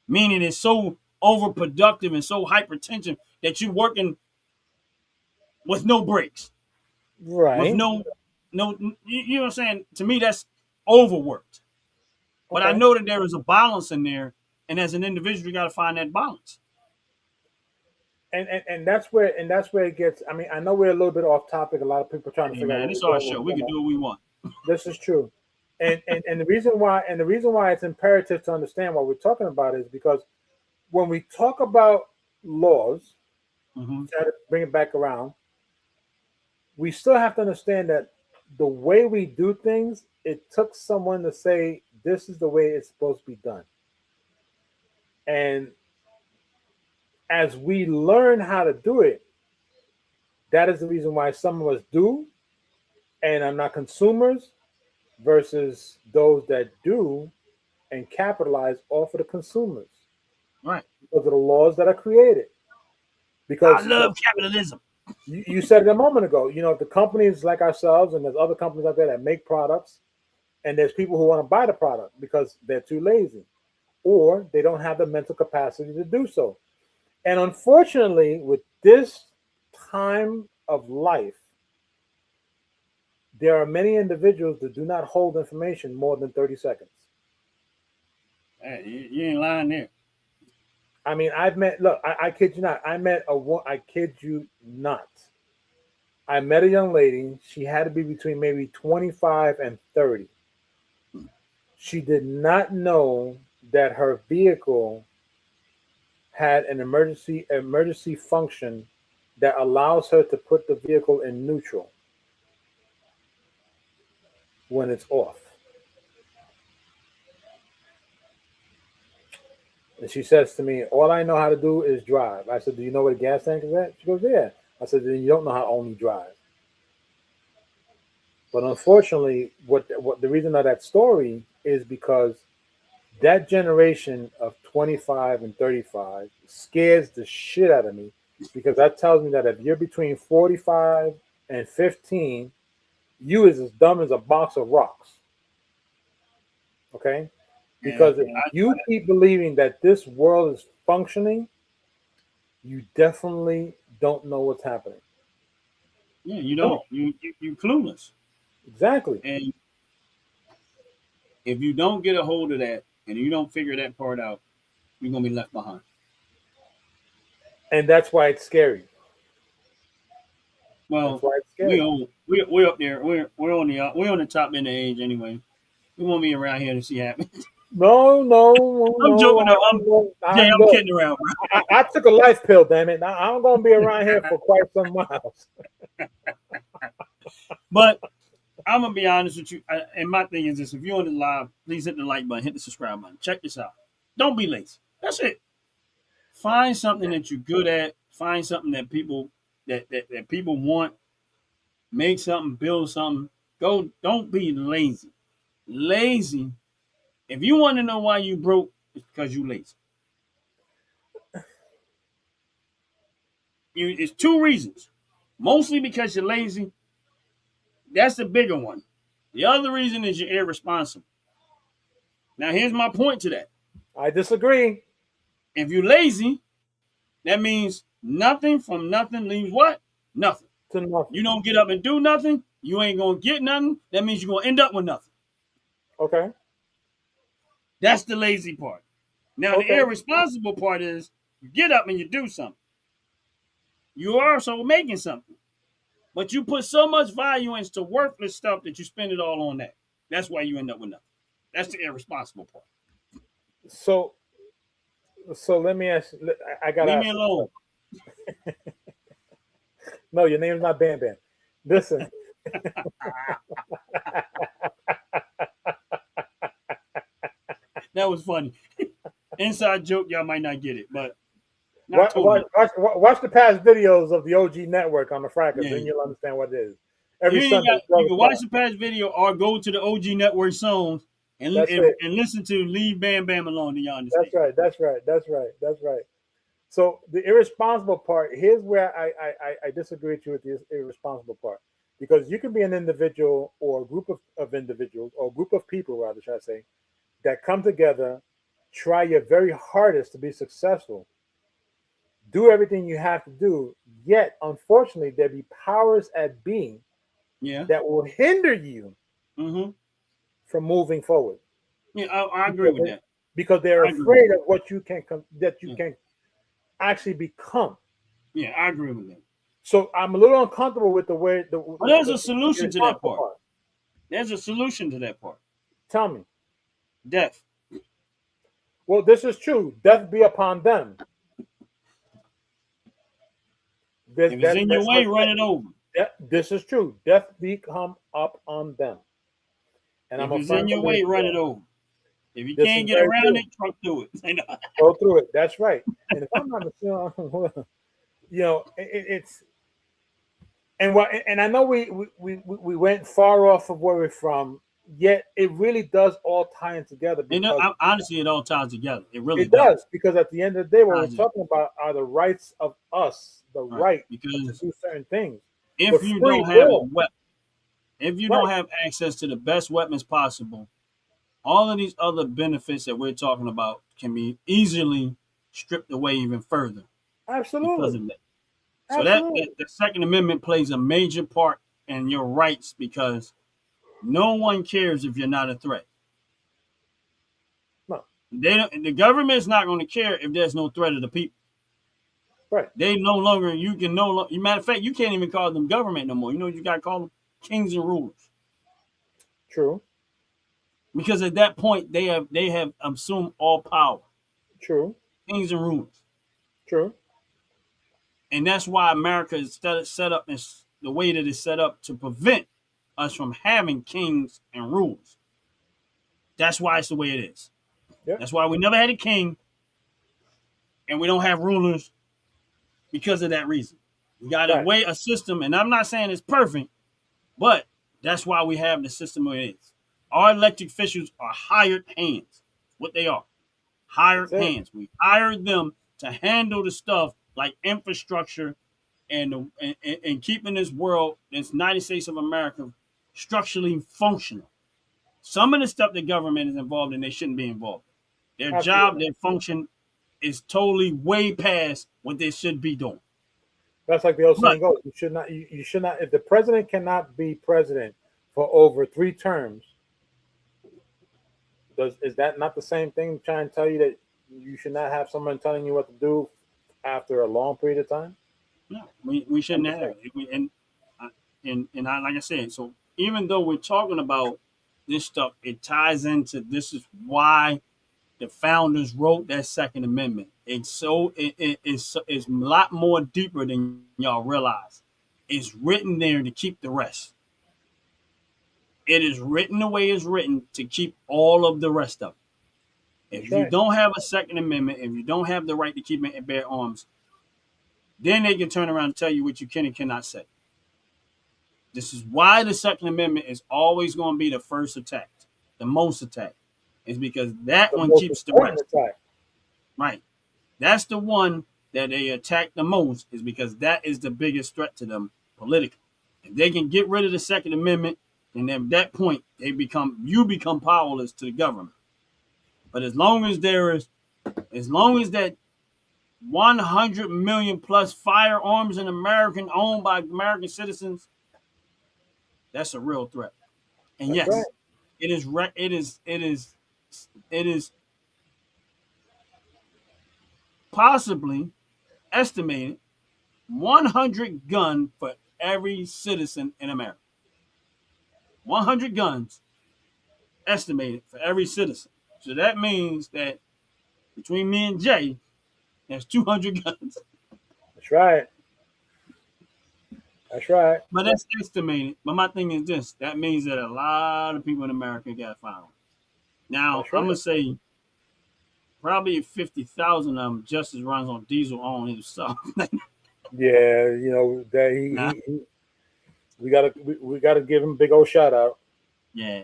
meaning it's so overproductive and so hypertension that you're working with no breaks, with Right. no, you know what I'm saying? To me, that's overworked. But I Okay. know that there is a balance in there, and as an individual, you got to find that balance. And that's where it gets. I mean, I know we're a little bit off topic. A lot of people are trying to Hey figure out man, what it's we're our doing. show. What We we're can talking do what we want. about. This is true. And the reason why it's imperative to understand what we're talking about is because when we talk about laws, Mm-hmm. try to bring it back around, we still have to understand that the way we do things, it took someone to say this is the way it's supposed to be done. And as we learn how to do it, that is the reason why some of us do and are not consumers versus those that do and capitalize off of the consumers Right. because of the laws that are created. I Because love capitalism. you said it a moment ago, the companies like ourselves and there's other companies out there that make products, and there's people who want to buy the product because they're too lazy or they don't have the mental capacity to do so. And unfortunately, with this time of life, there are many individuals that do not hold information more than 30 seconds. Hey, you ain't lying there. I mean, look, I kid you not, I kid you not. I met a young lady. She had to be between maybe 25 and 30. She did not know that her vehicle had an emergency function that allows her to put the vehicle in neutral when it's off. And she says to me, "All I know how to do is drive." I said, "Do you know where the gas tank is at?" She goes, "Yeah." I said, "Then you don't know how to only drive." But unfortunately, what the reason of that story is because that generation of 25 and 35 scares the shit out of me, because that tells me that if you're between 45 and 15, you is as dumb as a box of rocks. Okay? Yeah, Because if you keep believing that this world is functioning, you definitely don't know what's happening. yeah, You you don't. don't. You clueless. Exactly. And if you don't get a hold of that and you don't figure that part out, you're gonna be left behind. And that's why it's scary. That's Well, why it's scary. we're up there. We're on the top end of age anyway. We won't be around here to see happen. No, no, I'm no. joking though. I'm Look, kidding around, I took a life pill, damn it. Now, I'm going to be around here for quite some miles. but I'm gonna be honest with you. And my thing is this: if you're on the live, please hit the like button, hit the subscribe button. Check this out. Don't be lazy. That's it. Find something that you're good at. Find something that people want. Make something, build something. Go. Don't be lazy. Lazy. If you want to know why you broke, it's because you lazy. It's two reasons. Mostly because you're lazy. That's the bigger one. The other reason is you're irresponsible. Now, here's my point to that. I disagree. If you're lazy, that means nothing from nothing leaves what? Nothing. To nothing. You don't get up and do nothing. You ain't going to get nothing. That means you're going to end up with nothing. Okay. That's the lazy part. Now, Okay. the irresponsible part is you get up and you do something. You are also making something. But you put so much value into worthless stuff that you spend it all on that. That's why you end up with nothing. That's the irresponsible part. So let me ask. I got to Leave ask. me alone. No, your name's not Bam Bam. Listen. That was funny. Inside joke, y'all might not get it, but not totally. Watch the past videos of the OG network on the Frackers, Yeah. and you'll understand what it is. Every You Sunday, can watch the past video or go to the OG Network songs and listen to Leave Bam Bam Alone. Do y'all understand? That's right. So the irresponsible part, here's where I disagree with you with the irresponsible part. Because you can be an individual or a group of individuals, or a group of people, rather, should I say, that come together, try your very hardest to be successful, do everything you have to do, yet, unfortunately, there be powers at being that will hinder you from moving forward. Yeah, I agree with that. Because they're afraid of what you can can actually become. Yeah, I agree with that. So I'm a little uncomfortable with the way But there's a solution to that part. There's a solution to that part. Tell me. Death. Well, this is true. Death be upon them. If it's in your way, run it over. This is true. Death be come up on them. And if it's in your way, run it over. If you can't get around it, truck through it. Go through it. That's right. And if I'm not mistaken, it's and I know we went far off of where we're from, yet it really does all tie in together. Honestly, it all ties together. It really does, because at the end of the day, what we're talking about are the rights of us, the right to do certain things. If you don't have a weapon, if you don't have access to the best weapons possible, all of these other benefits that we're talking about can be easily stripped away even further. Absolutely. Because of that. So the Second Amendment plays a major part in your rights, because no one cares if you're not a threat. No. The government is not going to care if there's no threat of the people. Right. They no longer, matter of fact, you can't even call them government no more. You know what you got to call them? Kings and rulers. True. Because at that point, they have assumed all power. True. Kings and rulers. True. And that's why America is set up in the way that it's set up to prevent us from having kings and rulers. That's why it's the way it is. Yeah. That's why we never had a king and we don't have rulers because of that reason. We got a system, and I'm not saying it's perfect, but that's why we have the system it is. Our elected officials are hired hands. What they are. Hired hands. We hired them to handle the stuff like infrastructure and keeping this world, this United States of America, structurally functional. Some of the stuff the government is involved in, they shouldn't be involved. Their job, their function is totally way past what they should be doing. That's like the old saying goes. You should not. If the president cannot be president for over 3 terms, is that not the same thing? Trying to tell you that you should not have someone telling you what to do after a long period of time? No, we shouldn't have it. And like I said, so even though we're talking about this stuff, it ties into this is why the founders wrote that Second Amendment. It's a lot more deeper than y'all realize. It's written there to keep the rest. It is written the way it's written to keep all of the rest of it. If you don't have a Second Amendment, if you don't have the right to keep and bear arms, then they can turn around and tell you what you can and cannot say. This is why the Second Amendment is always going to be the first attacked, the most attacked. It's because that one keeps the rest. Right. That's the one that they attack the most, is because that is the biggest threat to them politically. If they can get rid of the Second Amendment, then at that point you become powerless to the government. But as long as that 100 million plus firearms in America owned by American citizens, that's a real threat. And yes, it is possibly estimated 100 guns for every citizen in America. 100 guns estimated for every citizen. So that means that between me and Jay, there's 200 guns. That's right. That's right. But that's estimated. But my thing is this. That means that a lot of people in America got firearms. Now, I'm going to say probably 50,000 of them just as runs on diesel on himself. Yeah, we gotta give him a big old shout out. Yeah.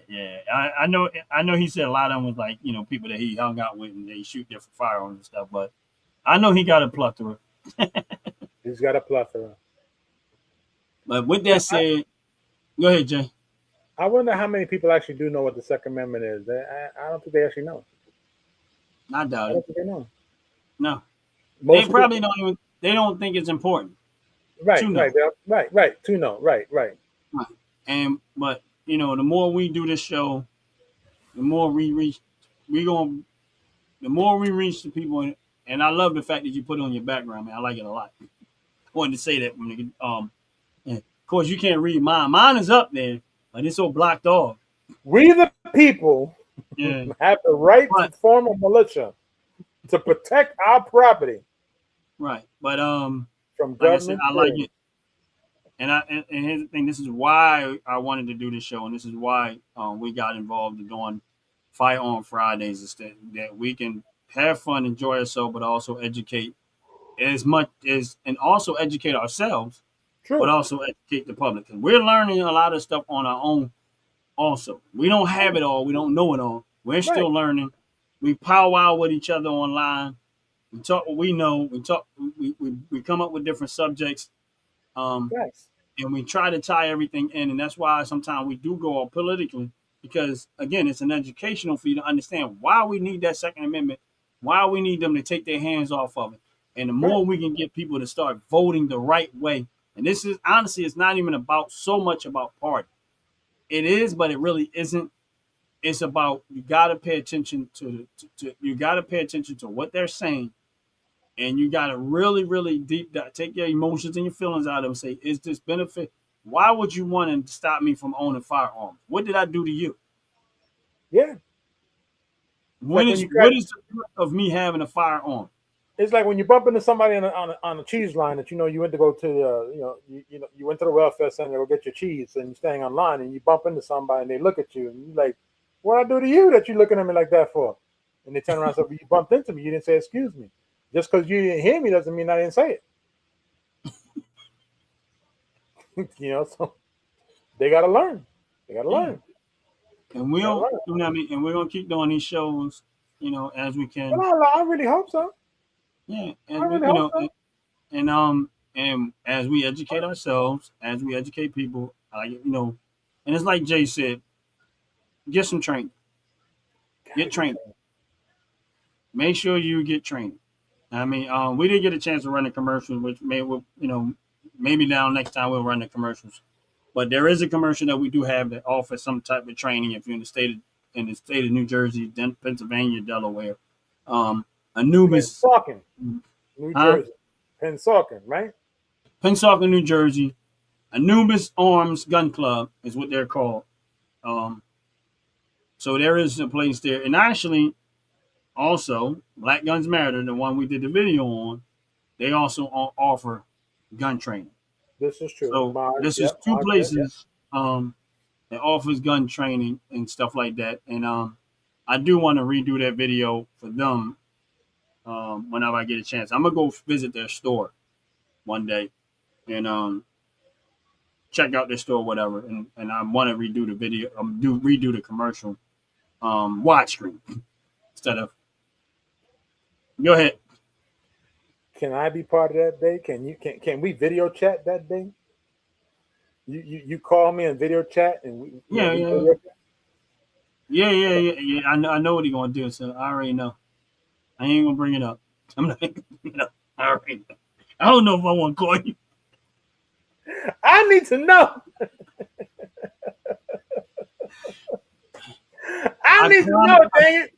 I know he said a lot of them was like, people that he hung out with and they shoot different firearms and stuff, but I know he got a plethora. He's got a plethora. But with that said, go ahead, Jay. I wonder how many people actually do know what the Second Amendment is. I don't think they actually know. I doubt it. I don't think they know. No. They probably don't think it's important. Right. To know. Right. But the more we do this show, the more we reach the people. And I love the fact that you put it on your background, man. I like it a lot. I wanted to say that when of course you can't read mine. Mine is up there, but it's so blocked off. We the people have the right to form a militia to protect our property. Right. But from like I said, I like it. And here's the thing, this is why I wanted to do this show, and this is why we got involved in doing Firearm Fridays, is that we can have fun, enjoy ourselves, but also educate as much as, and also educate ourselves, but also educate the public. Because we're learning a lot of stuff on our own also. We don't have it all. We don't know it all. We're still learning. We powwow with each other online. We talk what we know. We come up with different subjects. And we try to tie everything in. And that's why sometimes we do go all politically, because, again, it's an educational for you to understand why we need that Second Amendment, why we need them to take their hands off of it. And the more we can get people to start voting the right way. And this is, honestly, it's not even so much about party. It is, but it really isn't. It's about, you got to pay attention to what they're saying. And you got to really, really deep take your emotions and your feelings out of them and say, is this benefit? Why would you want to stop me from owning firearms? What did I do to you? Yeah. What is the point of me having a firearm? It's like when you bump into somebody on a cheese line that you went to go to you went to the welfare center to go get your cheese and you're standing online and you bump into somebody and they look at you and you're like, what I do to you that you looking at me like that for? And they turn around and say, well, you bumped into me, you didn't say excuse me. Just because you didn't hear me doesn't mean I didn't say it. So they gotta learn. They gotta learn. And we'll, you know what I mean, and we're gonna keep doing these shows, as we can. Well, I really hope so. Yeah, I really hope so. and as we educate ourselves, as we educate people, and it's like Jay said, get some training, get training. Make sure you get training. I mean, we didn't get a chance to run the commercials, which maybe now next time we'll run the commercials. But there is a commercial that we do have that offers some type of training if you're in the state of New Jersey, Pennsylvania, Delaware. Anubis, Pennsauken, New Jersey. Pennsauken, right? Pennsauken, New Jersey. Anubis Arms Gun Club is what they're called. So there is a place there. And actually, also, Black Guns Matter, the one we did the video on, they also offer gun training. This is true. So this is two places that offers gun training and stuff like that. And I do want to redo that video for them whenever I get a chance. I'm gonna go visit their store one day and check out their store, whatever. And I want to redo the video, redo the commercial watch screen instead of. Go ahead. Can I be part of that day? Can we video chat that day? You call me and video chat and we Yeah. I know what he's gonna do, so I already know. I ain't gonna bring it up. I'm not. I already know. I don't know if I want to call you. I need to know. I need to know, dang it.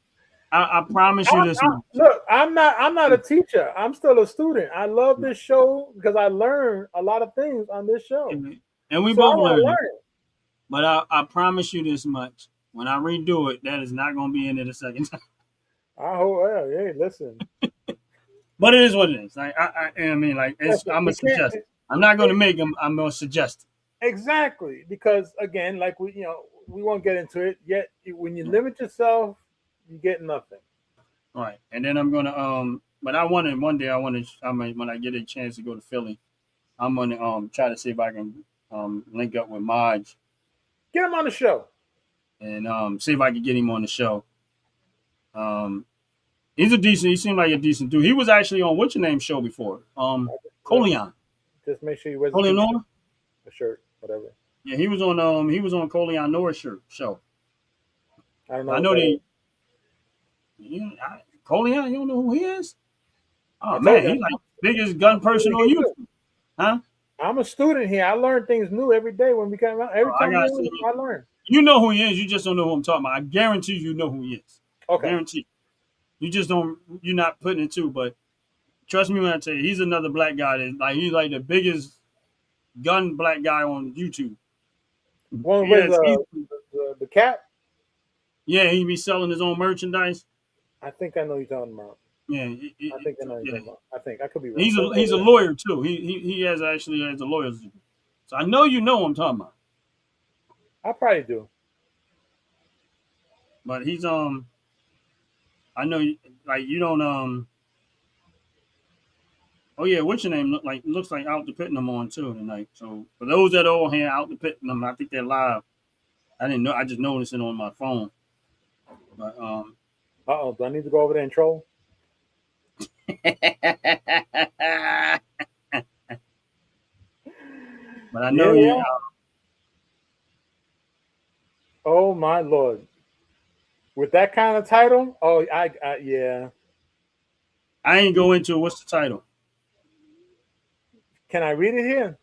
I promise you this. Look, I'm not a teacher. I'm still a student. I love this show because I learn a lot of things on this show. And we both learn. But I promise you this much. When I redo it, that is not going to be in it a second time. I hope. Well, hey, listen. But it is what it is. I'm gonna suggest. I'm not going to make them. I'm going to suggest. Exactly, because again, like we won't get into it yet. When you limit yourself, you get nothing. All right, and then I'm gonna but I want to one day. When I get a chance to go to Philly, I'm gonna try to see if I can link up with Maj. Get him on the show. And see if I can get him on the show. He seemed like a decent dude. He was actually on what's your name show before. Coleon. Just make sure he wears a shirt, whatever. Yeah, he was on Coleon Noah's show. I don't know. I know Coleon, you don't know who he is? Oh man, he's like the biggest gun person on YouTube. Huh? I'm a student here. I learn things new every day when we come out. Every time I learn. You know who he is. You just don't know who I'm talking about. I guarantee you know who he is. Okay. Guarantee. You just don't. You're not putting it to. But trust me when I tell you, he's another black guy. He's like the biggest gun black guy on YouTube. One with the cap. Yeah, he be selling his own merchandise. I think I know who you're talking about. Yeah, I think I know who you're talking about. I think I could be wrong. He's a lawyer too. He has a lawyer's degree. So I know you know what I'm talking about. I probably do. But he's I know like you don't oh yeah, what's your name? Looks like Out the Pitnam on too tonight. So for those that are here Out the Pitnam, I think they're live. I didn't know. I just noticed it on my phone. But do I need to go over there and troll? But I know you. Oh my Lord! With that kind of title, yeah. I ain't go into it. What's the title? Can I read it here?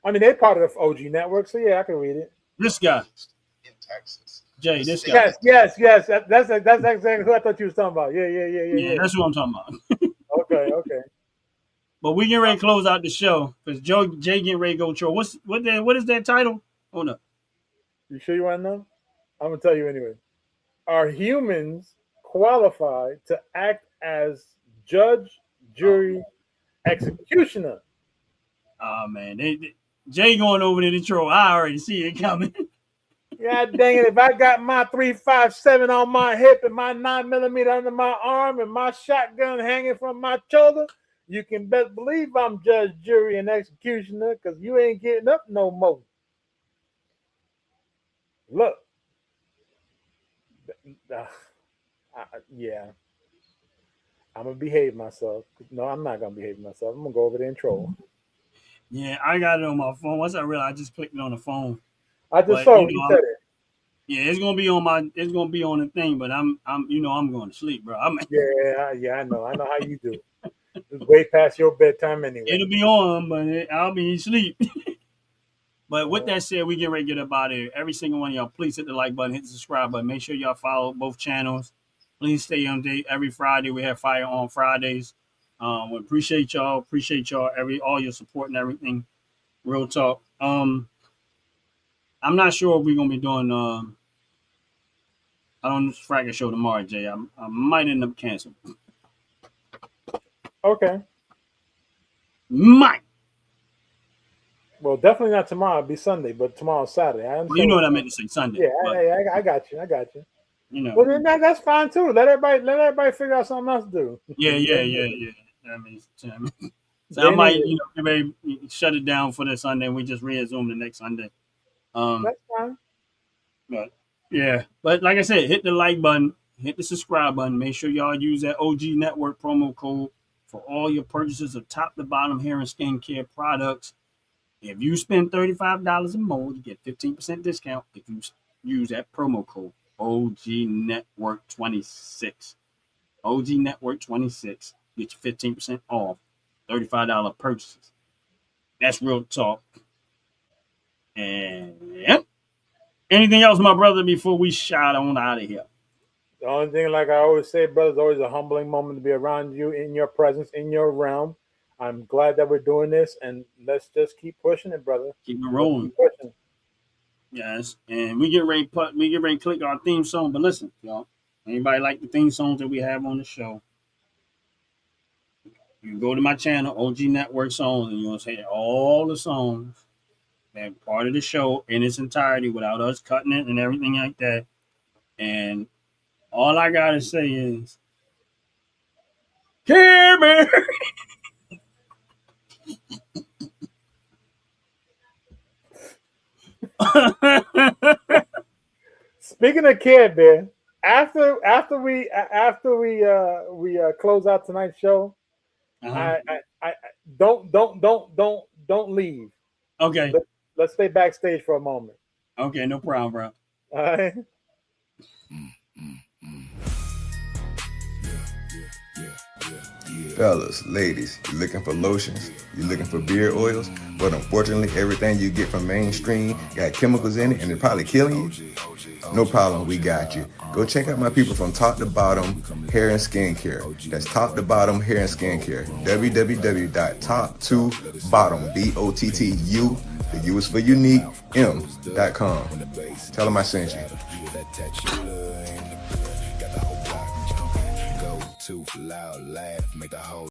I mean, they're part of the OG network, so yeah, I can read it. This guy in Texas, Jay. This guy. Yes. That's exactly who I thought you was talking about. Yeah. That's what I'm talking about. Okay. But we getting ready to close out the show because Jay getting ready to go troll. What is that title? Hold up. You sure you want to know? I'm gonna tell you anyway. Are humans qualified to act as judge, jury, executioner. Oh man, Jay going over to Detroit. I already see it coming. God dang it! If I got my 357 on my hip and my 9mm under my arm and my shotgun hanging from my shoulder, you can best believe I'm judge, jury, and executioner, because you ain't getting up no more. Look, yeah, I'm gonna behave myself. No, I'm not gonna behave myself. I'm gonna go over there and troll. Yeah, I got it on my phone. Once I realized, I just clicked it on the phone. I just But saw what you said it. yeah, it's gonna be on the thing. But I'm going to sleep, bro. Yeah, I know how you do. It's way past your bedtime anyway. It'll be on, but I'll be asleep. But with that said, we get ready to get up out of here. Every single one of y'all, please hit the like button, hit the subscribe button. Make sure y'all follow both channels. Please stay on date. Every Friday we have Fire on Fridays. We appreciate y'all. All your support and everything. Real talk. I'm not sure if we're gonna be doing I don't Fracking show tomorrow, Jay. I might end up canceling. Okay. Might. Well, definitely not tomorrow. It'll be Sunday, but tomorrow's Saturday. Well, you know what I meant to say, Sunday. Yeah, but, I got you. You know. Well, then that's fine too. Let everybody figure out something else to do. Yeah. I mean, so I might, maybe shut it down for the Sunday and we just resume the next Sunday. That's fine. But yeah, but like I said, hit the like button, hit the subscribe button. Make sure y'all use that OG Network promo code for all your purchases of top to bottom hair and skincare products. If you spend $35 or more, you get 15% discount if you use that promo code OG Network 26. OG Network 26. Get you 15% off $35 purchases. That's real talk. And yep. Anything else, my brother, before we shout on out of here? The only thing, like I always say, brother, it's always a humbling moment to be around you, in your presence, in your realm. I'm glad that we're doing this, and let's just keep pushing it, brother. Keep it rolling. Keep pushing. Yes, and we get ready to click our theme song. But listen, y'all, anybody like the theme songs that we have on the show? You can go to my channel, OG Network Songs, and you'll see all the songs that part of the show in its entirety without us cutting it and everything like that. And all I gotta say is, Care Bear. Speaking of Care Bear, after we close out tonight's show, I don't leave. Okay. Let's stay backstage for a moment. Okay, no problem, bro. All right. Fellas, ladies, you looking for lotions? You looking for beard oils? But unfortunately, everything you get from mainstream got chemicals in it and they're probably killing you? No problem, we got you. Go check out my people from Top to Bottom Hair and Skincare. That's Top to Bottom Hair and Skincare. www.top2bottom, BOTTU, the U is for unique, M.com. Tell them I sent you. Too loud laugh, make the whole